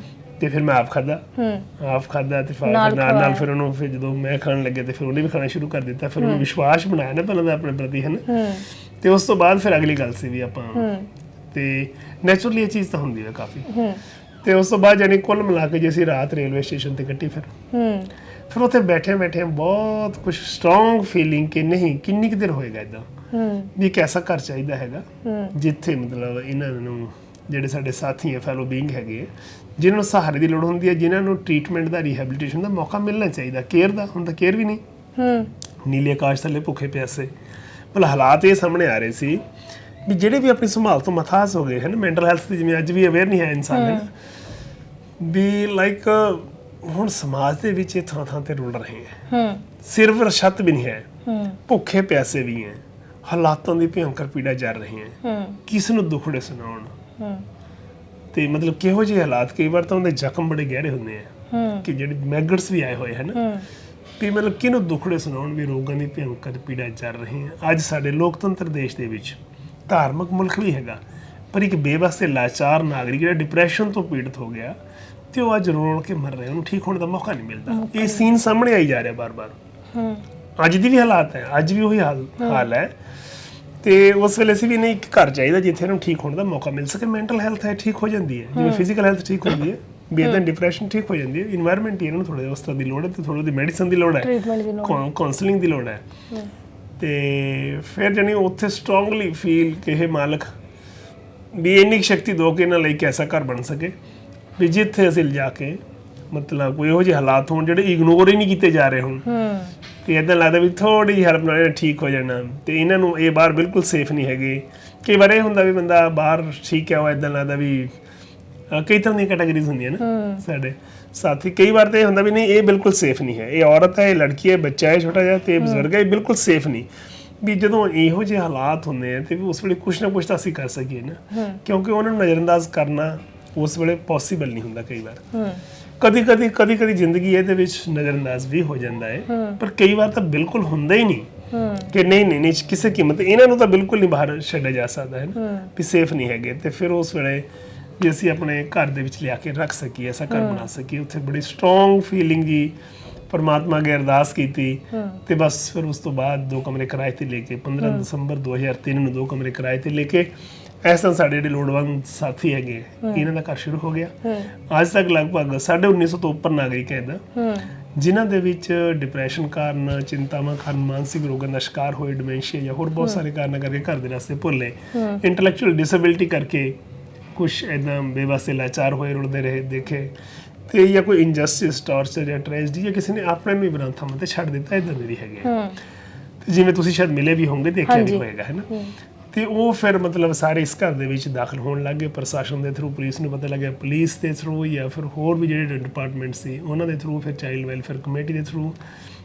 ਤੇ ਫਿਰ ਮੈਂ ਆਪ ਖਾਦਾ ਤੇ ਫਿਰ ਨਾਲ ਫਿਰ ਉਹਨੂੰ, ਫਿਰ ਜਦੋਂ ਮੈਂ ਖਾਣ ਲੱਗੇ ਤੇ ਫਿਰ ਉਹਨੇ ਵੀ ਖਾਣਾ ਸ਼ੁਰੂ ਕਰ ਦਿੱਤਾ। ਫਿਰ ਉਹਨੂੰ ਵਿਸ਼ਵਾਸ ਬਣਾਇਆ ਨਾ ਪਹਿਲਾਂ ਦਾ ਆਪਣੇ ਪ੍ਰਤੀ, ਹੈ ਨਾ। ਤੇ ਉਸ ਤੋਂ ਬਾਅਦ ਫਿਰ ਅਗਲੀ ਗੱਲ ਸੀ ਵੀ ਆਪਾਂ, ਤੇ ਨੈਚੁਰਲੀ ਇਹ ਚੀਜ਼ ਤਾਂ ਹੁੰਦੀ ਹੈ ਕਾਫੀ। ਤੇ ਉਸ ਤੋਂ ਬਾਅਦ ਯਾਨੀ ਕੁੱਲ ਮਿਲਾ ਕੇ ਜੇ ਅਸੀਂ ਰਾਤ ਰੇਲਵੇ ਸਟੇਸ਼ਨ ਤੇ ਕੱਟੀ, ਫਿਰ ਉੱਥੇ ਬੈਠੇ ਬੈਠੇ ਬਹੁਤ ਕੁਝ ਸਟਰੋਂਗ ਫੀਲਿੰਗ ਕਿ ਨਹੀਂ ਕਿੰਨੀ ਕੁ ਦੇਰ ਹੋਏਗਾ ਇੱਦਾਂ ਵੀ ਇੱਕ ਐਸਾ ਘਰ ਚਾਹੀਦਾ ਹੈਗਾ ਜਿੱਥੇ ਮਤਲਬ ਇਹਨਾਂ ਨੂੰ ਜਿਹੜੇ ਸਾਡੇ ਸਾਥੀ ਹੈ, ਫੈਲੋ ਬੀਇੰਗ ਹੈਗੇ, ਜਿਨ੍ਹਾਂ ਨੂੰ ਸਹਾਰੇ ਦੀ ਲੋੜ ਹੁੰਦੀ ਹੈ, ਜਿਨ੍ਹਾਂ ਨੂੰ ਟ੍ਰੀਟਮੈਂਟ ਦਾ, ਰੀਹੈਬਿਲਿਟੇਸ਼ਨ ਦਾ ਮੌਕਾ ਮਿਲਣਾ ਚਾਹੀਦਾ, ਕੇਅਰ ਦਾ। ਹੁਣ ਤਾਂ ਕੇਅਰ ਵੀ ਨਹੀਂ, ਨੀਲੇ ਆਕਾਸ਼ ਥੱਲੇ ਭੁੱਖੇ ਪਿਆਸੇ। ਮਤਲਬ ਹਾਲਾਤ ਇਹ ਸਾਹਮਣੇ ਆ ਰਹੇ ਸੀ ਵੀ ਜਿਹੜੇ ਵੀ ਆਪਣੀ ਸੰਭਾਲ ਤੋਂ ਮਥਾਸ ਹੋ ਗਏ ਹਨ, ਮੈਂਟਲ ਹੈਲਥ ਦੀ ਜਿਵੇਂ ਅੱਜ ਵੀ ਅਵੇਅਰ ਨਹੀਂ ਹੈ ਇਨਸਾਨ, ਹੈ ਨਾ, ਵੀ ਲਾਈਕ ਹੁਣ ਸਮਾਜ ਦੇ ਵਿੱਚ ਇਹ ਥਾਂ ਥਾਂ ਤੇ ਰੁਲ ਰਹੇ ਹੈ, ਸਿਰਫ ਛੱਤ ਵੀ ਨਹੀਂ ਹੈ, ਭੁੱਖੇ ਪਿਆਸੇ ਵੀ ਹੈ, ਹਾਲਾਤਾਂ ਦੀ ਭਿਅੰਕਰ ਪੀੜਾ ਜਰ ਰਹੀ ਹੈ, ਕਿਸ ਨੂੰ ਦੁੱਖੜੇ ਸੁਣਾਉਣ। ਤੇ ਮਤਲਬ ਕਿਹੋ ਜਿਹੇ ਹਾਲਾਤ, ਕਈ ਵਾਰ ਤਾਂ ਉਹਦੇ ਜ਼ਖਮ ਬੜੇ ਗਹਿਰੇ ਹੁੰਦੇ ਆ ਕਿ ਜਿਹੜੇ ਮੈਗਟਸ ਵੀ ਆਏ ਹੋਏ ਹਨ, ਵੀ ਮਤਲਬ ਕਿਹਨੂੰ ਦੁੱਖੜੇ ਸੁਣਾਉਣ ਵੀ ਰੋਗਾਂ ਦੀ ਭਿਅੰਕਰ ਪੀੜਾ ਜਰ ਰਹੀ ਹੈ। ਅੱਜ ਸਾਡੇ ਲੋਕਤੰਤਰ ਦੇਸ਼ ਦੇ ਵਿੱਚ, ਧਾਰਮਿਕ ਮੁਲਕ ਵੀ ਹੈਗਾ, ਪਰ ਇੱਕ ਬੇਬਸ ਤੇ ਲਾਚਾਰ ਨਾਗਰਿਕ ਜਿਹੜਾ ਡਿਪਰੈਸ਼ਨ ਤੋਂ ਪੀੜਤ ਹੋ ਗਿਆ, ਤੇ ਉਹ ਅੱਜ ਰੋਲ ਕੇ ਮਰ ਰਹੇ, ਉਹਨੂੰ ਠੀਕ ਹੋਣ ਦਾ ਮੌਕਾ ਨਹੀਂ ਮਿਲਦਾ। ਇਹ ਸੀਨ ਸਾਹਮਣੇ ਆਈ ਜਾ ਰਿਹਾ ਬਾਰ-ਬਾਰ। ਅੱਜ ਦੀ ਵੀ ਹਾਲਾਤ ਹੈ, ਅੱਜ ਵੀ ਉਹੀ ਹਾਲ ਹੈ। ਤੇ ਉਸ ਵੇਲੇ ਅਸੀਂ ਵੀ ਨਹੀਂ ਇੱਕ ਘਰ ਚਾਹੀਦਾ ਜਿੱਥੇ ਇਹਨੂੰ ਠੀਕ ਹੋਣ ਦਾ ਮੌਕਾ ਮਿਲ ਸਕੇ। ਮੈਂਟਲ ਹੈਲਥ ਹੈ ਠੀਕ ਹੋ ਜਾਂਦੀ ਹੈ, ਜਿਵੇਂ ਫਿਜ਼ੀਕਲ ਹੈਲਥ ਠੀਕ ਹੁੰਦੀ ਹੈ, ਵੀ ਇੱਦਾਂ ਡਿਪਰੈਸ਼ਨ ਠੀਕ ਹੋ ਜਾਂਦੀ ਹੈ। ਇਨਵਾਇਰਨਮੈਂਟ ਇਹਨਾਂ ਨੂੰ ਥੋੜ੍ਹਾ ਜਿਹਾ ਉਸ ਤਰ੍ਹਾਂ ਦੀ ਲੋੜ ਹੈ, ਤੇ ਥੋੜ੍ਹੀ ਜਿਹੀ ਮੈਡੀਸਨ ਦੀ ਲੋੜ ਹੈ, ਕਾਉਂਸਲਿੰਗ ਦੀ ਲੋੜ ਹੈ। ਤੇ ਫਿਰ ਜਾਨੀ ਉੱਥੇ ਸਟਰੋਂਗਲੀ ਫੀਲ ਕਿ ਇਹ ਮਾਲਕ ਵੀ ਇੰਨੀ ਸ਼ਕਤੀ ਦਿਓ ਕਿ ਇਹਨਾਂ ਲਈ ਇੱਕ ਐਸਾ ਘਰ ਬਣ ਸਕੇ ਵੀ ਜਿੱਥੇ ਅਸੀਂ ਲਿਜਾ ਕੇ ਮਤਲਬ ਕੋਈ ਇਹੋ ਜਿਹੇ ਹਾਲਾਤ ਹੋਣ ਜਿਹੜੇ ਇਗਨੋਰ ਹੀ ਨਹੀਂ ਕੀਤੇ ਜਾ ਰਹੇ ਹੁਣ, ਤੇ ਇੱਦਾਂ ਲੱਗਦਾ ਵੀ ਥੋੜ੍ਹੀ ਜਿਹੀ ਹੈਲਪ ਨਾਲ ਠੀਕ ਹੋ ਜਾਣਾ। ਤੇ ਇਹਨਾਂ ਨੂੰ ਇਹ ਬਾਹਰ ਬਿਲਕੁਲ ਸੇਫ ਨਹੀਂ ਹੈਗੇ। ਕਈ ਵਾਰ ਇਹ ਹੁੰਦਾ ਵੀ ਬੰਦਾ ਬਾਹਰ ਠੀਕ ਹੈ, ਉਹ ਇੱਦਾਂ ਲੱਗਦਾ ਵੀ ਕਈ ਤਰ੍ਹਾਂ ਦੀਆਂ ਕੈਟਾਗਰੀਜ਼ ਹੁੰਦੀਆਂ ਨਾ ਸਾਡੇ ਸਾਥੀ। ਕਈ ਵਾਰ ਤਾਂ ਇਹ ਹੁੰਦਾ ਵੀ ਨਹੀਂ ਇਹ ਬਿਲਕੁਲ ਸੇਫ ਨਹੀਂ ਹੈ, ਇਹ ਔਰਤ ਹੈ, ਇਹ ਲੜਕੀ ਹੈ, ਬੱਚਾ ਹੈ ਛੋਟਾ ਜਿਹਾ, ਤੇ ਬਜ਼ੁਰਗ ਹੈ, ਇਹ ਬਿਲਕੁਲ ਸੇਫ ਨਹੀਂ। ਵੀ ਜਦੋਂ ਇਹੋ ਜਿਹੇ ਹਾਲਾਤ ਹੁੰਦੇ ਆ ਤੇ ਉਸ ਵੇਲੇ ਕੁਛ ਨਾ ਕੁਛ ਤਾਂ ਅਸੀਂ ਕਰ ਸਕੀਏ ਨਾ, ਕਿਉਂਕਿ ਉਹਨਾਂ ਨੂੰ ਨਜ਼ਰਅੰਦਾਜ਼ ਕਰਨਾ ਉਸ ਵੇਲੇ ਪੋਸੀਬਲ ਨਹੀਂ ਹੁੰਦਾ। ਕਈ ਵਾਰ ਕਦੀ ਜ਼ਿੰਦਗੀ ਇਹਦੇ ਵਿੱਚ ਨਜ਼ਰਅੰਦਾਜ਼ ਵੀ ਹੋ ਜਾਂਦਾ ਹੈ, ਪਰ ਕਈ ਵਾਰ ਤਾਂ ਬਿਲਕੁਲ ਹੁੰਦਾ ਹੀ ਨਹੀਂ ਕਿ ਨਹੀਂ ਕਿਸੇ ਕੀਮਤ ਇਹਨਾਂ ਨੂੰ ਤਾਂ ਬਿਲਕੁਲ ਨਹੀਂ ਬਾਹਰ ਛੱਡਿਆ ਜਾ ਸਕਦਾ ਹੈ ਨਾ, ਵੀ ਸੇਫ ਨਹੀਂ ਹੈਗੇ। ਤੇ ਫਿਰ ਉਸ ਵੇਲੇ ਜੇ ਅਸੀਂ ਆਪਣੇ ਘਰ ਦੇ ਵਿੱਚ ਲਿਆ ਕੇ ਰੱਖ ਸਕੀਏ, ਐਸਾ ਘਰ ਬਣਾ ਸਕੀਏ, ਉੱਥੇ ਬੜੀ ਸਟਰੋਂਗ ਫੀਲਿੰਗ ਜੀ ਪਰਮਾਤਮਾ ਅੱਗੇ ਅਰਦਾਸ ਕੀਤੀ। ਤੇ ਬਸ ਫਿਰ ਉਸ ਤੋਂ ਬਾਅਦ 2 ਕਮਰੇ ਕਿਰਾਏ ਤੇ ਲੈ ਕੇ 15 ਦਸੰਬਰ 2003 ਨੂੰ 2 ਕਮਰੇ ਕਿਰਾਏ ਤੇ ਲੈ ਕੇ ਇਸ ਤਰ੍ਹਾਂ ਸਾਡੇ ਜਿਹੜੇ ਲੋੜਵੰਦ ਸਾਥੀ ਹੈਗੇ ਇਹਨਾਂ ਦਾ ਘਰ ਸ਼ੁਰੂ ਹੋ ਗਿਆ। ਅੱਜ ਤੱਕ ਲਗਭਗ 1950 ਤੋਂ ਉੱਪਰ ਨਾਗਰਿਕ ਹੈ ਜਿਨ੍ਹਾਂ ਦੇ ਵਿੱਚ ਡਿਪਰੈਸ਼ਨ ਕਾਰਨ, ਚਿੰਤਾਵਾਂ ਕਾਰਨ, ਮਾਨਸਿਕ ਰੋਗਾਂ ਦਾ ਸ਼ਿਕਾਰ ਹੋਏ, ਡਿਮੈਂਸ਼ੀਆ ਜਾਂ ਹੋਰ ਬਹੁਤ ਸਾਰੇ ਕਾਰਨਾਂ ਕਰਕੇ ਘਰ ਦੇ ਰਸਤੇ ਭੁੱਲੇ, ਇੰਟੈਲੈਕਚੁਅਲ ਡਿਸੇਬਿਲਿਟੀ ਕਰਕੇ ਕੁਛ ਇੱਦਾਂ ਬੇਵਸੇ ਲਾਚਾਰ ਹੋਏ ਰੁਲਦੇ ਰਹੇ ਦੇਖੇ। ਤੇ ਜਾਂ ਕੋਈ ਇਨਜਸਟਿਸ, ਟਾਰਚਰ ਜਾਂ ਟ੍ਰੈਜਡੀ ਜਾਂ ਕਿਸੇ ਨੇ ਆਪਣੇ ਨੂੰ ਹੀ ਬਰਾਨ ਥਾਵਾਂ ਤੇ ਛੱਡ ਦਿੱਤਾ, ਇਦਾਂ ਦੇ ਵੀ ਹੈਗੇ ਆ। ਤੇ ਜਿਵੇਂ ਤੁਸੀਂ ਸ਼ਾਇਦ ਮਿਲੇ ਵੀ ਹੋਵੋਗੇ, ਦੇਖਿਆ ਵੀ ਹੋਏਗਾ, ਹੈ ਨਾ। ਤੇ ਉਹ ਫਿਰ ਮਤਲਬ ਸਾਰੇ ਇਸ ਘਰ ਦੇ ਵਿੱਚ ਦਾਖਲ ਹੋਣ ਲੱਗ ਗਏ, ਪ੍ਰਸ਼ਾਸਨ ਦੇ ਥਰੂ, ਪੁਲਿਸ ਨੂੰ ਪਤਾ ਲੱਗਿਆ, ਪੁਲਿਸ ਦੇ ਥਰੂ ਜਾਂ ਫਿਰ ਹੋਰ ਵੀ ਜਿਹੜੇ ਡਿਪਾਰਟਮੈਂਟ ਸੀ ਉਹਨਾਂ ਦੇ ਥਰੂ, ਫਿਰ ਚਾਈਲਡ ਵੈਲਫੇਅਰ ਕਮੇਟੀ ਦੇ ਥਰੂ,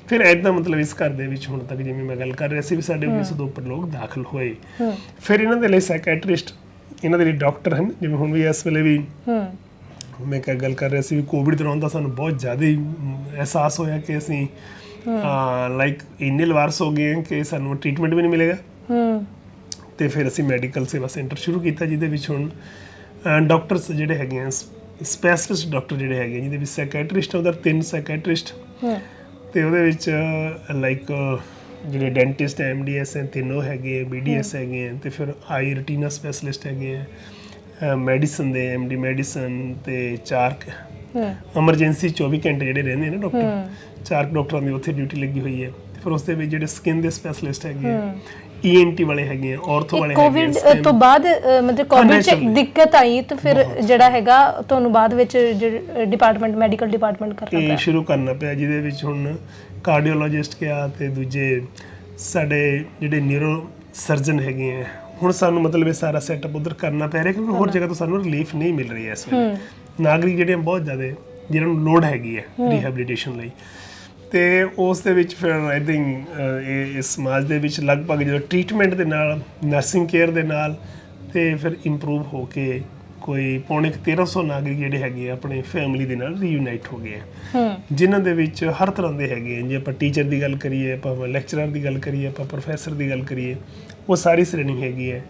ਫਿਰ ਇੱਦਾਂ ਮਤਲਬ ਇਸ ਘਰ ਦੇ ਵਿੱਚ ਹੁਣ ਤੱਕ ਜਿਵੇਂ ਮੈਂ ਗੱਲ ਕਰ ਰਿਹਾ ਸੀ ਵੀ ਸਾਡੇ 1900 ਤੋਂ ਉੱਪਰ ਲੋਕ ਦਾਖਲ ਹੋਏ। ਫਿਰ ਇਹਨਾਂ ਦੇ ਲਈ ਸਾਈਕੈਟਰਿਸਟ, ਇਹਨਾਂ ਦੇ ਲਈ ਡਾਕਟਰ ਹਨ, ਜਿਵੇਂ ਹੁਣ ਵੀ ਇਸ ਵੇਲੇ ਵੀ ਮੈਂ ਕਿਆ ਗੱਲ ਕਰ ਰਿਹਾ ਸੀ ਵੀ ਕੋਵਿਡ ਦੌਰਾਨ ਤਾਂ ਸਾਨੂੰ ਬਹੁਤ ਜ਼ਿਆਦਾ ਹੀ ਅਹਿਸਾਸ ਹੋਇਆ ਕਿ ਅਸੀਂ ਲਾਈਕ ਇੰਨੇ ਲਵਾਰਸ ਹੋ ਗਏ ਕਿ ਸਾਨੂੰ ਟ੍ਰੀਟਮੈਂਟ ਵੀ ਨਹੀਂ ਮਿਲੇਗਾ। ਤੇ ਫਿਰ ਅਸੀਂ ਮੈਡੀਕਲ ਸੇਵਾ ਸੈਂਟਰ ਸ਼ੁਰੂ ਕੀਤਾ, ਜਿਹਦੇ ਵਿੱਚ ਹੁਣ ਡਾਕਟਰਸ ਜਿਹੜੇ ਹੈਗੇ ਆ, ਸਪੈਸ਼ਲਿਸਟ ਡਾਕਟਰ ਜਿਹੜੇ ਹੈਗੇ, ਜਿਹਦੇ ਵਿੱਚ ਸਾਈਕੈਟਰਿਸਟ, ਉਹਦਾ 3 ਸਾਈਕੈਟਰਿਸਟ, ਤੇ ਉਹਦੇ ਵਿੱਚ ਲਾਈਕ ਜਿਹੜੇ ਡੈਂਟਿਸਟ, MDS ਹੈ 3 ਹੈਗੇ, BDS ਹੈਗੇ ਆ, ਤੇ ਫਿਰ ਆਈ ਰਟੀਨਾ ਸਪੈਸ਼ਲਿਸਟ ਹੈਗੇ ਆ, ਮੈਡੀਸਨ ਦੇ MD ਮੈਡੀਸਨ, ਤੇ 4 ਐਮਰਜੈਂਸੀ 24 ਘੰਟੇ ਜਿਹੜੇ ਰਹਿੰਦੇ ਨੇ ਡਾਕਟਰ, 4 ਡਾਕਟਰਾਂ ਦੀ ਉੱਥੇ ਡਿਊਟੀ ਲੱਗੀ ਹੋਈ ਹੈ। ਫਿਰ ਉਸ ਦੇ ਵਿੱਚ ਜਿਹੜੇ ਸਕਿਨ ਦੇ ਸਪੈਸ਼ਲਿਸਟ ਹੈਗੇ ਆ, ENT ਵਾਲੇ ਹੈਗੇ ਆ, ਆਰਥੋ ਵਾਲੇ ਹੈਗੇ ਆ। ਕੋਵਿਡ ਤੋਂ ਬਾਅਦ ਮਤਲਬ ਕੋਵਿਡ ਚ ਦਿੱਕਤ ਆਈ ਤਾਂ ਫਿਰ ਜਿਹੜਾ ਹੈਗਾ ਤੁਹਾਨੂੰ ਬਾਅਦ ਵਿੱਚ ਡਿਪਾਰਟਮੈਂਟ, ਮੈਡੀਕਲ ਡਿਪਾਰਟਮੈਂਟ ਕਰਨਾ ਸ਼ੁਰੂ ਕਰਨਾ ਪਿਆ, ਜਿਹਦੇ ਵਿੱਚ ਹੁਣ ਕਾਰਡੀਓਲੋਜਿਸਟ ਗਿਆ ਤੇ ਦੂਜੇ ਸਾਡੇ ਜਿਹੜੇ ਨਿਊਰੋ ਸਰਜਨ ਹੈਗੇ ਆ। ਹੁਣ ਸਾਨੂੰ ਮਤਲਬ ਇਹ ਸਾਰਾ ਸੈਟਅਪ ਉਧਰ ਕਰਨਾ ਪੈ ਰਿਹਾ, ਕਿਉਂਕਿ ਹੋਰ ਜਗ੍ਹਾ ਤੋਂ ਸਾਨੂੰ ਰਿਲੀਫ ਨਹੀਂ ਮਿਲ ਰਹੀ ਹੈ ਇਸ ਵੇਲੇ। ਨਾਗਰਿਕ ਜਿਹੜੇ ਬਹੁਤ ਜ਼ਿਆਦਾ ਜਿਹਨਾਂ ਨੂੰ ਲੋੜ ਹੈਗੀ ਹੈ ਰੀਹੈਬਿਲਿਟੇਸ਼ਨ ਲਈ, ਤੇ ਉਸ ਦੇ ਵਿੱਚ ਫਿਰ ਇੱਦਾਂ ਹੀ ਇਸ ਸਮਾਜ ਦੇ ਵਿੱਚ ਲਗਭਗ ਜਦੋਂ ਟ੍ਰੀਟਮੈਂਟ ਦੇ ਨਾਲ, ਨਰਸਿੰਗ ਕੇਅਰ ਦੇ ਨਾਲ, ਤੇ ਫਿਰ ਇੰਪਰੂਵ ਹੋ ਕੇ ਕੋਈ ਪੌਣੇ 1300 ਨਾਗਰਿਕ ਜਿਹੜੇ ਹੈਗੇ ਆ ਆਪਣੇ ਫੈਮਿਲੀ ਦੇ ਨਾਲ ਰੀਯੂਨਾਈਟ ਹੋ ਗਏ ਆ, ਜਿਨ੍ਹਾਂ ਦੇ ਵਿੱਚ ਹਰ ਤਰ੍ਹਾਂ ਦੇ ਹੈਗੇ ਆ। ਜੇ ਆਪਾਂ ਟੀਚਰ ਦੀ ਗੱਲ ਕਰੀਏ, ਆਪਾਂ ਲੈਕਚਰਰ ਦੀ ਗੱਲ ਕਰੀਏ, ਆਪਾਂ ਪ੍ਰੋਫੈਸਰ ਦੀ ਗੱਲ ਕਰੀਏ, ਉਹ ਸਾਰੀ ਸ਼੍ਰੇਣੀ ਹੈਗੀ ਹੈ।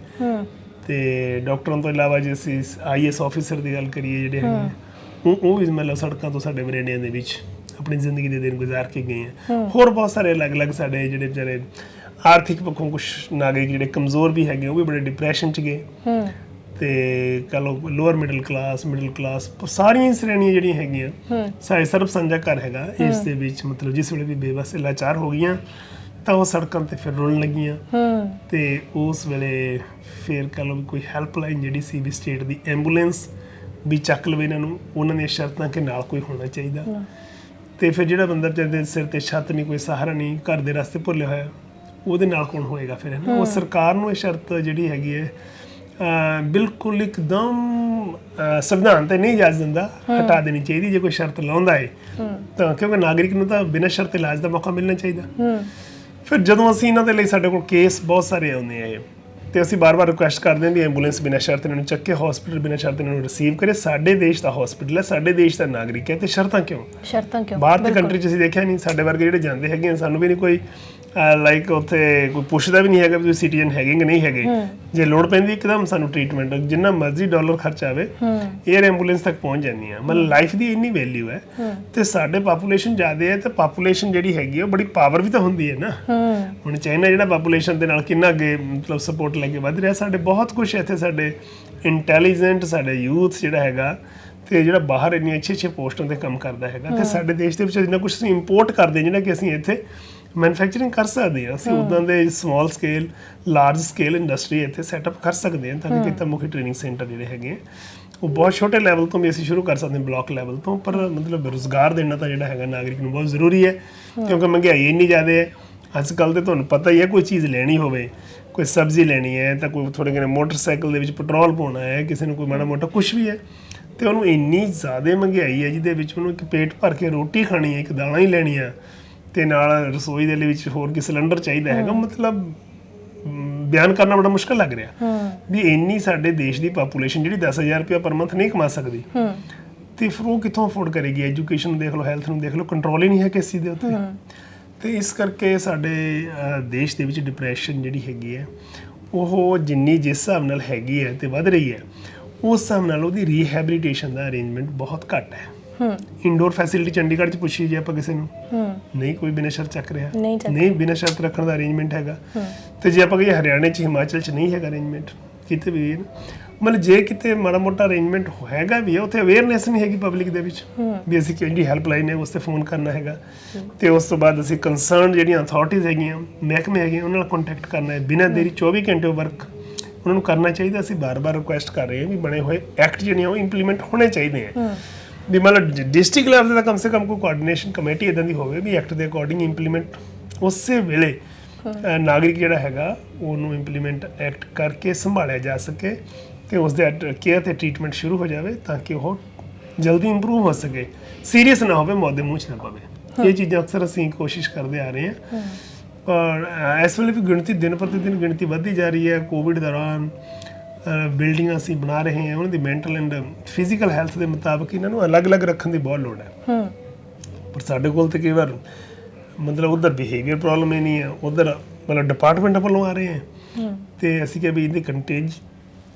ਤੇ ਡਾਕਟਰਾਂ ਤੋਂ ਇਲਾਵਾ ਜੇ ਅਸੀਂ IAS ਆਫੀਸਰ ਦੀ ਗੱਲ ਕਰੀਏ, ਜਿਹੜੇ ਹੈਗੇ ਉਹ ਵੀ ਮਤਲਬ ਸੜਕਾਂ ਤੋਂ ਸਾਡੇ ਮਰੇਡਿਆਂ ਦੇ ਵਿੱਚ ਆਪਣੀ ਜ਼ਿੰਦਗੀ ਦੇ ਦਿਨ ਗੁਜ਼ਾਰ ਕੇ ਗਏ ਆ। ਹੋਰ ਬਹੁਤ ਸਾਰੇ ਅਲੱਗ-ਅਲੱਗ ਸਾਡੇ ਜਿਹੜੇ ਵਿਚਾਰੇ ਆਰਥਿਕ ਪੱਖੋਂ ਕੁਛ ਨਾਗਰਿਕ ਜਿਹੜੇ ਕਮਜ਼ੋਰ ਵੀ ਹੈਗੇ, ਉਹ ਵੀ ਬੜੇ ਡਿਪਰੈਸ਼ਨ 'ਚ ਗਏ। ਤੇ ਕਹ ਲਓ ਲੋਅਰ ਮਿਡਲ ਕਲਾਸ, ਸਾਰੀਆਂ ਸ਼੍ਰੇਣੀਆਂ ਜਿਹੜੀਆਂ ਹੈਗੀਆਂ, ਸਾਡੇ ਸਰਬ ਸਾਂਝਾ ਘਰ ਹੈਗਾ। ਇਸ ਦੇ ਵਿੱਚ ਮਤਲਬ ਜਿਸ ਵੇਲੇ ਵੀ ਬੇਬਸ ਲਾਚਾਰ ਹੋ ਗਈਆਂ ਤਾਂ ਉਹ ਸੜਕਾਂ ਤੇ ਫਿਰ ਰੁਲਣ ਲੱਗੀਆਂ। ਤੇ ਉਸ ਵੇਲੇ ਫਿਰ ਕਹ ਲਓ ਵੀ ਕੋਈ ਹੈਲਪਲਾਈਨ ਜਿਹੜੀ ਸੀ ਵੀ ਸਟੇਟ ਦੀ, ਐਂਬੂਲੈਂਸ ਵੀ ਚੱਕ ਲਵੇ ਇਹਨਾਂ ਨੂੰ, ਉਹਨਾਂ ਦੀਆਂ ਸ਼ਰਤਾਂ ਕਿ ਨਾਲ ਕੋਈ ਹੋਣਾ ਚਾਹੀਦਾ। ਤੇ ਫਿਰ ਜਿਹੜਾ ਬੰਦਾ ਜਿਹਦੇ ਸਿਰ ਤੇ ਛੱਤ ਨਹੀਂ, ਕੋਈ ਸਹਾਰਾ ਨਹੀਂ, ਘਰ ਦੇ ਰਸਤੇ ਭੁੱਲਿਆ ਹੋਇਆ, ਉਹਦੇ ਨਾਲ ਕੌਣ ਹੋਏਗਾ ਫਿਰ, ਹੈ ਨਾ। ਉਹ ਸਰਕਾਰ ਨੂੰ ਇਹ ਸ਼ਰਤ ਜਿਹੜੀ ਹੈਗੀ ਹੈ ਬਿਲਕੁਲ ਇੱਕਦਮ ਸੰਵਿਧਾਨ ਤੇ ਨਹੀਂ ਇਜਾਜ਼ਤ ਦਿੰਦਾ, ਹਟਾ ਦੇਣੀ ਚਾਹੀਦੀ ਜੇ ਕੋਈ ਸ਼ਰਤ ਲਾਉਂਦਾ ਹੈ ਤਾਂ, ਕਿਉਂਕਿ ਨਾਗਰਿਕ ਨੂੰ ਤਾਂ ਬਿਨਾਂ ਸ਼ਰਤ ਇਲਾਜ ਦਾ ਮੌਕਾ ਮਿਲਣਾ ਚਾਹੀਦਾ। ਫਿਰ ਜਦੋਂ ਅਸੀਂ ਇਹਨਾਂ ਦੇ ਲਈ, ਸਾਡੇ ਕੋਲ ਕੇਸ ਬਹੁਤ ਸਾਰੇ ਆਉਂਦੇ ਆ, ਤੇ ਅਸੀਂ ਬਾਰ-ਬਾਰ ਰਿਕੁਐਸਟ ਕਰਦੇ ਹਾਂ ਵੀ ਐਂਬੂਲੈਂਸ ਬਿਨਾਂ ਸ਼ਰਤ ਇਹਨਾਂ ਨੂੰ ਚੱਕੇ, ਹਸਪੀਟਲ ਬਿਨਾਂ ਸ਼ਰਤ ਇਹਨਾਂ ਨੂੰ ਰਿਸੀਵ ਕਰੇ। ਸਾਡੇ ਦੇਸ਼ ਦਾ ਹਸਪੀਟਲ ਹੈ, ਸਾਡੇ ਦੇਸ਼ ਦਾ ਨਾਗਰਿਕ ਹੈ, ਤੇ ਸ਼ਰਤਾਂ ਕਿਉਂ ਬਾਹਰ ਦੀ ਕੰਟਰੀ 'ਚ ਅਸੀਂ ਦੇਖਿਆ ਨਹੀਂ। ਸਾਡੇ ਵਰਗੇ ਜਿਹੜੇ ਜਾਂਦੇ ਹੈਗੇ ਆ, ਸਾਨੂੰ ਵੀ ਨਹੀਂ ਕੋਈ ਲਾਈਕ ਉੱਥੇ ਕੋਈ ਪੁੱਛਦਾ ਵੀ ਨਹੀਂ ਹੈਗਾ ਵੀ ਤੁਸੀਂ ਸਿਟੀਜ਼ਨ ਹੈਗੇ ਕਿ ਨਹੀਂ ਹੈਗੇ। ਜੇ ਲੋੜ ਪੈਂਦੀ ਇੱਕਦਮ ਸਾਨੂੰ ਟ੍ਰੀਟਮੈਂਟ, ਜਿੰਨਾ ਮਰਜ਼ੀ ਡਾਲਰ ਖਰਚਾ ਆਵੇ, ਏਅਰ ਐਂਬੂਲੈਂਸ ਤੱਕ ਪਹੁੰਚ ਜਾਂਦੀ ਆ। ਮਤਲਬ ਲਾਈਫ ਦੀ ਇੰਨੀ ਵੈਲਿਊ ਹੈ। ਤੇ ਸਾਡੇ ਪਾਪੂਲੇਸ਼ਨ ਜ਼ਿਆਦਾ ਹੈ, ਤੇ ਪਾਪੂਲੇਸ਼ਨ ਜਿਹੜੀ ਹੈਗੀ ਉਹ ਬੜੀ ਪਾਵਰ ਵੀ ਤਾਂ ਹੁੰਦੀ ਹੈ ਨਾ। ਹੁਣ ਚਾਈਨਾ ਜਿਹੜਾ ਪਾਪੂਲੇਸ਼ਨ ਦੇ ਨਾਲ ਕਿੰਨਾ ਅੱਗੇ ਮਤਲਬ ਸਪੋਰਟ ਲੈ ਕੇ ਵੱਧ ਰਿਹਾ, ਸਾਡੇ ਬਹੁਤ ਕੁਛ ਇੱਥੇ ਸਾਡੇ ਇੰਟੈਲੀਜੈਂਟ ਸਾਡੇ ਯੂਥ ਜਿਹੜਾ ਹੈਗਾ, ਤੇ ਜਿਹੜਾ ਬਾਹਰ ਇੰਨੀਆਂ ਅੱਛੀ ਪੋਸਟਾਂ ਤੇ ਕੰਮ ਕਰਦਾ ਹੈਗਾ। ਤੇ ਸਾਡੇ ਦੇਸ਼ ਦੇ ਵਿੱਚ ਜਿੰਨਾ ਕੁਛ ਅਸੀਂ ਇੰਪੋਰਟ ਕਰਦੇ, ਜਿਹੜਾ ਕਿ ਅਸੀਂ ਇੱਥੇ ਮੈਨੂਫੈਕਚਰਿੰਗ ਕਰ ਸਕਦੇ ਹਾਂ। ਅਸੀਂ ਉੱਦਾਂ ਦੇ small scale, large scale industry ਇੱਥੇ ਸੈਟਅਪ ਕਰ ਸਕਦੇ ਹਾਂ, ਤਾਂ ਕਿ ਕਿੱਤਾ ਮੁਖੀ ਟ੍ਰੇਨਿੰਗ ਸੈਂਟਰ ਜਿਹੜੇ ਹੈਗੇ ਉਹ ਬਹੁਤ ਛੋਟੇ ਲੈਵਲ ਤੋਂ ਵੀ ਅਸੀਂ ਸ਼ੁਰੂ ਕਰ ਸਕਦੇ ਹਾਂ, ਬਲਾਕ ਲੈਵਲ ਤੋਂ। ਪਰ ਮਤਲਬ ਰੁਜ਼ਗਾਰ ਦੇਣਾ ਤਾਂ ਜਿਹੜਾ ਹੈਗਾ ਨਾਗਰਿਕ ਨੂੰ ਬਹੁਤ ਜ਼ਰੂਰੀ ਹੈ, ਕਿਉਂਕਿ ਮਹਿੰਗਾਈ ਇੰਨੀ ਜ਼ਿਆਦਾ ਹੈ ਅੱਜ ਕੱਲ੍ਹ। ਤੇ ਤੁਹਾਨੂੰ ਪਤਾ ਹੀ ਹੈ, ਕੋਈ ਚੀਜ਼ ਲੈਣੀ ਹੋਵੇ, ਕੋਈ ਸਬਜ਼ੀ ਲੈਣੀ ਹੈ, ਤਾਂ ਕੋਈ ਥੋੜ੍ਹੇ ਜਿਹੇ ਮੋਟਰਸਾਈਕਲ ਦੇ ਵਿੱਚ ਪੈਟਰੋਲ ਪਾਉਣਾ ਹੈ, ਕਿਸੇ ਨੂੰ ਕੋਈ ਮਾੜਾ ਮੋਟਾ ਕੁਛ ਵੀ ਹੈ, ਤੇ ਉਹਨੂੰ ਇੰਨੀ ਜ਼ਿਆਦਾ ਮਹਿੰਗਾਈ ਹੈ ਜਿਹਦੇ ਵਿੱਚ ਉਹਨੂੰ ਇੱਕ ਪੇਟ ਭਰ ਕੇ ਰੋਟੀ ਖਾਣੀ ਹੈ, ਇੱਕ ਦਾਲਾਂ ਹੀ ਲੈਣੀਆਂ, ਤੇ ਨਾਲ ਰਸੋਈ ਦੇ ਲਈ ਵਿੱਚ ਹੋਰ ਕੀ ਸਿਲੰਡਰ ਚਾਹੀਦਾ ਹੈਗਾ। ਮਤਲਬ ਬਿਆਨ ਕਰਨਾ ਬੜਾ ਮੁਸ਼ਕਲ ਲੱਗ ਰਿਹਾ ਵੀ ਇੰਨੀ ਸਾਡੇ ਦੇਸ਼ ਦੀ ਪਾਪੂਲੇਸ਼ਨ ਜਿਹੜੀ 10,000 ਰੁਪਇਆ ਪਰ ਮੰਥ ਨਹੀਂ ਕਮਾ ਸਕਦੀ, ਤੇ ਫਿਰ ਉਹ ਕਿੱਥੋਂ ਅਫੋਰਡ ਕਰੇਗੀ। ਐਜੂਕੇਸ਼ਨ ਨੂੰ ਦੇਖ ਲਓ, ਹੈਲਥ ਨੂੰ ਦੇਖ ਲਓ, ਕੰਟਰੋਲ ਹੀ ਨਹੀਂ ਹੈ ਕਿਸੇ ਦੇ ਉੱਤੇ। ਤੇ ਇਸ ਕਰਕੇ ਸਾਡੇ ਦੇਸ਼ ਦੇ ਵਿੱਚ ਡਿਪਰੈਸ਼ਨ ਜਿਹੜੀ ਹੈਗੀ ਹੈ, ਉਹ ਜਿੰਨੀ ਜਿਸ ਹਿਸਾਬ ਨਾਲ ਹੈਗੀ ਹੈ ਤੇ ਵੱਧ ਰਹੀ ਹੈ, ਉਸ ਹਿਸਾਬ ਨਾਲ ਉਹਦੀ ਰੀਹੈਬਿਲਿਟੇਸ਼ਨ ਦਾ ਅਰੇਂਜਮੈਂਟ ਬਹੁਤ ਘੱਟ ਹੈ। ਇੰਡੋਰ ਫੈਸਿਲਿਟੀ ਚੰਡੀਗੜ੍ਹ 'ਚ ਪੁੱਛੀ ਜੇ ਆਪਾਂ ਕਿਸੇ ਨੂੰ, ਨਹੀਂ ਕੋਈ ਬਿਨਾਂ ਸ਼ਰਤ ਚੱਕ ਰਿਹਾ, ਨਹੀਂ ਬਿਨਾਂ ਸ਼ਰਤ ਰੱਖਣ ਦਾ ਅਰੇਂਜਮੈਂਟ ਹੈਗਾ। ਤੇ ਜੇ ਆਪਾਂ ਕਹੀਏ ਹਰਿਆਣੇ 'ਚ, ਹਿਮਾਚਲ 'ਚ ਨਹੀਂ ਹੈਗਾ ਅਰੇਂਜਮੈਂਟ ਕਿਤੇ ਵੀ। ਮਤਲਬ ਜੇ ਕਿਤੇ ਮਾੜਾ ਮੋਟਾ ਅਰੇਂਜਮੈਂਟ ਹੈਗਾ ਵੀ ਹੈ, ਉੱਥੇ ਅਵੇਅਰਨੈਸ ਨਹੀਂ ਹੈਗੀ ਪਬਲਿਕ ਦੇ ਵਿੱਚ ਵੀ ਅਸੀਂ ਜਿਹੜੀ ਹੈਲਪਲਾਈਨ ਹੈ ਉਸ 'ਤੇ ਫੋਨ ਕਰਨਾ ਹੈਗਾ, ਤੇ ਉਸ ਤੋਂ ਬਾਅਦ ਅਸੀਂ ਕੰਸਰਨ ਜਿਹੜੀਆਂ ਅਥਾਰਟੀਜ਼ ਹੈਗੀਆਂ, ਮਹਿਕਮੇ ਹੈਗੇ, ਉਹਨਾਂ ਨਾਲ ਕੰਟੈਕਟ ਕਰਨਾ ਹੈ ਬਿਨਾਂ ਦੇਰੀ। 24 ਘੰਟੇ ਵਰਕ ਉਹਨਾਂ ਨੂੰ ਕਰਨਾ ਚਾਹੀਦਾ। ਅਸੀਂ ਬਾਰ-ਬਾਰ ਰਿਕੁਐਸਟ ਕਰ ਰਹੇ ਹਾਂ ਵੀ ਬਣੇ ਹੋਏ ਐਕਟ ਜਿਹੜੇ ਉਹ ਇੰਪਲੀਮੈਂਟ ਹੋਣੇ ਚਾਹੀਦੇ ਆ। ਵੀ ਮਤਲਬ ਡਿਸਟ੍ਰਿਕਟ ਲੈਵਲ 'ਤੇ ਤਾਂ ਕਮ ਸੇ ਕਮ ਕੋਈ ਕੋਆਰਡੀਨੇਸ਼ਨ ਕਮੇਟੀ ਇਦਾਂ ਦੀ ਹੋਵੇ ਵੀ ਐਕਟ ਦੇ ਅਕੋਰਡਿੰਗ ਇੰਪਲੀਮੈਂਟ ਉਸੇ ਵੇਲੇ ਨਾਗਰਿਕ ਜਿਹੜਾ ਹੈਗਾ ਉਹਨੂੰ ਇੰਪਲੀਮੈਂਟ ਐਕਟ ਕਰਕੇ ਸੰਭਾਲਿਆ ਜਾ ਸਕੇ ਤੇ ਉਸ ਦੇ ਕੇਅਰ ਤੇ ਟ੍ਰੀਟਮੈਂਟ ਸ਼ੁਰੂ ਹੋ ਜਾਵੇ ਤਾਂ ਕਿ ਉਹ ਜਲਦੀ ਇੰਪਰੂਵ ਹੋ ਸਕੇ, ਸੀਰੀਅਸ ਨਾ ਹੋਵੇ, ਮੌਤ ਦੇ ਮੂੰਹ 'ਚ ਨਾ ਪਵੇ। ਇਹ ਚੀਜ਼ਾਂ ਅਕਸਰ ਅਸੀਂ ਕੋਸ਼ਿਸ਼ ਕਰਦੇ ਆ ਰਹੇ ਹਾਂ। ਪਰ ਇਸ ਵੇਲੇ ਵੀ ਗਿਣਤੀ ਦਿਨ ਪ੍ਰਤੀ ਦਿਨ ਗਿਣਤੀ ਵੱਧਦੀ ਜਾ ਰਹੀ ਹੈ। ਕੋਵਿਡ ਦੌਰਾਨ ਬਿਲਡਿੰਗਾਂ ਅਸੀਂ ਬਣਾ ਰਹੇ ਹਾਂ, ਉਹਨਾਂ ਦੀ ਮੈਂਟਲ ਐਂਡ ਫਿਜ਼ੀਕਲ ਹੈਲਥ ਦੇ ਮੁਤਾਬਕ ਇਹਨਾਂ ਨੂੰ ਅਲੱਗ-ਅਲੱਗ ਰੱਖਣ ਦੀ ਬਹੁਤ ਲੋੜ ਹੈ। ਪਰ ਸਾਡੇ ਕੋਲ ਤੇ ਕਈ ਵਾਰ ਮਤਲਬ ਉਧਰ ਬਿਹੇਵੀਅਰ ਪ੍ਰੋਬਲਮ ਹੀ ਨਹੀਂ ਹੈ, ਉਧਰ ਮਤਲਬ ਡਿਪਾਰਟਮੈਂਟ ਵੱਲੋਂ ਆ ਰਹੇ ਹੈ ਤੇ ਅਸੀਂ ਕਿਹਾ ਵੀ ਇਹਦੀ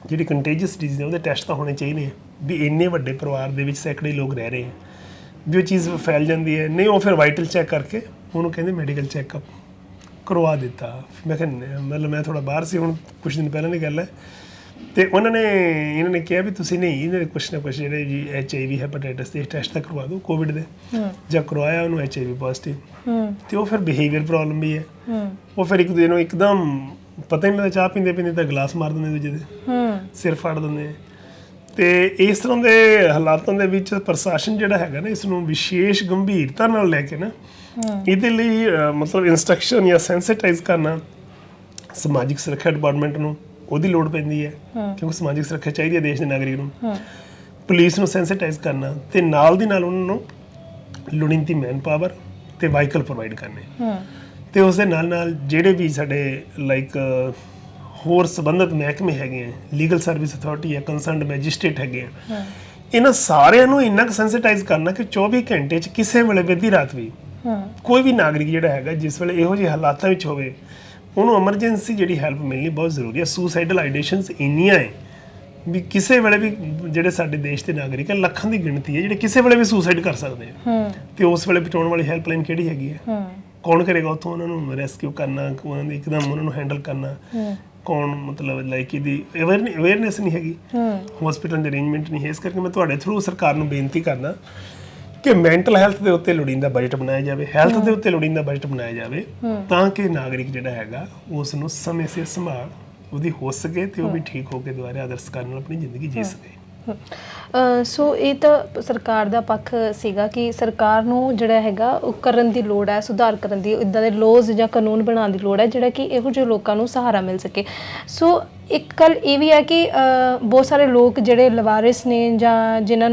ਜਿਹੜੀ ਕੰਟੇਜੀਅਸ ਡਿਜ਼ੀਜ਼ ਹੈ ਉਹਦੇ ਟੈਸਟ ਤਾਂ ਹੋਣੇ ਚਾਹੀਦੇ ਆ ਵੀ ਇੰਨੇ ਵੱਡੇ ਪਰਿਵਾਰ ਦੇ ਵਿੱਚ ਸੈਂਕੜੇ ਲੋਕ ਰਹਿ ਰਹੇ ਹੈ ਵੀ ਉਹ ਚੀਜ਼ ਫੈਲ ਜਾਂਦੀ ਹੈ। ਨਹੀਂ ਉਹ ਫਿਰ ਵਾਈਟਲ ਚੈੱਕ ਕਰਕੇ ਉਹਨੂੰ ਕਹਿੰਦੇ ਮੈਡੀਕਲ ਚੈੱਕਅਪ ਕਰਵਾ ਦਿੱਤਾ। ਮੈਂ ਕਿਹਾ ਮਤਲਬ ਮੈਂ ਥੋੜਾ ਬਾਹਰ ਸੀ, ਹੁਣ ਕੁਝ ਦਿਨ ਪਹਿਲਾਂ ਦੀ ਗੱਲ ਹੈ, ਤੇ ਇਹਨਾਂ ਨੇ ਕਿਹਾ ਵੀ ਤੁਸੀਂ ਨਹੀਂ ਇਹਨਾਂ ਦੇ ਕੁਛ ਨਾ ਕੁਛ ਜਿਹੜੇ ਜੀ HIV ਹੈਪੇਟਾਈਟਸ ਦੇ ਟੈਸਟ ਤਾਂ ਕਰਵਾ ਦਿਓ ਕੋਵਿਡ ਦੇ। ਜਦ ਕਰਵਾਇਆ ਉਹਨੂੰ HIV ਪੋਜ਼ਿਟਿਵ, ਤੇ ਉਹ ਫਿਰ ਬਿਹੇਵੀਅਰ ਪ੍ਰੋਬਲਮ ਵੀ ਹੈ। ਉਹ ਫਿਰ ਇੱਕ ਦੂਜੇ ਨੂੰ ਇੱਕਦਮ ਪਤਾ ਹੀ ਨਹੀਂ ਲੱਗਦਾ, ਚਾਹ ਪੀਂਦੇ ਤਾਂ ਗਲਾਸ ਮਾਰ ਦਿੰਦੇ ਦੂਜੇ ਦੇ, ਸਿਰ ਫੜ ਦਿੰਦੇ। ਤੇ ਇਸ ਤਰ੍ਹਾਂ ਦੇ ਹਾਲਾਤਾਂ ਦੇ ਵਿੱਚ ਪ੍ਰਸ਼ਾਸਨ ਜਿਹੜਾ ਹੈਗਾ ਨਾ ਇਸ ਨੂੰ ਵਿਸ਼ੇਸ਼ ਗੰਭੀਰਤਾ ਨਾਲ ਲੈ ਕੇ ਨਾ ਇਹਦੇ ਲਈ ਮਤਲਬ ਇਨਸਟਰਕਸ਼ਨ ਜਾਂ ਸੈਂਸਿਟਾਈਜ਼ ਕਰਨਾ ਸਮਾਜਿਕ ਸੁਰੱਖਿਆ ਡਿਪਾਰਟਮੈਂਟ ਨੂੰ ਉਹਦੀ ਲੋੜ ਪੈਂਦੀ ਹੈ, ਕਿਉਂਕਿ ਸਮਾਜਿਕ ਸੁਰੱਖਿਆ ਚਾਹੀਦੀ ਹੈ ਦੇਸ਼ ਦੇ ਨਾਗਰਿਕ ਨੂੰ। ਪੁਲਿਸ ਨੂੰ ਸੈਂਸਿਟਾਈਜ਼ ਕਰਨਾ ਤੇ ਨਾਲ ਦੀ ਨਾਲ ਉਹਨਾਂ ਨੂੰ ਲੋੜੀਂਦੀ ਮੈਨ ਪਾਵਰ ਤੇ ਵਾਹੀਕਲ ਪ੍ਰੋਵਾਈਡ ਕਰਨੇ, ਤੇ ਉਸ ਦੇ ਨਾਲ ਜਿਹੜੇ ਵੀ ਸਾਡੇ ਲਾਈਕ ਹੋਰ ਸੰਬੰਧਿਤ ਮਹਿਕਮੇ ਹੈਗੇ ਆ, ਲੀਗਲ ਸਰਵਿਸ ਅਥਾਰਟੀ ਹੈ, ਕੰਸਰਨਡ ਮੈਜਿਸਟ੍ਰੇਟ ਹੈਗੇ ਆ, ਇਹਨਾਂ ਸਾਰਿਆਂ ਨੂੰ ਇੰਨਾ ਕੁ ਸੈਂਸਿਟਾਈਜ਼ ਕਰਨਾ ਕਿ 24 ਘੰਟੇ 'ਚ ਕਿਸੇ ਵੇਲੇ ਵੀ ਅੱਧੀ ਰਾਤ ਵੀ ਕੋਈ ਵੀ ਨਾਗਰਿਕ ਜਿਹੜਾ ਹੈਗਾ ਜਿਸ ਵੇਲੇ ਇਹੋ ਜਿਹੇ ਹਾਲਾਤਾਂ ਵਿੱਚ ਹੋਵੇ ਉਹਨੂੰ ਐਮਰਜੈਂਸੀ ਜਿਹੜੀ ਹੈਲਪ ਮਿਲਣੀ ਬਹੁਤ ਜ਼ਰੂਰੀ ਹੈ। ਸੁਸਾਈਡਲ ਆਈਡੇਸ਼ਨਸ ਇੰਨੀਆਂ ਹੈ ਵੀ ਕਿਸੇ ਵੇਲੇ ਵੀ ਜਿਹੜੇ ਸਾਡੇ ਦੇਸ਼ ਦੇ ਨਾਗਰਿਕ ਹੈ ਲੱਖਾਂ ਦੀ ਗਿਣਤੀ ਹੈ ਜਿਹੜੇ ਕਿਸੇ ਵੇਲੇ ਵੀ ਸੁਸਾਈਡ ਕਰ ਸਕਦੇ ਆ, ਤੇ ਉਸ ਵੇਲੇ ਬਚਾਉਣ ਵਾਲੀ ਹੈਲਪਲਾਈਨ ਕਿਹੜੀ ਹੈਗੀ ਹੈ? ਕੌਣ ਕਰੇਗਾ ਉੱਥੋਂ ਉਹਨਾਂ ਨੂੰ ਰੈਸਕਿਊ ਕਰਨਾ, ਉਹਨਾਂ ਦੀ ਇੱਕਦਮ ਉਹਨਾਂ ਨੂੰ ਹੈਂਡਲ ਕਰਨਾ ਕੌਣ? ਮਤਲਬ ਲਾਈਕ ਇਹਦੀ ਅਵੇਅਰਨੈਸ ਨਹੀਂ ਹੈਗੀ, ਹਸਪੀਟਲ ਦੇ ਅਰੇਂਜਮੈਂਟ ਨਹੀਂ ਹੈ। ਇਸ ਕਰਕੇ ਮੈਂ ਤੁਹਾਡੇ ਥਰੂ ਸਰਕਾਰ ਨੂੰ ਬੇਨਤੀ ਕਰਦਾ ਕਿ ਮੈਂਟਲ ਹੈਲਥ ਦੇ ਉੱਤੇ ਲੋੜੀਂਦਾ ਬਜਟ ਬਣਾਇਆ ਜਾਵੇ, ਹੈਲਥ ਦੇ ਉੱਤੇ ਲੋੜੀਂਦਾ ਬਜਟ ਬਣਾਇਆ ਜਾਵੇ ਤਾਂ ਕਿ ਨਾਗਰਿਕ ਜਿਹੜਾ ਹੈਗਾ ਉਸ ਨੂੰ ਸਮੇਂ ਸਿਰ ਸੰਭਾਲ ਉਹਦੀ ਹੋ ਸਕੇ ਤੇ ਉਹ ਵੀ ਠੀਕ ਹੋ ਕੇ ਦੁਬਾਰਾ ਆਦਰਸ਼ ਕਾਰਨ ਨਾਲ ਆਪਣੀ ਜ਼ਿੰਦਗੀ ਜੀ ਸਕੇ। ਸੋ ਇਹ ਤਾਂ ਸਰਕਾਰ ਦਾ ਪੱਖ ਸੀਗਾ ਕਿ ਸਰਕਾਰ ਨੂੰ ਜਿਹੜਾ ਹੈਗਾ ਉਹ ਕਰਨ ਦੀ ਲੋੜ ਹੈ, ਸੁਧਾਰ ਕਰਨ ਦੀ, ਇੱਦਾਂ ਦੇ ਲੋਜ਼ ਜਾਂ ਕਾਨੂੰਨ ਬਣਾਉਣ ਦੀ ਲੋੜ ਹੈ ਜਿਹੜਾ ਕਿ ਇਹੋ ਜਿਹੇ ਲੋਕਾਂ ਨੂੰ ਸਹਾਰਾ ਮਿਲ ਸਕੇ। ਸੋ ਇੱਕ ਗੱਲ ਇਹ ਵੀ ਹੈ ਕਿ ਬਹੁਤ ਸਾਰੇ ਲੋਕ ਜਿਹੜੇ ਲਵਾਰਿਸ ਨੇ ਜਾਂ ਜਿਨ੍ਹਾਂ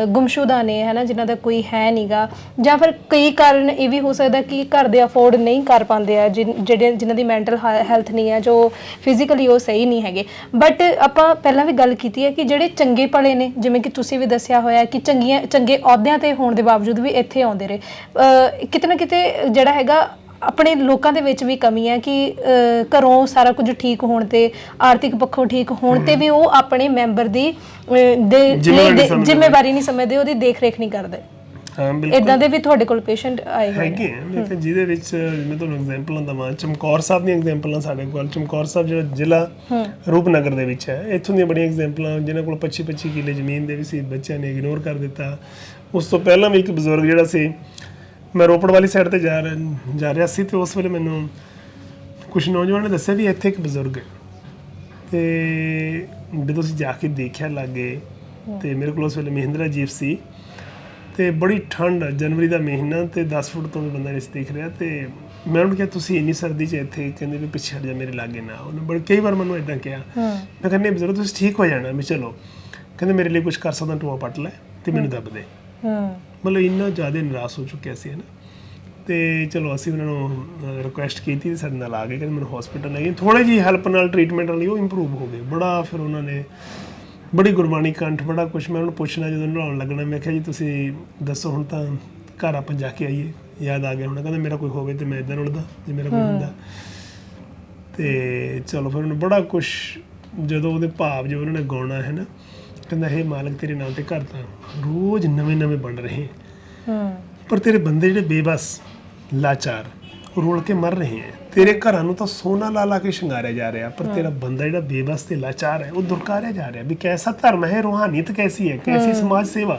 ਗੁੰਮਸ਼ੁਦਾ ਨੇ ਹੈ ਨਾ, ਜਿਨ੍ਹਾਂ ਦਾ ਕੋਈ ਹੈ ਨਹੀਂਗਾ, ਜਾਂ ਫਿਰ ਕਈ ਕਾਰਨ ਇਹ ਵੀ ਹੋ ਸਕਦਾ ਕਿ ਘਰ ਦੇ ਅਫੋਰਡ ਨਹੀਂ ਕਰ ਪਾਉਂਦੇ ਆ, ਜਿਨ੍ਹਾਂ ਦੀ ਮੈਂਟਲ ਹੈਲਥ ਨਹੀਂ ਹੈ, ਜੋ ਫਿਜ਼ੀਕਲੀ ਉਹ ਸਹੀ ਨਹੀਂ ਹੈਗੇ। ਬਟ ਆਪਾਂ ਪਹਿਲਾਂ ਵੀ ਗੱਲ ਕੀਤੀ ਹੈ ਕਿ ਜਿਹੜੇ ਚੰਗੇ ਭਲੇ ਨੇ, ਜਿਵੇਂ ਕਿ ਤੁਸੀਂ ਵੀ ਦੱਸਿਆ ਹੋਇਆ ਕਿ ਚੰਗੇ ਅਹੁਦਿਆਂ 'ਤੇ ਹੋਣ ਦੇ ਬਾਵਜੂਦ ਵੀ ਇੱਥੇ ਆਉਂਦੇ ਰਹੇ। ਕਿਤੇ ਨਾ ਕਿਤੇ ਜਿਹੜਾ ਹੈਗਾ ਆਪਣੇ ਲੋਕਾਂ ਦੇ ਵਿੱਚ ਵੀ ਕਮੀ ਹੈ ਕਿ ਘਰੋਂ ਸਾਰਾ ਕੁਝ ਠੀਕ ਹੋਣ ਤੇ, ਆਰਥਿਕ ਪੱਖੋਂ ਠੀਕ ਹੋਣ ਤੇ ਵੀ ਉਹ ਆਪਣੇ ਮੈਂਬਰ ਦੀ ਜ਼ਿੰਮੇਵਾਰੀ ਨਹੀਂ ਸਮਝਦੇ, ਉਹਦੀ ਦੇਖ ਰੇਖ ਨਹੀਂ ਕਰਦੇ। ਹਾਂ ਬਿਲਕੁਲ, ਇਦਾਂ ਦੇ ਵੀ ਤੁਹਾਡੇ ਕੋਲ ਪੇਸ਼ੈਂਟ ਆਏ ਹੈਗੇ ਆ। ਮੈਂ ਕਿਹਾ ਜਿਹਦੇ ਵਿੱਚ ਮੈਂ ਤੁਹਾਨੂੰ ਐਗਜ਼ਾਮਪਲਾਂ ਦਵਾਂ, ਚਮਕੌਰ ਸਾਹਿਬ ਦੀਆਂ ਐਗਜ਼ਾਮਪਲਾਂ ਸਾਡੇ ਕੋਲ। ਚਮਕੌਰ ਸਾਹਿਬ ਜਿਹੜਾ ਜ਼ਿਲ੍ਹਾ ਰੂਪਨਗਰ ਦੇ ਵਿੱਚ ਹੈ, ਇੱਥੋਂ ਦੀਆਂ ਬੜੀਆਂ ਐਗਜ਼ਾਮਪਲਾਂ ਜਿਨ੍ਹਾਂ ਕੋਲ 25-25 ਕਿੱਲੇ ਜ਼ਮੀਨ ਦੇ ਵੀ ਸੀ, ਬੱਚਿਆਂ ਨੇ ਇਗਨੋਰ ਕਰ ਦਿੱਤਾ। ਉਸ ਤੋਂ ਪਹਿਲਾਂ ਵੀ ਇੱਕ ਬਜ਼ੁਰਗ ਜਿਹੜਾ ਸੀ, ਮੈਂ ਰੋਪੜ ਵਾਲੀ ਸਾਈਡ ਤੇ ਜਾ ਰਿਹਾ ਸੀ ਤੇ ਉਸ ਵੇਲੇ ਮੈਨੂੰ ਕੁਝ ਨੌਜਵਾਨਾਂ ਨੇ ਦੱਸਿਆ ਵੀ ਇੱਥੇ ਇੱਕ ਬਜ਼ੁਰਗ ਹੈ, ਤੇ ਜਦੋਂ ਅਸੀਂ ਜਾ ਕੇ ਦੇਖਿਆ ਲਾਗੇ ਤੇ ਮੇਰੇ ਕੋਲ ਉਸ ਵੇਲੇ ਮਹਿੰਦਰਾ ਜੀਪ ਸੀ ਤੇ ਬੜੀ ਠੰਡ, ਜਨਵਰੀ ਦਾ ਮਹੀਨਾ, ਤੇ 10 ਫੁੱਟ ਤੋਂ ਵੀ ਬੰਦਾ ਨਹੀਂ ਸੀ ਦਿਖ ਰਿਹਾ। ਤੇ ਮੈਂ ਉਹਨੂੰ ਕਿਹਾ ਤੁਸੀਂ ਇੰਨੀ ਸਰਦੀ 'ਚ ਇੱਥੇ? ਕਹਿੰਦੇ ਵੀ ਪਿੱਛੇ ਹਟ ਜਾ, ਮੇਰੇ ਲਾਗੇ ਨਾ। ਉਹਨੇ ਬੜੇ ਕਈ ਵਾਰ ਮੈਨੂੰ ਇੱਦਾਂ ਕਿਹਾ। ਮੈਂ ਕਹਿੰਦਾ ਬਜ਼ੁਰਗ ਤੁਸੀਂ ਠੀਕ ਹੋ ਜਾਣਾ। ਵੀ ਚਲੋ, ਕਹਿੰਦੇ ਮੇਰੇ ਲਈ ਕੁਝ ਕਰ ਸਕਦਾ, ਟੂਆ ਪੱਟ ਲੈ ਤੇ ਮੈਨੂੰ ਦੱਬ ਦੇ। ਮਤਲਬ ਇੰਨਾ ਜ਼ਿਆਦਾ ਨਿਰਾਸ਼ ਹੋ ਚੁੱਕਿਆ ਸੀ, ਹੈ ਨਾ। ਤੇ ਚਲੋ ਅਸੀਂ ਉਹਨਾਂ ਨੂੰ ਰਿਕੁਐਸਟ ਕੀਤੀ ਤੇ ਸਾਡੇ ਨਾਲ ਆ ਗਏ, ਕਹਿੰਦੇ ਮੈਨੂੰ ਹਸਪੀਟਲ ਲੈ ਗਏ, ਥੋੜ੍ਹੀ ਜਿਹੀ ਹੈਲਪ ਨਾਲ ਟ੍ਰੀਟਮੈਂਟ ਲਈ ਉਹ ਇੰਪਰੂਵ ਹੋ ਗਏ ਬੜਾ। ਫਿਰ ਉਹਨਾਂ ਨੇ ਬੜੀ ਗੁਰਬਾਣੀ ਕੰਠ, ਬੜਾ ਕੁਛ। ਮੈਂ ਉਹਨੂੰ ਪੁੱਛਣਾ ਜਦੋਂ ਨਹਾਉਣ ਲੱਗਣਾ, ਮੈਂ ਕਿਹਾ ਜੀ ਤੁਸੀਂ ਦੱਸੋ ਹੁਣ ਤਾਂ ਘਰ ਆਪਾਂ ਜਾ ਕੇ ਆਈਏ, ਯਾਦ ਆ ਗਿਆ ਹੁਣ। ਕਹਿੰਦਾ ਮੇਰਾ ਕੋਈ ਹੋਵੇ ਤੇ ਮੈਂ ਇੱਦਾਂ ਰੁੜਦਾ ਜੇ ਮੇਰਾ ਕੋਈ ਹੁੰਦਾ। ਤੇ ਚਲੋ ਫਿਰ ਉਹਨੇ ਬੜਾ ਕੁਛ, ਜਦੋਂ ਉਹਦੇ ਭਾਵ ਜੋ ਉਹਨਾਂ ਨੇ ਗਾਉਣਾ ਹੈ ਨਾ, ਕਹਿੰਦਾ ਹੇ ਮਾਲਕ ਤੇਰੇ ਨਾਮ ਤੇ ਘਰ ਤਾਂ ਰੋਜ਼ ਨਵੇਂ ਬਣ ਰਹੇ, ਪਰ ਤੇਰੇ ਬੰਦੇ ਜਿਹੜੇ ਬੇਬਸ ਲਾਚਾਰ ਰੋਲ ਕੇ ਮਰ ਰਹੇ ਹੈ। ਤੇਰੇ ਘਰਾਂ ਨੂੰ ਤਾਂ ਸੋਨਾ ਲਾ ਕੇ ਸ਼ਿੰਗਾਰਿਆ ਜਾ ਰਿਹਾ, ਪਰ ਤੇਰਾ ਬੰਦਾ ਜਿਹੜਾ ਬੇਬਸ ਤੇ ਲਾਚਾਰ ਹੈ ਉਹ ਦੁਰਕਾਰਿਆ ਜਾ ਰਿਹਾ। ਵੀ ਕੈਸਾ ਧਰਮ ਹੈ, ਰੂਹਾਨੀਅਤ ਕੈਸੀ ਹੈ, ਕੈਸੀ ਸਮਾਜ ਸੇਵਾ,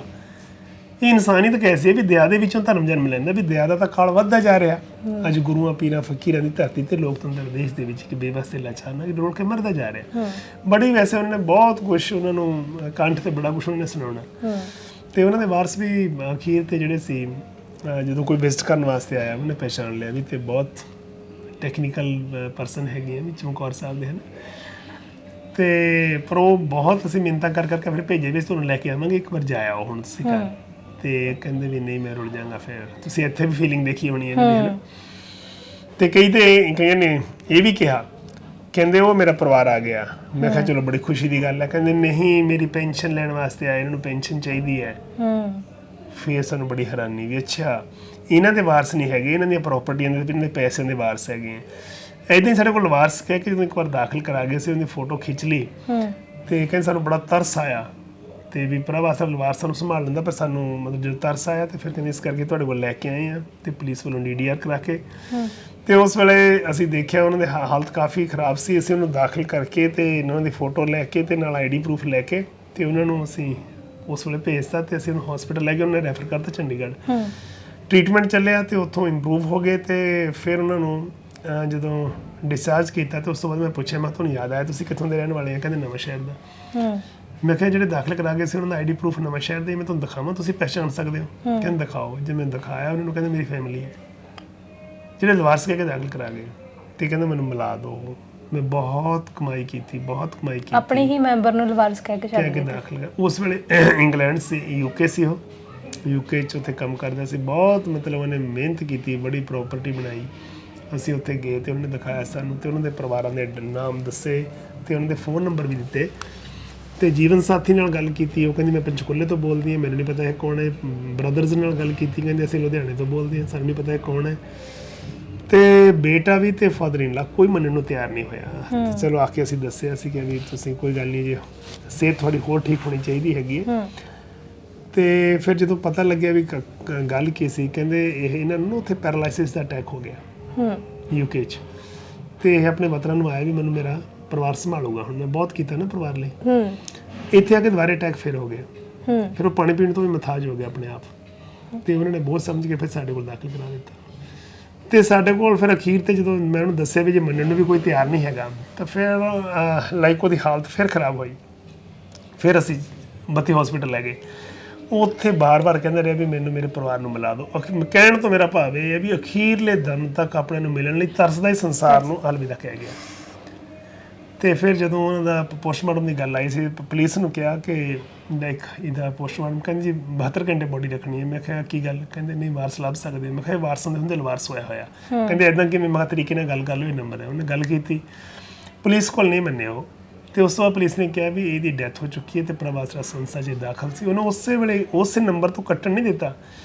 ਇਹ ਇਨਸਾਨੀਅਤ ਕੈਸੀ ਹੈ। ਵੀ ਦਇਆ ਦੇ ਵਿੱਚੋਂ ਧਰਮ ਜਨਮ ਲੈਂਦਾ। ਵੀ ਦਇਆ ਦਾ ਤਾਂ ਕਾਲ ਵੱਧਦਾ ਜਾ ਰਿਹਾ। ਅੱਜ ਗੁਰੂਆਂ ਪੀਰਾਂ ਫਕੀਰਾਂ ਦੀ ਧਰਤੀ ਤੇ ਲੋਕਤੰਤਰ ਦੇਸ਼ ਦੇ ਵਿੱਚ ਕਿ ਬੇਬਸ ਤੇ ਲਾਚਾਰ ਨਾਲ ਰੋਲ ਕੇ ਮਰਦਾ ਜਾ ਰਿਹਾ। ਬੜੀ ਵੈਸੇ ਉਹਨਾਂ ਨੇ ਬਹੁਤ ਕੁਛ, ਉਹਨਾਂ ਨੂੰ ਕੰਠ ਤੇ ਬੜਾ ਕੁਛ ਉਹਨਾਂ ਨੇ ਸੁਣਾਉਣਾ। ਤੇ ਉਹਨਾਂ ਦੇ ਵਾਰਸ ਵੀ ਅਖੀਰ ਤੇ ਜਿਹੜੇ ਸੀ ਜਦੋਂ ਕੋਈ ਵਿਜ਼ਿਟ ਕਰਨ ਵਾਸਤੇ ਆਇਆ ਉਹਨੇ ਪਛਾਣ ਲਿਆ ਵੀ ਤੇ ਬਹੁਤ ਟੈਕਨੀਕਲ ਪਰਸਨ ਹੈਗੇ ਆ ਵੀ ਚਮਕੌਰ ਸਾਹਿਬ ਦੇ ਹਨ। ਤੇ ਪਰ ਉਹ ਬਹੁਤ ਅਸੀਂ ਮਿੰਨਤਾਂ ਕਰ ਕਰਕੇ ਫਿਰ ਭੇਜੇ ਵੀ ਤੁਹਾਨੂੰ ਲੈ ਕੇ ਆਵਾਂਗੇ, ਇੱਕ ਵਾਰ ਜਾਇਆ ਹੁਣ ਤੁਸੀਂ ਘਰ। ਤੇ ਕਹਿੰਦੇ ਵੀ ਨਹੀਂ ਮੈਂ ਰੁੜ ਜਾਵਾਂਗਾ। ਫਿਰ ਤੁਸੀਂ ਇੱਥੇ ਵੀ ਫੀਲਿੰਗ ਦੇਖੀ ਹੋਣੀ ਇਹਨਾਂ ਦੀ, ਹੈ ਨਾ। ਤੇ ਕਈਆਂ ਨੇ ਇਹ ਵੀ ਕਿਹਾ, ਕਹਿੰਦੇ ਉਹ ਮੇਰਾ ਪਰਿਵਾਰ ਆ ਗਿਆ। ਮੈਂ ਕਿਹਾ ਚਲੋ ਬੜੀ ਖੁਸ਼ੀ ਦੀ ਗੱਲ ਹੈ। ਕਹਿੰਦੇ ਨਹੀਂ ਮੇਰੀ ਪੈਨਸ਼ਨ ਲੈਣ ਵਾਸਤੇ ਆਏ, ਇਹਨਾਂ ਨੂੰ ਪੈਨਸ਼ਨ ਚਾਹੀਦੀ ਹੈ। ਫਿਰ ਸਾਨੂੰ ਬੜੀ ਹੈਰਾਨੀ ਵੀ ਅੱਛਾ ਇਹਨਾਂ ਦੇ ਵਾਰਸ ਨਹੀਂ ਹੈਗੇ, ਇਹਨਾਂ ਦੀਆਂ ਪ੍ਰਾਪਰਟੀਆਂ ਦੇ ਇਹਨਾਂ ਦੇ ਪੈਸਿਆਂ ਦੇ ਵਾਰਸ ਹੈਗੇ। ਇੱਦਾਂ ਹੀ ਸਾਡੇ ਕੋਲ ਵਾਰਸ ਕਹਿ ਕੇ ਇੱਕ ਵਾਰ ਦਾਖਲ ਕਰਾ ਗਏ ਸੀ, ਉਹਦੀ ਫੋਟੋ ਖਿੱਚ ਲਈ ਤੇ ਕਹਿੰਦੇ ਸਾਨੂੰ ਬੜਾ ਤਰਸ ਆਇਆ ਤੇ ਵੀ ਭਰਾਵਾ ਅਸਲ ਵਾਰਸਾਂ ਨੂੰ ਸੰਭਾਲ ਲੈਂਦਾ, ਪਰ ਸਾਨੂੰ ਮਤਲਬ ਜਦੋਂ ਤਰਸ ਆਇਆ ਤੇ ਫਿਰ ਕਹਿੰਦੇ ਇਸ ਕਰਕੇ ਤੁਹਾਡੇ ਕੋਲ ਲੈ ਕੇ ਆਏ ਆ ਤੇ ਪੁਲਿਸ ਵੱਲੋਂ DDR ਕਰਾ ਕੇ। ਤੇ ਉਸ ਵੇਲੇ ਅਸੀਂ ਦੇਖਿਆ ਉਹਨਾਂ ਦੀ ਹਾਲਤ ਕਾਫੀ ਖਰਾਬ ਸੀ। ਅਸੀਂ ਉਹਨੂੰ ਦਾਖਲ ਕਰਕੇ ਤੇ ਉਹਨਾਂ ਦੀ ਫੋਟੋ ਲੈ ਕੇ ਤੇ ਨਾਲ ID ਪ੍ਰੂਫ ਲੈ ਕੇ ਤੇ ਉਹਨਾਂ ਨੂੰ ਅਸੀਂ ਉਸ ਵੇਲੇ ਭੇਜਤਾ ਤੇ ਅਸੀਂ ਉਹਨੂੰ ਹਸਪੀਟਲ ਲੈ ਕੇ ਉਹਨੇ ਰੈਫਰ ਕਰਤਾ ਚੰਡੀਗੜ੍ਹ। ਟ੍ਰੀਟਮੈਂਟ ਚੱਲਿਆ ਤੇ ਉੱਥੋਂ ਇੰਪਰੂਵ ਹੋ ਗਏ ਤੇ ਫਿਰ ਉਹਨਾਂ ਨੂੰ ਜਦੋਂ ਡਿਸਚਾਰਜ ਕੀਤਾ ਤੇ ਉਸ ਤੋਂ ਬਾਅਦ ਮੈਂ ਪੁੱਛਿਆ, ਮੈਂ ਤੁਹਾਨੂੰ ਯਾਦ ਆਇਆ ਤੁਸੀਂ ਕਿੱਥੋਂ ਦੇ ਰਹਿਣ ਵਾਲੇ ਆ? ਕਹਿੰਦੇ ਨਵਾਂ ਸ਼ਹਿਰ ਦਾ। ਮੈਂ ਕਿਹਾ ਜਿਹੜੇ ਦਾਖਲ ਕਰਾ ਗਏ ਸੀ ਉਹਨਾਂ ਦਾ ID ਪ੍ਰੂਫ ਨਵਾਂ ਸ਼ਹਿਰ ਦੇ, ਮੈਂ ਤੁਹਾਨੂੰ ਦਿਖਾਵਾਂ ਤੁਸੀਂ ਪਹਿਚਾਣ ਸਕਦੇ ਹੋ? ਕਹਿੰਦੇ ਦਿਖਾਓ। ਜੇ ਮੈਂ ਦਿਖਾਇਆ ਉਹਨਾਂ ਨੂੰ, ਕਹਿੰਦੇ ਮੇਰੀ ਫੈਮਿਲੀ ਹੈ। ਜਿਹੜੇ ਲਵਾਰਸ ਕਹਿ ਕੇ ਦਾਖਲ ਕਰਾ ਗਏ ਤੇ ਕਹਿੰਦੇ ਮੈਨੂੰ ਮਿਲਾ ਦਿਓ। ਮੈਂ ਬਹੁਤ ਕਮਾਈ ਕੀਤੀ, ਬਹੁਤ ਕਮਾਈ ਕੀਤੀ। ਆਪਣੇ ਹੀ ਮੈਂਬਰ ਨੂੰ ਲਵਾਰਸ ਕਹਿ ਕੇ ਛੱਡ ਦਿੱਤਾ। ਦਾਖਲ ਕਰ ਉਸ ਵੇਲੇ ਇੰਗਲੈਂਡ ਸੀ, UK ਸੀ, ਉਹ UK 'ਚ ਉੱਥੇ ਕੰਮ ਕਰਦਾ ਸੀ। ਬਹੁਤ ਮਤਲਬ ਉਹਨੇ ਮਿਹਨਤ ਕੀਤੀ, ਬੜੀ ਪ੍ਰਾਪਰਟੀ ਬਣਾਈ। ਅਸੀਂ ਉੱਥੇ ਗਏ ਤੇ ਉਹਨੇ ਦਿਖਾਇਆ ਸਾਨੂੰ ਤੇ ਉਹਨਾਂ ਦੇ ਪਰਿਵਾਰਾਂ ਦੇ ਨਾਮ ਦੱਸੇ ਤੇ ਉਹਨਾਂ ਦੇ ਫੋਨ ਨੰਬਰ ਵੀ ਦਿੱਤੇ ਤੇ ਜੀਵਨ ਸਾਥੀ ਨਾਲ ਗੱਲ ਕੀਤੀ। ਉਹ ਕਹਿੰਦੀ ਮੈਂ ਪੰਚਕੂਲੇ ਤੋਂ ਬੋਲਦੀ ਹਾਂ, ਮੈਨੂੰ ਨਹੀਂ ਪਤਾ ਇਹ ਕੌਣ ਹੈ। ਬ੍ਰਦਰਸ ਨਾਲ ਗੱਲ ਕੀਤੀ, ਕਹਿੰਦੇ ਅਸੀਂ ਲੁਧਿਆਣੇ ਤੋਂ ਬੋਲਦੇ ਹਾਂ, ਸਾਨੂੰ ਨਹੀਂ ਪਤਾ ਇਹ ਕੌਣ ਹੈ। ਤੇ ਬੇਟਾ ਵੀ ਤੇ ਫਾਦਰ ਇਨ ਲਾ ਕੋਈ ਮੰਨਣ ਨੂੰ ਤਿਆਰ ਨਹੀਂ ਹੋਇਆ। ਚਲੋ ਆ ਕੇ ਅਸੀਂ ਦੱਸਿਆ ਸੀ ਕਿ ਵੀ ਤੁਸੀਂ ਕੋਈ ਗੱਲ ਨਹੀਂ, ਜੇ ਸਿਹਤ ਤੁਹਾਡੀ ਹੋਰ ਠੀਕ ਹੋਣੀ ਚਾਹੀਦੀ ਹੈਗੀ ਹੈ। ਤੇ ਫਿਰ ਜਦੋਂ ਪਤਾ ਲੱਗਿਆ ਵੀ ਗੱਲ ਕੀ ਸੀ, ਕਹਿੰਦੇ ਇਹਨਾਂ ਨੂੰ ਉੱਥੇ ਪੈਰਾਲਾਈਸਿਸ ਦਾ ਅਟੈਕ ਹੋ ਗਿਆ UK 'ਚ। ਤੇ ਇਹ ਆਪਣੇ ਵਤਨਾਂ ਨੂੰ ਆਇਆ ਵੀ ਮੈਨੂੰ ਮੇਰਾ ਪਰਿਵਾਰ ਸੰਭਾਲੂਗਾ। ਹੁਣ ਮੈਂ ਬਹੁਤ ਕੀਤਾ ਨਾ ਪਰਿਵਾਰ ਲਈ। ਇੱਥੇ ਆ ਕੇ ਦੁਬਾਰਾ ਅਟੈਕ ਫਿਰ ਹੋ ਗਿਆ। ਫਿਰ ਉਹ ਪਾਣੀ ਪੀਣ ਤੋਂ ਵੀ ਮਥਾਜ ਹੋ ਗਿਆ ਆਪਣੇ ਆਪ ਤੇ ਉਹਨਾਂ ਨੇ ਬਹੁਤ ਸਮਝ ਕੇ ਫਿਰ ਸਾਡੇ ਕੋਲ ਦਾਖਲ ਕਰਾ ਦਿੱਤਾ। ਤੇ ਸਾਡੇ ਕੋਲ ਫਿਰ ਅਖੀਰ ਤੇ ਜਦੋਂ ਮੈਂ ਉਹਨੂੰ ਦੱਸਿਆ ਵੀ ਜੇ ਮੰਨਣ ਨੂੰ ਵੀ ਕੋਈ ਤਿਆਰ ਨਹੀਂ ਹੈਗਾ ਤਾਂ ਫਿਰ ਲਾਈਕ ਉਹਦੀ ਹਾਲਤ ਫਿਰ ਖਰਾਬ ਹੋਈ। ਫਿਰ ਅਸੀਂ ਬੱਤੀ ਹਸਪੀਟਲ ਲੈ ਗਏ। ਉੱਥੇ ਬਾਰ-ਬਾਰ ਕਹਿੰਦਾ ਰਿਹਾ ਵੀ ਮੈਨੂੰ ਮੇਰੇ ਪਰਿਵਾਰ ਨੂੰ ਮਿਲਾ ਦਿਓ। ਕਹਿਣ ਤੋਂ ਮੇਰਾ ਭਾਵ ਇਹ ਹੈ ਵੀ ਅਖੀਰਲੇ ਦਮ ਤੱਕ ਆਪਣੇ ਨੂੰ ਮਿਲਣ ਲਈ ਤਰਸਦਾ ਹੀ ਸੰਸਾਰ ਨੂੰ ਅਲਵਿਦਾ ਕਹਿ ਗਿਆ। ਤੇ ਫਿਰ ਜਦੋਂ ਉਹਨਾਂ ਦਾ ਪੋਸਟਮਾਰਟਮ ਦੀ ਗੱਲ ਆਈ ਸੀ, ਪੁਲਿਸ ਨੂੰ ਕਿਹਾ ਕਿ ਲਾਈਕ ਇਹਦਾ ਪੋਸਟਮਾਰਟਮ, ਕਹਿੰਦੇ ਜੀ 72 ਘੰਟੇ ਬੋਡੀ ਰੱਖਣੀ ਹੈ। ਮੈਂ ਕਿਹਾ ਕੀ ਗੱਲ? ਕਹਿੰਦੇ ਨਹੀਂ ਵਾਰਸ ਲੱਭ ਸਕਦੇ। ਮੈਂ ਕਿਹਾ ਵਾਰਸਾਂ ਦੇ ਹੁੰਦੇ ਲਵਾਰਸ ਹੋਇਆ ਹੋਇਆ। ਕਹਿੰਦੇ ਇੱਦਾਂ ਕਿਵੇਂ? ਮੈਂ ਤਰੀਕੇ ਨਾਲ ਗੱਲ ਕਰ ਲਓ, ਇਹ ਨੰਬਰ ਹੈ। ਉਹਨੇ ਗੱਲ ਕੀਤੀ, ਪੁਲਿਸ ਕੋਲ ਨਹੀਂ ਮੰਨਿਆ ਉਹ। ਤੇ ਉਸ ਤੋਂ ਬਾਅਦ ਪੁਲਿਸ ਨੇ ਕਿਹਾ ਵੀ ਇਹਦੀ ਡੈਥ ਹੋ ਚੁੱਕੀ ਹੈ ਤੇ ਪ੍ਰਭ ਆਸਰਾ ਸੰਸਥਾ 'ਚ ਦਾਖਲ ਸੀ। ਉਹਨੂੰ ਉਸੇ ਵੇਲੇ ਉਸੇ ਨੰਬਰ ਤੋਂ ਕੱਟਣ ਨਹੀਂ ਦਿੱਤਾ।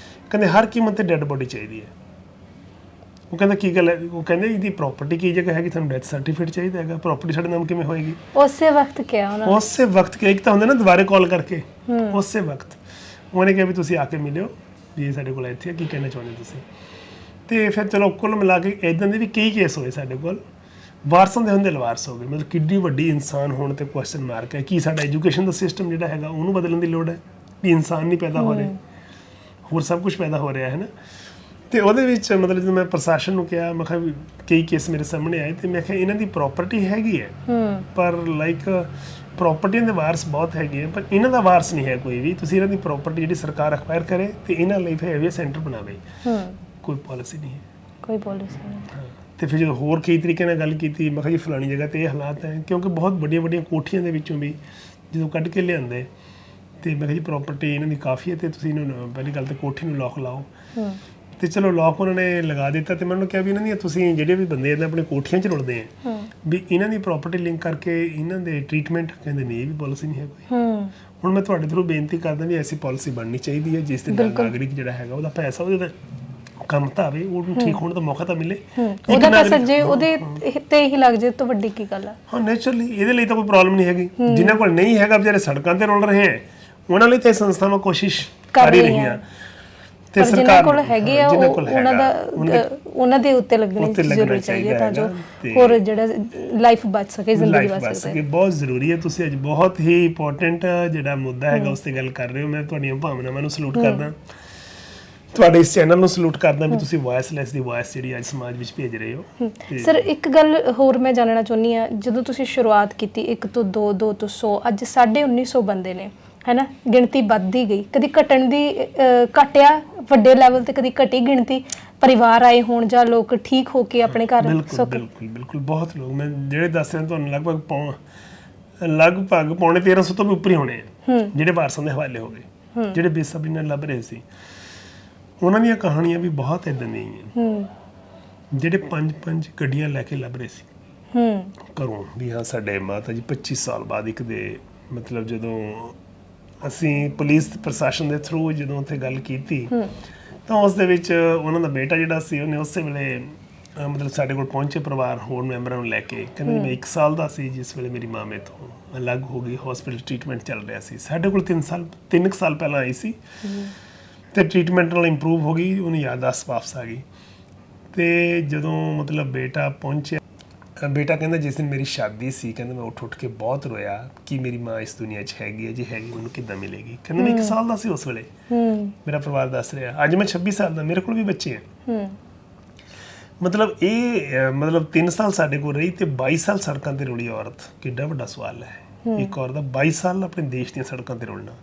ਕਹਿੰਦੇ ਹਰ ਕੀਮਤ ਤੇ ਡੈੱਡ ਬੋਡੀ ਚਾਹੀਦੀ ਹੈ। ਉਹ ਕਹਿੰਦਾ ਕੀ ਗੱਲ ਹੈ? ਉਹ ਕਹਿੰਦੇ ਇਹਦੀ ਪ੍ਰਾਪਰਟੀ ਕੀ ਜਗ੍ਹਾ ਹੈਗੀ, ਤੁਹਾਨੂੰ ਡੈਥ ਸਰਟੀਫਿਕੇਟ ਚਾਹੀਦਾ ਹੈਗਾ। ਪ੍ਰਾਪਰਟੀ ਸਾਡੇ ਨਾਮ ਕਿਵੇਂ ਹੋਏਗੀ? ਉਸੇ ਵਕਤ ਕਿਹਾ ਉਹਨਾਂ ਨੇ। ਉਸੇ ਵਕਤ ਕਿ ਇੱਕ ਤਾਂ ਹੁੰਦਾ ਨਾ ਦੁਬਾਰੇ ਕਾਲ ਕਰਕੇ, ਉਸੇ ਵਕਤ ਉਹਨੇ ਕਿਹਾ ਵੀ ਤੁਸੀਂ ਆ ਕੇ ਮਿਲਿਓ ਵੀ ਇਹ ਸਾਡੇ ਕੋਲ ਇੱਥੇ ਕੀ ਕਹਿਣਾ ਚਾਹੁੰਦੇ ਤੁਸੀਂ। ਤੇ ਫਿਰ ਚਲੋ ਕੁੱਲ ਮਿਲਾ ਕੇ ਇੱਦਾਂ ਦੇ ਵੀ ਕਈ ਕੇਸ ਹੋਏ ਸਾਡੇ ਕੋਲ। ਵਾਰਸਾਂ ਦੇ ਹੁੰਦੇ ਲਵਾਰਸ ਹੋ ਗਏ। ਮਤਲਬ ਕਿੱਡੀ ਵੱਡੀ ਇਨਸਾਨ ਹੋਣ ਤੇ ਕੁਐਸਚਨ ਮਾਰਕ ਹੈ। ਕੀ ਸਾਡਾ ਐਜੂਕੇਸ਼ਨ ਦਾ ਸਿਸਟਮ ਜਿਹੜਾ ਹੈਗਾ ਉਹਨੂੰ ਬਦਲਣ ਦੀ ਲੋੜ ਹੈ ਵੀ ਇਨਸਾਨ ਨਹੀਂ ਪੈਦਾ ਹੋ ਰਹੇ, ਹੋਰ ਸਭ ਕੁਝ ਪੈਦਾ ਹੋ ਰਿਹਾ ਹੈ ਨਾ। ਤੇ ਉਹਦੇ ਵਿੱਚ ਮਤਲਬ ਜਦੋਂ ਮੈਂ ਪ੍ਰਸ਼ਾਸਨ ਨੂੰ ਕਿਹਾ, ਮੈਂ ਕਿਹਾ ਵੀ ਕਈ ਕੇਸ ਮੇਰੇ ਸਾਹਮਣੇ ਆਏ ਤੇ ਮੈਂ ਕਿਹਾ ਇਹਨਾਂ ਦੀ ਪ੍ਰਾਪਰਟੀ ਹੈਗੀ ਹੈ ਪਰ ਲਾਈਕ ਪ੍ਰਾਪਰਟੀਆਂ ਦੇ ਵਾਰਸ ਬਹੁਤ ਹੈਗੇ ਆ ਪਰ ਇਹਨਾਂ ਦਾ ਵਾਰਸ ਨਹੀਂ ਹੈ ਕੋਈ ਵੀ। ਤੁਸੀਂ ਇਹਨਾਂ ਦੀ ਪ੍ਰਾਪਰਟੀ ਜਿਹੜੀ ਸਰਕਾਰ ਅਕਵਾਇਰ ਕਰੇ ਤੇ ਇਹਨਾਂ ਲਈ ਫਿਰ ਹੈਵੀ ਸੈਂਟਰ ਬਣਾਵੇ। ਕੋਈ ਪਾਲਿਸੀ ਨਹੀਂ ਹੈ, ਕੋਈ ਪਾਲਿਸੀ ਨਹੀਂ। ਤੇ ਫਿਰ ਜਦੋਂ ਹੋਰ ਕਈ ਤਰੀਕੇ ਨਾਲ ਗੱਲ ਕੀਤੀ, ਮੈਂ ਕਿਹਾ ਜੀ ਫਲਾਣੀ ਜਗ੍ਹਾ ਤੇ ਇਹ ਹਾਲਾਤ ਹੈ, ਕਿਉਂਕਿ ਬਹੁਤ ਵੱਡੀਆਂ ਵੱਡੀਆਂ ਕੋਠੀਆਂ ਦੇ ਵਿੱਚੋਂ ਵੀ ਜਦੋਂ ਕੱਢ ਕੇ ਲਿਆਂਦੇ ਤੇ ਮੈਂ ਕਿਹਾ ਜੀ ਪ੍ਰਾਪਰਟੀ ਇਹਨਾਂ ਦੀ ਕਾਫੀ ਹੈ ਤੇ ਤੁਸੀਂ ਇਹਨੂੰ ਪਹਿਲੀ ਗੱਲ ਤਾਂ ਕੋਠੀ ਨੂੰ ਲੋਕ ਲਾਓ। ਤੇ ਚਲੋ ਲੋਕ ਉਹਨਾਂ ਨੇ ਲਗਾ ਦਿੱਤਾ ਤੇ ਮੈਨੂੰ ਕਿਹਾ ਵੀ ਇਹਨਾਂ ਦੀਆਂ ਤੁਸੀਂ ਜਿਹੜੇ ਵੀ ਬੰਦੇ ਇਹਨਾਂ ਆਪਣੀ ਕੋਠੀਆਂ 'ਚ ਰੁਲਦੇ ਆ ਵੀ ਇਹਨਾਂ ਦੀ ਪ੍ਰਾਪਰਟੀ ਲਿੰਕ ਕਰਕੇ ਇਹਨਾਂ ਦੇ ਟ੍ਰੀਟਮੈਂਟ, ਕਹਿੰਦੇ ਨਹੀਂ ਇਹ ਵੀ ਪਾਲਿਸੀ ਨਹੀਂ ਹੈ ਕੋਈ। ਹੁਣ ਮੈਂ ਤੁਹਾਡੇ ਥਰੂ ਬੇਨਤੀ ਕਰਦਾ ਵੀ ਐਸੀ ਪਾਲਿਸੀ ਬਣਨੀ ਚਾਹੀਦੀ ਹੈ ਜਿਸ ਦੇ ਨਾਲ ਨਾਗਰਿਕ ਜਿਹੜਾ ਹੈਗਾ ਉਹਦਾ ਪੈਸਾ ਉਹਦੇ ਕੰਮ ਤਾਂ ਆਵੇ, ਉਹਨੂੰ ਠੀਕ ਹੋਣ ਦਾ ਮੌਕਾ ਤਾਂ ਮਿਲੇ। ਉਹਦਾ ਪੈਸਾ ਜੇ ਉਹਦੇ ਤੇ ਹੀ ਲੱਗ ਜਾਏ ਤਾਂ ਵੱਡੀ ਕੀ ਗੱਲ ਆ। ਹਾਂ ਨੈਚੁਰਲੀ ਇਹਦੇ ਲਈ ਤਾਂ ਕੋਈ ਪ੍ਰੋਬਲਮ ਨਹੀਂ ਹੈਗੀ। ਜਿਨ੍ਹਾਂ ਕੋਲ ਨਹੀਂ ਹੈਗਾ ਵਿਚਾਰੇ ਸੜਕਾਂ ਤੇ ਰੁਲ ਰਹੇ ਹੈ ਉਹਨਾਂ ਲਈ ਤਾਂ ਸੰਸਥਾਵਾਂ ਕੋਸ਼ਿਸ਼ ਕਰ ਹੀ ਰਹੀਆਂ ਤੇ ਸਰਕਾਰ ਕੋਲ ਹੈਗੇ ਆ ਉਹਨਾਂ ਦੇ ਉੱਤੇ ਲੱਗਣੀ ਜ਼ਰੂਰੀ ਚਾਹੀਦੀ ਤਾਂ ਜੋ ਹੋਰ ਜਿਹੜਾ ਲਾਈਫ ਬਚ ਸਕੇ, ਜ਼ਿੰਦਗੀ ਬਚ ਸਕੇ। ਬਹੁਤ ਜ਼ਰੂਰੀ ਹੈ। ਤੁਸੀਂ ਅੱਜ ਬਹੁਤ ਹੀ ਇੰਪੋਰਟੈਂਟ ਜਿਹੜਾ ਮੁੱਦਾ ਹੈਗਾ ਉਸ ਤੇ ਗੱਲ ਕਰ ਰਹੇ ਹੋ। ਮੈਂ ਤੁਹਾਡੀਆਂ ਭਾਵਨਾਵਾਂ ਨੂੰ ਸਲੂਟ ਕਰਦਾ, ਤੁਹਾਡੇ ਇਸ ਚੈਨਲ ਨੂੰ ਸਲੂਟ ਕਰਦਾ ਵੀ ਤੁਸੀਂ ਵੌਇਸਲੈਸ ਦੀ ਵੌਇਸ ਜਿਹੜੀ ਅੱਜ ਸਮਾਜ ਵਿੱਚ ਭੇਜ ਰਹੇ ਹੋ। ਸਰ ਇੱਕ ਗੱਲ ਹੋਰ ਮੈਂ ਜਾਣਨਾ ਚਾਹੁੰਦੀ ਹਾਂ, ਜਦੋਂ ਤੁਸੀਂ ਸ਼ੁਰੂਆਤ ਕੀਤੀ 1 ਤੋਂ 2, 2 ਤੋਂ 100, ਅੱਜ 1950 ਬੰਦੇ ਨੇ ਹੈਨਾ, ਗਿਣਤੀ ਵੱਧਦੀ ਗਈ, ਕਦੀ ਘਟਣ ਦੀ ਘਟਿਆ ਵੱਡੇ ਲੈਵਲ ਤੇ, ਕਦੀ ਘਟੀ ਗਿਣਤੀ, ਪਰਿਵਾਰ ਆਏ ਹੋਣ ਜਾਂ ਲੋਕ ਠੀਕ ਹੋ ਕੇ ਆਪਣੇ ਘਰ ਬਿਲਕੁਲ ਬਿਲਕੁਲ ਬਿਲਕੁਲ ਬਹੁਤ ਲੋਕ, ਮੈਂ ਜਿਹੜੇ ਦੱਸ ਰਿਹਾ ਤੁਹਾਨੂੰ ਲਗਭਗ ਪੌਣੇ 1300 ਤੋਂ ਵੀ ਉੱਪਰ ਹੀ ਹੋਣੇ ਆ ਜਿਹੜੇ ਵਾਰਸਾਂ ਦੇ ਹਵਾਲੇ ਹੋ ਗਏ, ਜਿਹੜੇ ਬੇਸਬਰੀ ਨਾਲ ਲੱਭ ਰਹੇ ਸੀ। ਉਹਨਾਂ ਦੀਆਂ ਕਹਾਣੀਆਂ ਵੀ ਬਹੁਤ ਇਦਾਂ ਦੀਆਂ ਜਿਹੜੇ 5-5 ਗੱਡੀਆਂ ਲੈ ਕੇ ਲੱਭ ਰਹੇ ਸੀ ਘਰੋਂ ਵੀ ਹਾਂ ਸਾਡੇ ਮਾਤਾ ਜੀ 25 ਸਾਲ ਬਾਅਦ ਇੱਕ ਦੇ ਮਤਲਬ ਜਦੋਂ ਅਸੀਂ ਪੁਲਿਸ ਪ੍ਰਸ਼ਾਸਨ ਦੇ ਥਰੂ ਜਦੋਂ ਉੱਥੇ ਗੱਲ ਕੀਤੀ ਤਾਂ ਉਸ ਦੇ ਵਿੱਚ ਉਹਨਾਂ ਦਾ ਬੇਟਾ ਜਿਹੜਾ ਸੀ ਉਹਨੇ ਉਸੇ ਵੇਲੇ ਮਤਲਬ ਸਾਡੇ ਕੋਲ ਪਹੁੰਚੇ ਪਰਿਵਾਰ ਹੋਰ ਮੈਂਬਰਾਂ ਨੂੰ ਲੈ ਕੇ, ਕਹਿੰਦੇ ਮੈਂ 1 ਸਾਲ ਦਾ ਸੀ ਜਿਸ ਵੇਲੇ ਮੇਰੀ ਮਾਂ ਮੇਥੋਂ ਅਲੱਗ ਹੋ ਗਈ, ਹਸਪੀਟਲ ਟ੍ਰੀਟਮੈਂਟ ਚੱਲ ਰਿਹਾ ਸੀ। ਸਾਡੇ ਕੋਲ 3 ਸਾਲ ਪਹਿਲਾਂ ਆਈ ਸੀ ਤੇ ਟ੍ਰੀਟਮੈਂਟ ਨਾਲ ਇੰਪਰੂਵ ਹੋ ਗਈ, ਉਹਨੂੰ ਯਾਦਦਾਸ਼ਤ ਵਾਪਸ ਆ ਗਈ। ਤੇ ਜਦੋਂ ਮਤਲਬ ਬੇਟਾ ਪਹੁੰਚਿਆ, ਬੇਟਾ ਕਹਿੰਦਾ ਜਿਸ ਦਿਨ ਮੇਰੀ ਸ਼ਾਦੀ ਸੀ, ਕਹਿੰਦਾ ਮੈਂ ਉੱਠ ਕੇ ਬਹੁਤ ਰੋਇਆ ਕਿ ਮੇਰੀ ਮਾਂ ਇਸ ਦੁਨੀਆ 'ਚ ਹੈਗੀ ਹੈ, ਜੇ ਹੈਗੀ ਮੈਨੂੰ ਕਿੱਦਾਂ ਮਿਲੇਗੀ। ਕਹਿੰਦਾ ਮੈਂ 1 ਸਾਲ ਦਾ ਸੀ ਉਸ ਵੇਲੇ, ਮੇਰਾ ਪਰਿਵਾਰ ਦੱਸ ਰਿਹਾ। ਅੱਜ ਮੈਂ 26 ਸਾਲ ਦਾ, ਮੇਰੇ ਕੋਲ ਵੀ ਬੱਚੇ ਆ। ਮਤਲਬ ਇਹ ਮਤਲਬ 3 ਸਾਲ ਸਾਡੇ ਕੋਲ ਰਹੀ ਤੇ 22 ਸਾਲ ਸੜਕਾਂ ਤੇ ਰੁਲੀ ਔਰਤ, ਕਿੱਡਾ ਵੱਡਾ ਸਵਾਲ ਹੈ। ਇੱਕ ਔਰਤ ਦਾ 22 ਸਾਲ ਆਪਣੇ ਦੇਸ਼ ਦੀਆਂ ਸੜਕਾਂ ਤੇ ਰੁਲਣਾ,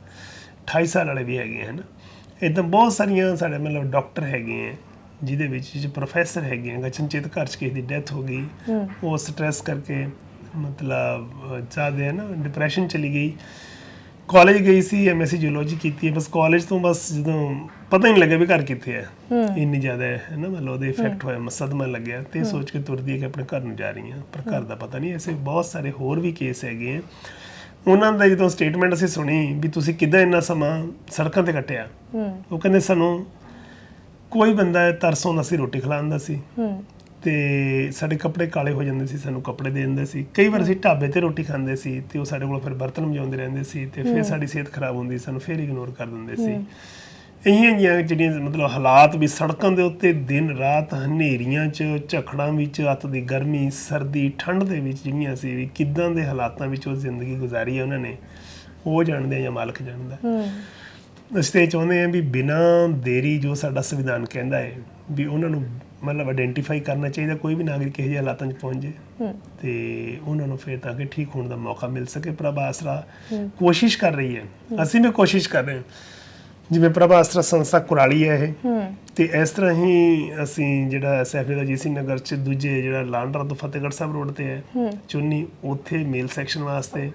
28 ਸਾਲ ਵਾਲੇ ਵੀ ਹੈਗੇ ਹਨ। ਇੱਦਾਂ ਬਹੁਤ ਸਾਰੀਆਂ ਸਾਡੇ ਮਤਲਬ ਡਾਕਟਰ ਹੈਗੇ ਆ ਜਿਹਦੇ ਵਿੱਚ ਪ੍ਰੋਫੈਸਰ ਹੈਗੇ ਆ, ਅਚਨਚੇਤ ਘਰ 'ਚ ਕਿਸੇ ਦੀ ਡੈਥ ਹੋ ਗਈ, ਉਹ ਸਟ੍ਰੈਸ ਕਰਕੇ ਮਤਲਬ ਜ਼ਿਆਦਾ ਹੈ ਨਾ ਡਿਪਰੈਸ਼ਨ ਚਲੀ ਗਈ। ਕਾਲਜ ਗਈ ਸੀ, MSc ਜੂਲੋਜੀ ਕੀਤੀ ਹੈ, ਬਸ ਕਾਲਜ ਤੋਂ ਬਸ ਜਦੋਂ ਪਤਾ ਹੀ ਨਹੀਂ ਲੱਗਿਆ ਵੀ ਘਰ ਕਿੱਥੇ ਹੈ, ਇੰਨੀ ਜ਼ਿਆਦਾ ਹੈ ਨਾ ਮਤਲਬ ਉਹਦੇ ਇਫੈਕਟ ਹੋਇਆ, ਸਦਮਾ ਲੱਗਿਆ ਤੇ ਸੋਚ ਕੇ ਤੁਰਦੀ ਹੈ ਕਿ ਆਪਣੇ ਘਰ ਨੂੰ ਜਾ ਰਹੀ ਹਾਂ, ਪਰ ਘਰ ਦਾ ਪਤਾ ਨਹੀਂ। ਐਸੇ ਬਹੁਤ ਸਾਰੇ ਹੋਰ ਵੀ ਕੇਸ ਹੈਗੇ ਆ। ਉਹਨਾਂ ਦਾ ਜਦੋਂ ਸਟੇਟਮੈਂਟ ਅਸੀਂ ਸੁਣੀ ਵੀ ਤੁਸੀਂ ਕਿੱਦਾਂ ਇੰਨਾ ਸਮਾਂ ਸੜਕਾਂ ਤੇ ਕੱਟਿਆ, ਉਹ ਕਹਿੰਦੇ ਸਾਨੂੰ ਕੋਈ ਬੰਦਾ ਤਰਸ ਆਉਂਦਾ ਸੀ ਰੋਟੀ ਖਿਲਾਉਣ ਦਾ ਸੀ ਤੇ ਸਾਡੇ ਕੱਪੜੇ ਕਾਲੇ ਹੋ ਜਾਂਦੇ ਸੀ, ਸਾਨੂੰ ਕੱਪੜੇ ਦੇ ਦਿੰਦੇ ਸੀ। ਕਈ ਵਾਰ ਅਸੀਂ ਢਾਬੇ ਤੇ ਰੋਟੀ ਖਾਂਦੇ ਸੀ ਤੇ ਉਹ ਸਾਡੇ ਕੋਲ ਫਿਰ ਬਰਤਨ ਮਜਾਉਂਦੇ ਰਹਿੰਦੇ ਸੀ ਤੇ ਫਿਰ ਸਾਡੀ ਸਿਹਤ ਖਰਾਬ ਹੁੰਦੀ, ਸਾਨੂੰ ਫਿਰ ਇਗਨੋਰ ਕਰ ਦਿੰਦੇ ਸੀ। ਇਹੀਆਂ ਜਿਹੀਆਂ ਜਿਹੜੀਆਂ ਮਤਲਬ ਹਾਲਾਤ ਵੀ ਸੜਕਾਂ ਦੇ ਉੱਤੇ ਦਿਨ ਰਾਤ ਹਨੇਰੀਆਂ 'ਚ, ਝੱਖੜਾਂ ਵਿੱਚ, ਅੱਤ ਦੀ ਗਰਮੀ, ਸਰਦੀ, ਠੰਡ ਦੇ ਵਿੱਚ ਜਿਹੜੀਆਂ ਸੀ ਵੀ ਕਿੱਦਾਂ ਦੇ ਹਾਲਾਤਾਂ ਵਿੱਚ ਉਹ ਜ਼ਿੰਦਗੀ ਗੁਜ਼ਾਰੀ ਹੈ ਉਹਨਾਂ ਨੇ, ਉਹ ਜਾਣਦੇ ਆ ਜਾਂ ਮਾਲਕ ਜਾਣਦਾ। ਅਸੀਂ ਤੇ ਚਾਹੁੰਦੇ ਹਾਂ ਵੀ ਬਿਨਾਂ ਦੇਰੀ ਜੋ ਸਾਡਾ ਸੰਵਿਧਾਨ ਕਹਿੰਦਾ ਹੈ ਵੀ ਉਹਨਾਂ ਨੂੰ ਮਤਲਬ ਆਇਡੈਂਟੀਫਾਈ ਕਰਨਾ ਚਾਹੀਦਾ, ਕੋਈ ਵੀ ਨਾਗਰਿਕ ਇਹੋ ਜਿਹੇ ਹਾਲਾਤਾਂ 'ਚ ਪਹੁੰਚ ਜਾਏ ਤੇ ਉਹਨਾਂ ਨੂੰ ਫਿਰ ਤਾਂ ਕਿ ਠੀਕ ਹੋਣ ਦਾ ਮੌਕਾ ਮਿਲ ਸਕੇ। ਪ੍ਰਭ ਆਸਰਾ ਕੋਸ਼ਿਸ਼ ਕਰ ਰਹੀ ਹੈ, ਅਸੀਂ ਵੀ ਕੋਸ਼ਿਸ਼ ਕਰ ਰਹੇ ਹਾਂ। ਜਿਵੇਂ ਪ੍ਰਭ ਆਸਰਾ ਸੰਸਥਾ ਕੁਰਾਲੀ ਹੈ ਇਹ, ਤੇ ਇਸ ਤਰ੍ਹਾਂ ਹੀ ਅਸੀਂ ਜਿਹੜਾ ਸੈਫੀ ਦਾ ਜੀਸੀ ਨਗਰ 'ਚ ਦੂਜੇ ਜਿਹੜਾ ਲਾਂਡਰਾ ਤੋਂ ਫਤਿਹਗੜ੍ਹ ਸਾਹਿਬ ਰੋਡ ਤੇ ਹੈ ਚੁੰਨੀ, ਉੱਥੇ ਮੇਲ ਸੈਕਸ਼ਨ ਵਾਸਤੇ,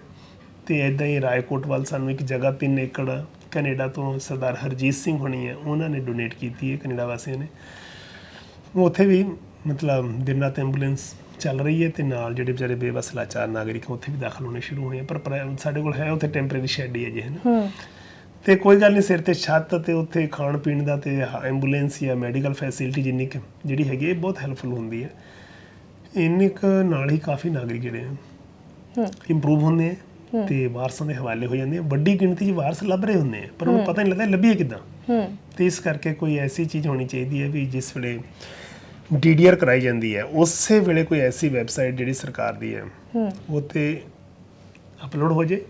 ਤੇ ਇੱਦਾਂ ਹੀ ਰਾਏਕੋਟ ਵੱਲ ਸਾਨੂੰ ਇੱਕ ਜਗ੍ਹਾ 3 ਏਕੜ ਕੈਨੇਡਾ ਤੋਂ ਸਰਦਾਰ ਹਰਜੀਤ ਸਿੰਘ ਹੋਣੀ ਹੈ, ਉਹਨਾਂ ਨੇ ਡੋਨੇਟ ਕੀਤੀ ਹੈ ਕੈਨੇਡਾ ਵਾਸੀਆਂ ਨੇ। ਉੱਥੇ ਵੀ ਮਤਲਬ ਦਿਨ ਰਾਤ ਐਂਬੂਲੈਂਸ ਚੱਲ ਰਹੀ ਹੈ ਤੇ ਨਾਲ ਜਿਹੜੇ ਵਿਚਾਰੇ ਬੇਵਸ ਲਾਚਾਰ ਨਾਗਰਿਕ ਉੱਥੇ ਵੀ ਦਾਖਲ ਹੋਣੇ ਸ਼ੁਰੂ ਹੋਏ, ਪਰ ਸਾਡੇ ਕੋਲ ਹੈ ਉੱਥੇ ਟੈਂਪਰੇਰੀ ਸ਼ੈੱਡ ਹੀ ਹੈ ਜੀ, ਹੈ ਨਾ। ਤੇ ਕੋਈ ਗੱਲ ਨਹੀਂ, ਸਿਰ ਤੇ ਛੱਤ ਤੇ ਉੱਥੇ ਖਾਣ ਪੀਣ ਦਾ ਤੇ ਐਂਬੂਲੈਂਸ ਜਾਂ ਮੈਡੀਕਲ ਫੈਸਿਲਿਟੀ ਜਿੰਨੀ ਕੁ ਜਿਹੜੀ ਹੈਗੀ ਇਹ ਬਹੁਤ ਹੈਲਪਫੁਲ ਹੁੰਦੀ ਹੈ। ਇੰਨੇ ਕੁ ਨਾਲ ਹੀ ਕਾਫੀ ਨਾਗਰਿਕ ਜਿਹੜੇ ਆ ਇੰਪਰੂਵ ਹੁੰਦੇ ਆ ਤੇ ਵਾਰਸਾਂ ਦੇ ਹਵਾਲੇ ਹੋ ਜਾਂਦੇ ਆ। ਵੱਡੀ ਗਿਣਤੀ 'ਚ ਵਾਰਸ ਲੱਭ ਰਹੇ ਹੁੰਦੇ ਆ ਪਰ ਉਹਨੂੰ ਪਤਾ ਨਹੀਂ ਲੱਗਦਾ ਲੱਭੀਏ ਕਿੱਦਾਂ। ਤੇ ਇਸ ਕਰਕੇ ਕੋਈ ਐਸੀ ਚੀਜ਼ ਹੋਣੀ ਚਾਹੀਦੀ ਹੈ ਵੀ ਜਿਸ ਵੇਲੇ DDR ਕਰਾਈ ਜਾਂਦੀ ਹੈ ਉਸੇ ਵੇਲੇ ਕੋਈ ਐਸੀ ਵੈਬਸਾਈਟ ਜਿਹੜੀ ਸਰਕਾਰ ਦੀ ਹੈ ਉਹ 'ਤੇ ਅਪਲੋਡ ਹੋ ਜੇ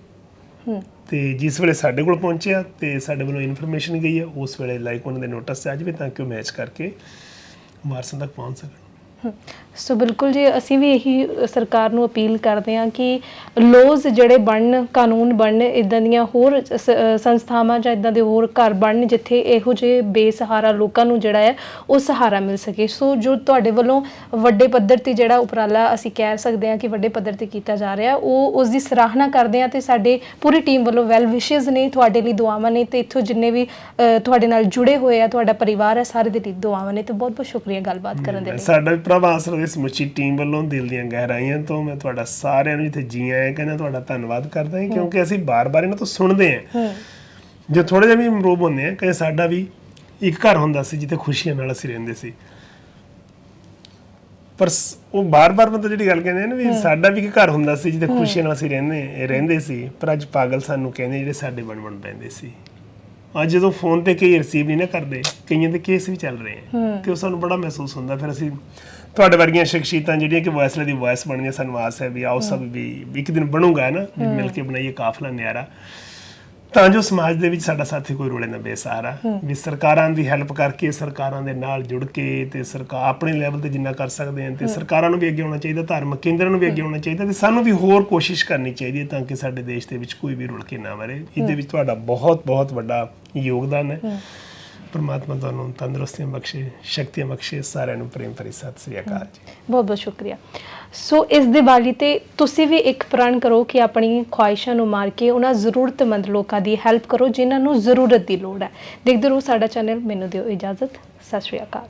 ਤੇ ਜਿਸ ਵੇਲੇ ਸਾਡੇ ਕੋਲ ਪਹੁੰਚਿਆ ਤੇ ਸਾਡੇ ਵੱਲੋਂ ਇਨਫੋਰਮੇਸ਼ਨ ਗਈ ਹੈ ਉਸ ਵੇਲੇ ਲਾਈਕ ਉਹਨਾਂ ਦੇ ਨੋਟਿਸ 'ਤੇ ਆ ਜਾਵੇ ਤਾਂ ਕਿ ਉਹ ਮੈਚ ਕਰਕੇ ਵਾਰਸਾਂ ਤੱਕ ਪਹੁੰਚ ਸਕਣ। ਸੋ ਬਿਲਕੁਲ ਜੀ, ਅਸੀਂ ਵੀ ਇਹੀ ਸਰਕਾਰ ਨੂੰ ਅਪੀਲ ਕਰਦੇ ਹਾਂ ਕਿ ਲੋਜ਼ ਜਿਹੜੇ ਬਣਨ, ਕਾਨੂੰਨ ਬਣਨ, ਇੱਦਾਂ ਦੀਆਂ ਹੋਰ ਸੰਸਥਾਵਾਂ ਜਾਂ ਇੱਦਾਂ ਦੇ ਹੋਰ ਘਰ ਬਣਨ ਜਿੱਥੇ ਇਹੋ ਜਿਹੇ ਬੇਸਹਾਰਾ ਲੋਕਾਂ ਨੂੰ ਜਿਹੜਾ ਹੈ ਉਹ ਸਹਾਰਾ ਮਿਲ ਸਕੇ। ਸੋ ਜੋ ਤੁਹਾਡੇ ਵੱਲੋਂ ਵੱਡੇ ਪੱਧਰ 'ਤੇ ਜਿਹੜਾ ਉਪਰਾਲਾ ਅਸੀਂ ਕਹਿ ਸਕਦੇ ਹਾਂ ਕਿ ਵੱਡੇ ਪੱਧਰ 'ਤੇ ਕੀਤਾ ਜਾ ਰਿਹਾ, ਉਹ ਉਸ ਦੀ ਸਰਾਹਨਾ ਕਰਦੇ ਹਾਂ ਤੇ ਸਾਡੇ ਪੂਰੀ ਟੀਮ ਵੱਲੋਂ ਵੈਲ ਵਿਸ਼ੇਜ਼ ਨੇ, ਤੁਹਾਡੇ ਲਈ ਦੁਆਵਾਂ ਨੇ ਤੇ ਇੱਥੋਂ ਜਿੰਨੇ ਵੀ ਤੁਹਾਡੇ ਨਾਲ ਜੁੜੇ ਹੋਏ ਆ, ਤੁਹਾਡਾ ਪਰਿਵਾਰ ਹੈ, ਸਾਰੇ ਦੇ ਲਈ ਦੁਆਵਾਂ ਨੇ। ਤੇ ਬਹੁਤ ਬਹੁਤ ਸ਼ੁਕਰੀਆ ਗੱਲਬਾਤ ਕਰਨ ਦੇ ਲਈ। ਸਾਡਾ ਪ੍ਰਭ ਆਸਰਾ ਦੀ ਸਮੁੱਚੀ ਟੀਮ ਵੱਲੋਂ ਦਿਲ ਦੀਆਂ ਗਹਿਰਾਈਆਂ ਤੋਂ ਮੈਂ ਤੁਹਾਡਾ ਸਾਰਿਆਂ ਨੂੰ ਜਿੱਥੇ ਜੀ ਆਇਆਂ ਕਹਿੰਦਾ ਤੁਹਾਡਾ ਧੰਨਵਾਦ ਕਰਦਾ ਹਾਂ, ਕਿਉਂਕਿ ਅਸੀਂ ਬਾਰ-ਬਾਰ ਇਹਨਾਂ ਤੋਂ ਸੁਣਦੇ ਹਾਂ ਜੇ ਥੋੜ੍ਹਾ ਜਿਹਾ ਵੀ ਇੰਪਰੂਵ ਹੁੰਦੇ ਹਾਂ। ਕਿ ਸਾਡਾ ਵੀ ਇੱਕ ਘਰ ਹੁੰਦਾ ਸੀ ਜਿੱਥੇ ਖੁਸ਼ੀਆਂ ਨਾਲ ਅਸੀਂ ਰਹਿੰਦੇ ਸੀ, ਪਰ ਉਹ ਬਾਰ-ਬਾਰ ਮਤਲਬ ਜਿਹੜੀ ਗੱਲ ਕਹਿੰਦੇ ਨੇ ਵੀ ਸਾਡਾ ਵੀ ਇੱਕ ਘਰ ਹੁੰਦਾ ਸੀ ਜਿੱਥੇ ਖੁਸ਼ੀਆਂ ਨਾਲ ਅਸੀਂ ਰਹਿੰਦੇ ਸੀ, ਪਰ ਅੱਜ ਪਾਗਲ ਸਾਨੂੰ ਕਹਿੰਦੇ ਜਿਹੜੇ ਸਾਡੇ ਬਣ ਪੈਂਦੇ ਸੀ। ਅੱਜ ਜਦੋਂ ਫੋਨ ਤੇ ਕਈ ਰਿਸੀਵ ਨਹੀਂ ਨਾ ਕਰਦੇ, ਕਈਆਂ ਦੇ ਕੇਸ ਵੀ ਚੱਲ ਰਹੇ ਆ ਤੇ ਉਹ ਸਾਨੂੰ ਬੜਾ ਮਹਿਸੂਸ ਹੁੰਦਾ। ਫਿਰ ਅਸੀਂ ਤੁਹਾਡੇ ਵਰਗੀਆਂ ਸ਼ਖਸੀਅਤਾਂ ਜਿਹੜੀਆਂ ਕਿ ਵੌਇਸਲੇ ਦੀ ਵੌਇਸ ਬਣਦੀਆਂ, ਸਾਨੂੰ ਆਸ ਹੈ ਵੀ ਆਓ ਸਭ ਵੀ ਇੱਕ ਦਿਨ ਬਣੂਗਾ ਨਾ, ਮਿਲ ਕੇ ਬਣਾਈਏ ਕਾਫਲਾ ਨਿਆਰਾ। ਤਾਂ ਜੋ ਸਮਾਜ ਦੇ ਵਿੱਚ ਸਾਡਾ ਸਾਥੀ ਕੋਈ ਰੋਲੇ ਨਾ ਬੇਸਹਾਰਾ, ਵੀ ਸਰਕਾਰਾਂ ਦੀ ਹੈਲਪ ਕਰਕੇ, ਸਰਕਾਰਾਂ ਦੇ ਨਾਲ ਜੁੜ ਕੇ ਤੇ ਸਰਕਾਰ ਆਪਣੇ ਲੈਵਲ ਤੇ ਜਿੰਨਾ ਕਰ ਸਕਦੇ ਹਨ ਤੇ ਸਰਕਾਰਾਂ ਨੂੰ ਵੀ ਅੱਗੇ ਆਉਣਾ ਚਾਹੀਦਾ, ਧਾਰਮਿਕ ਕੇਂਦਰਾਂ ਨੂੰ ਵੀ ਅੱਗੇ ਆਉਣਾ ਚਾਹੀਦਾ ਤੇ ਸਾਨੂੰ ਵੀ ਹੋਰ ਕੋਸ਼ਿਸ਼ ਕਰਨੀ ਚਾਹੀਦੀ ਹੈ ਤਾਂ ਕਿ ਸਾਡੇ ਦੇਸ਼ ਦੇ ਵਿੱਚ ਕੋਈ ਵੀ ਰੁਲ ਕੇ ਨਾ ਮਰੇ। ਇਹਦੇ ਵਿੱਚ ਤੁਹਾਡਾ ਬਹੁਤ ਬਹੁਤ ਵੱਡਾ ਯੋਗਦਾਨ ਹੈ। ਪਰਮਾਤਮਾ ਤੁਹਾਨੂੰ ਤੰਦਰੁਸਤੀਆਂ ਬਖਸ਼ੇ, ਸ਼ਕਤੀਆਂ ਬਖਸ਼ੇ। ਸਾਰਿਆਂ ਨੂੰ ਪ੍ਰੇਮ ਭਰੀ ਸਤਿ ਸ੍ਰੀ ਅਕਾਲ ਜੀ। ਬਹੁਤ ਬਹੁਤ ਸ਼ੁਕਰੀਆ। ਸੋ ਇਸ ਦੀਵਾਲੀ ਤੇ ਤੁਸੀਂ ਵੀ ਇੱਕ ਪ੍ਰਣ ਕਰੋ ਕਿ ਆਪਣੀ ਖੁਆਇਸ਼ਾਂ ਨੂੰ ਮਾਰ ਕੇ ਉਹਨਾਂ ਜ਼ਰੂਰਤਮੰਦ ਲੋਕਾਂ ਦੀ ਹੈਲਪ ਕਰੋ ਜਿਨ੍ਹਾਂ ਨੂੰ ਜ਼ਰੂਰਤ ਦੀ ਲੋੜ ਹੈ। ਦੇਖਦੇ ਰਹੋ ਸਾਡਾ ਚੈਨਲ। ਮੈਨੂੰ ਦਿਓ ਇਜਾਜ਼ਤ। ਸਤਿ ਸ਼੍ਰੀ ਅਕਾਲ।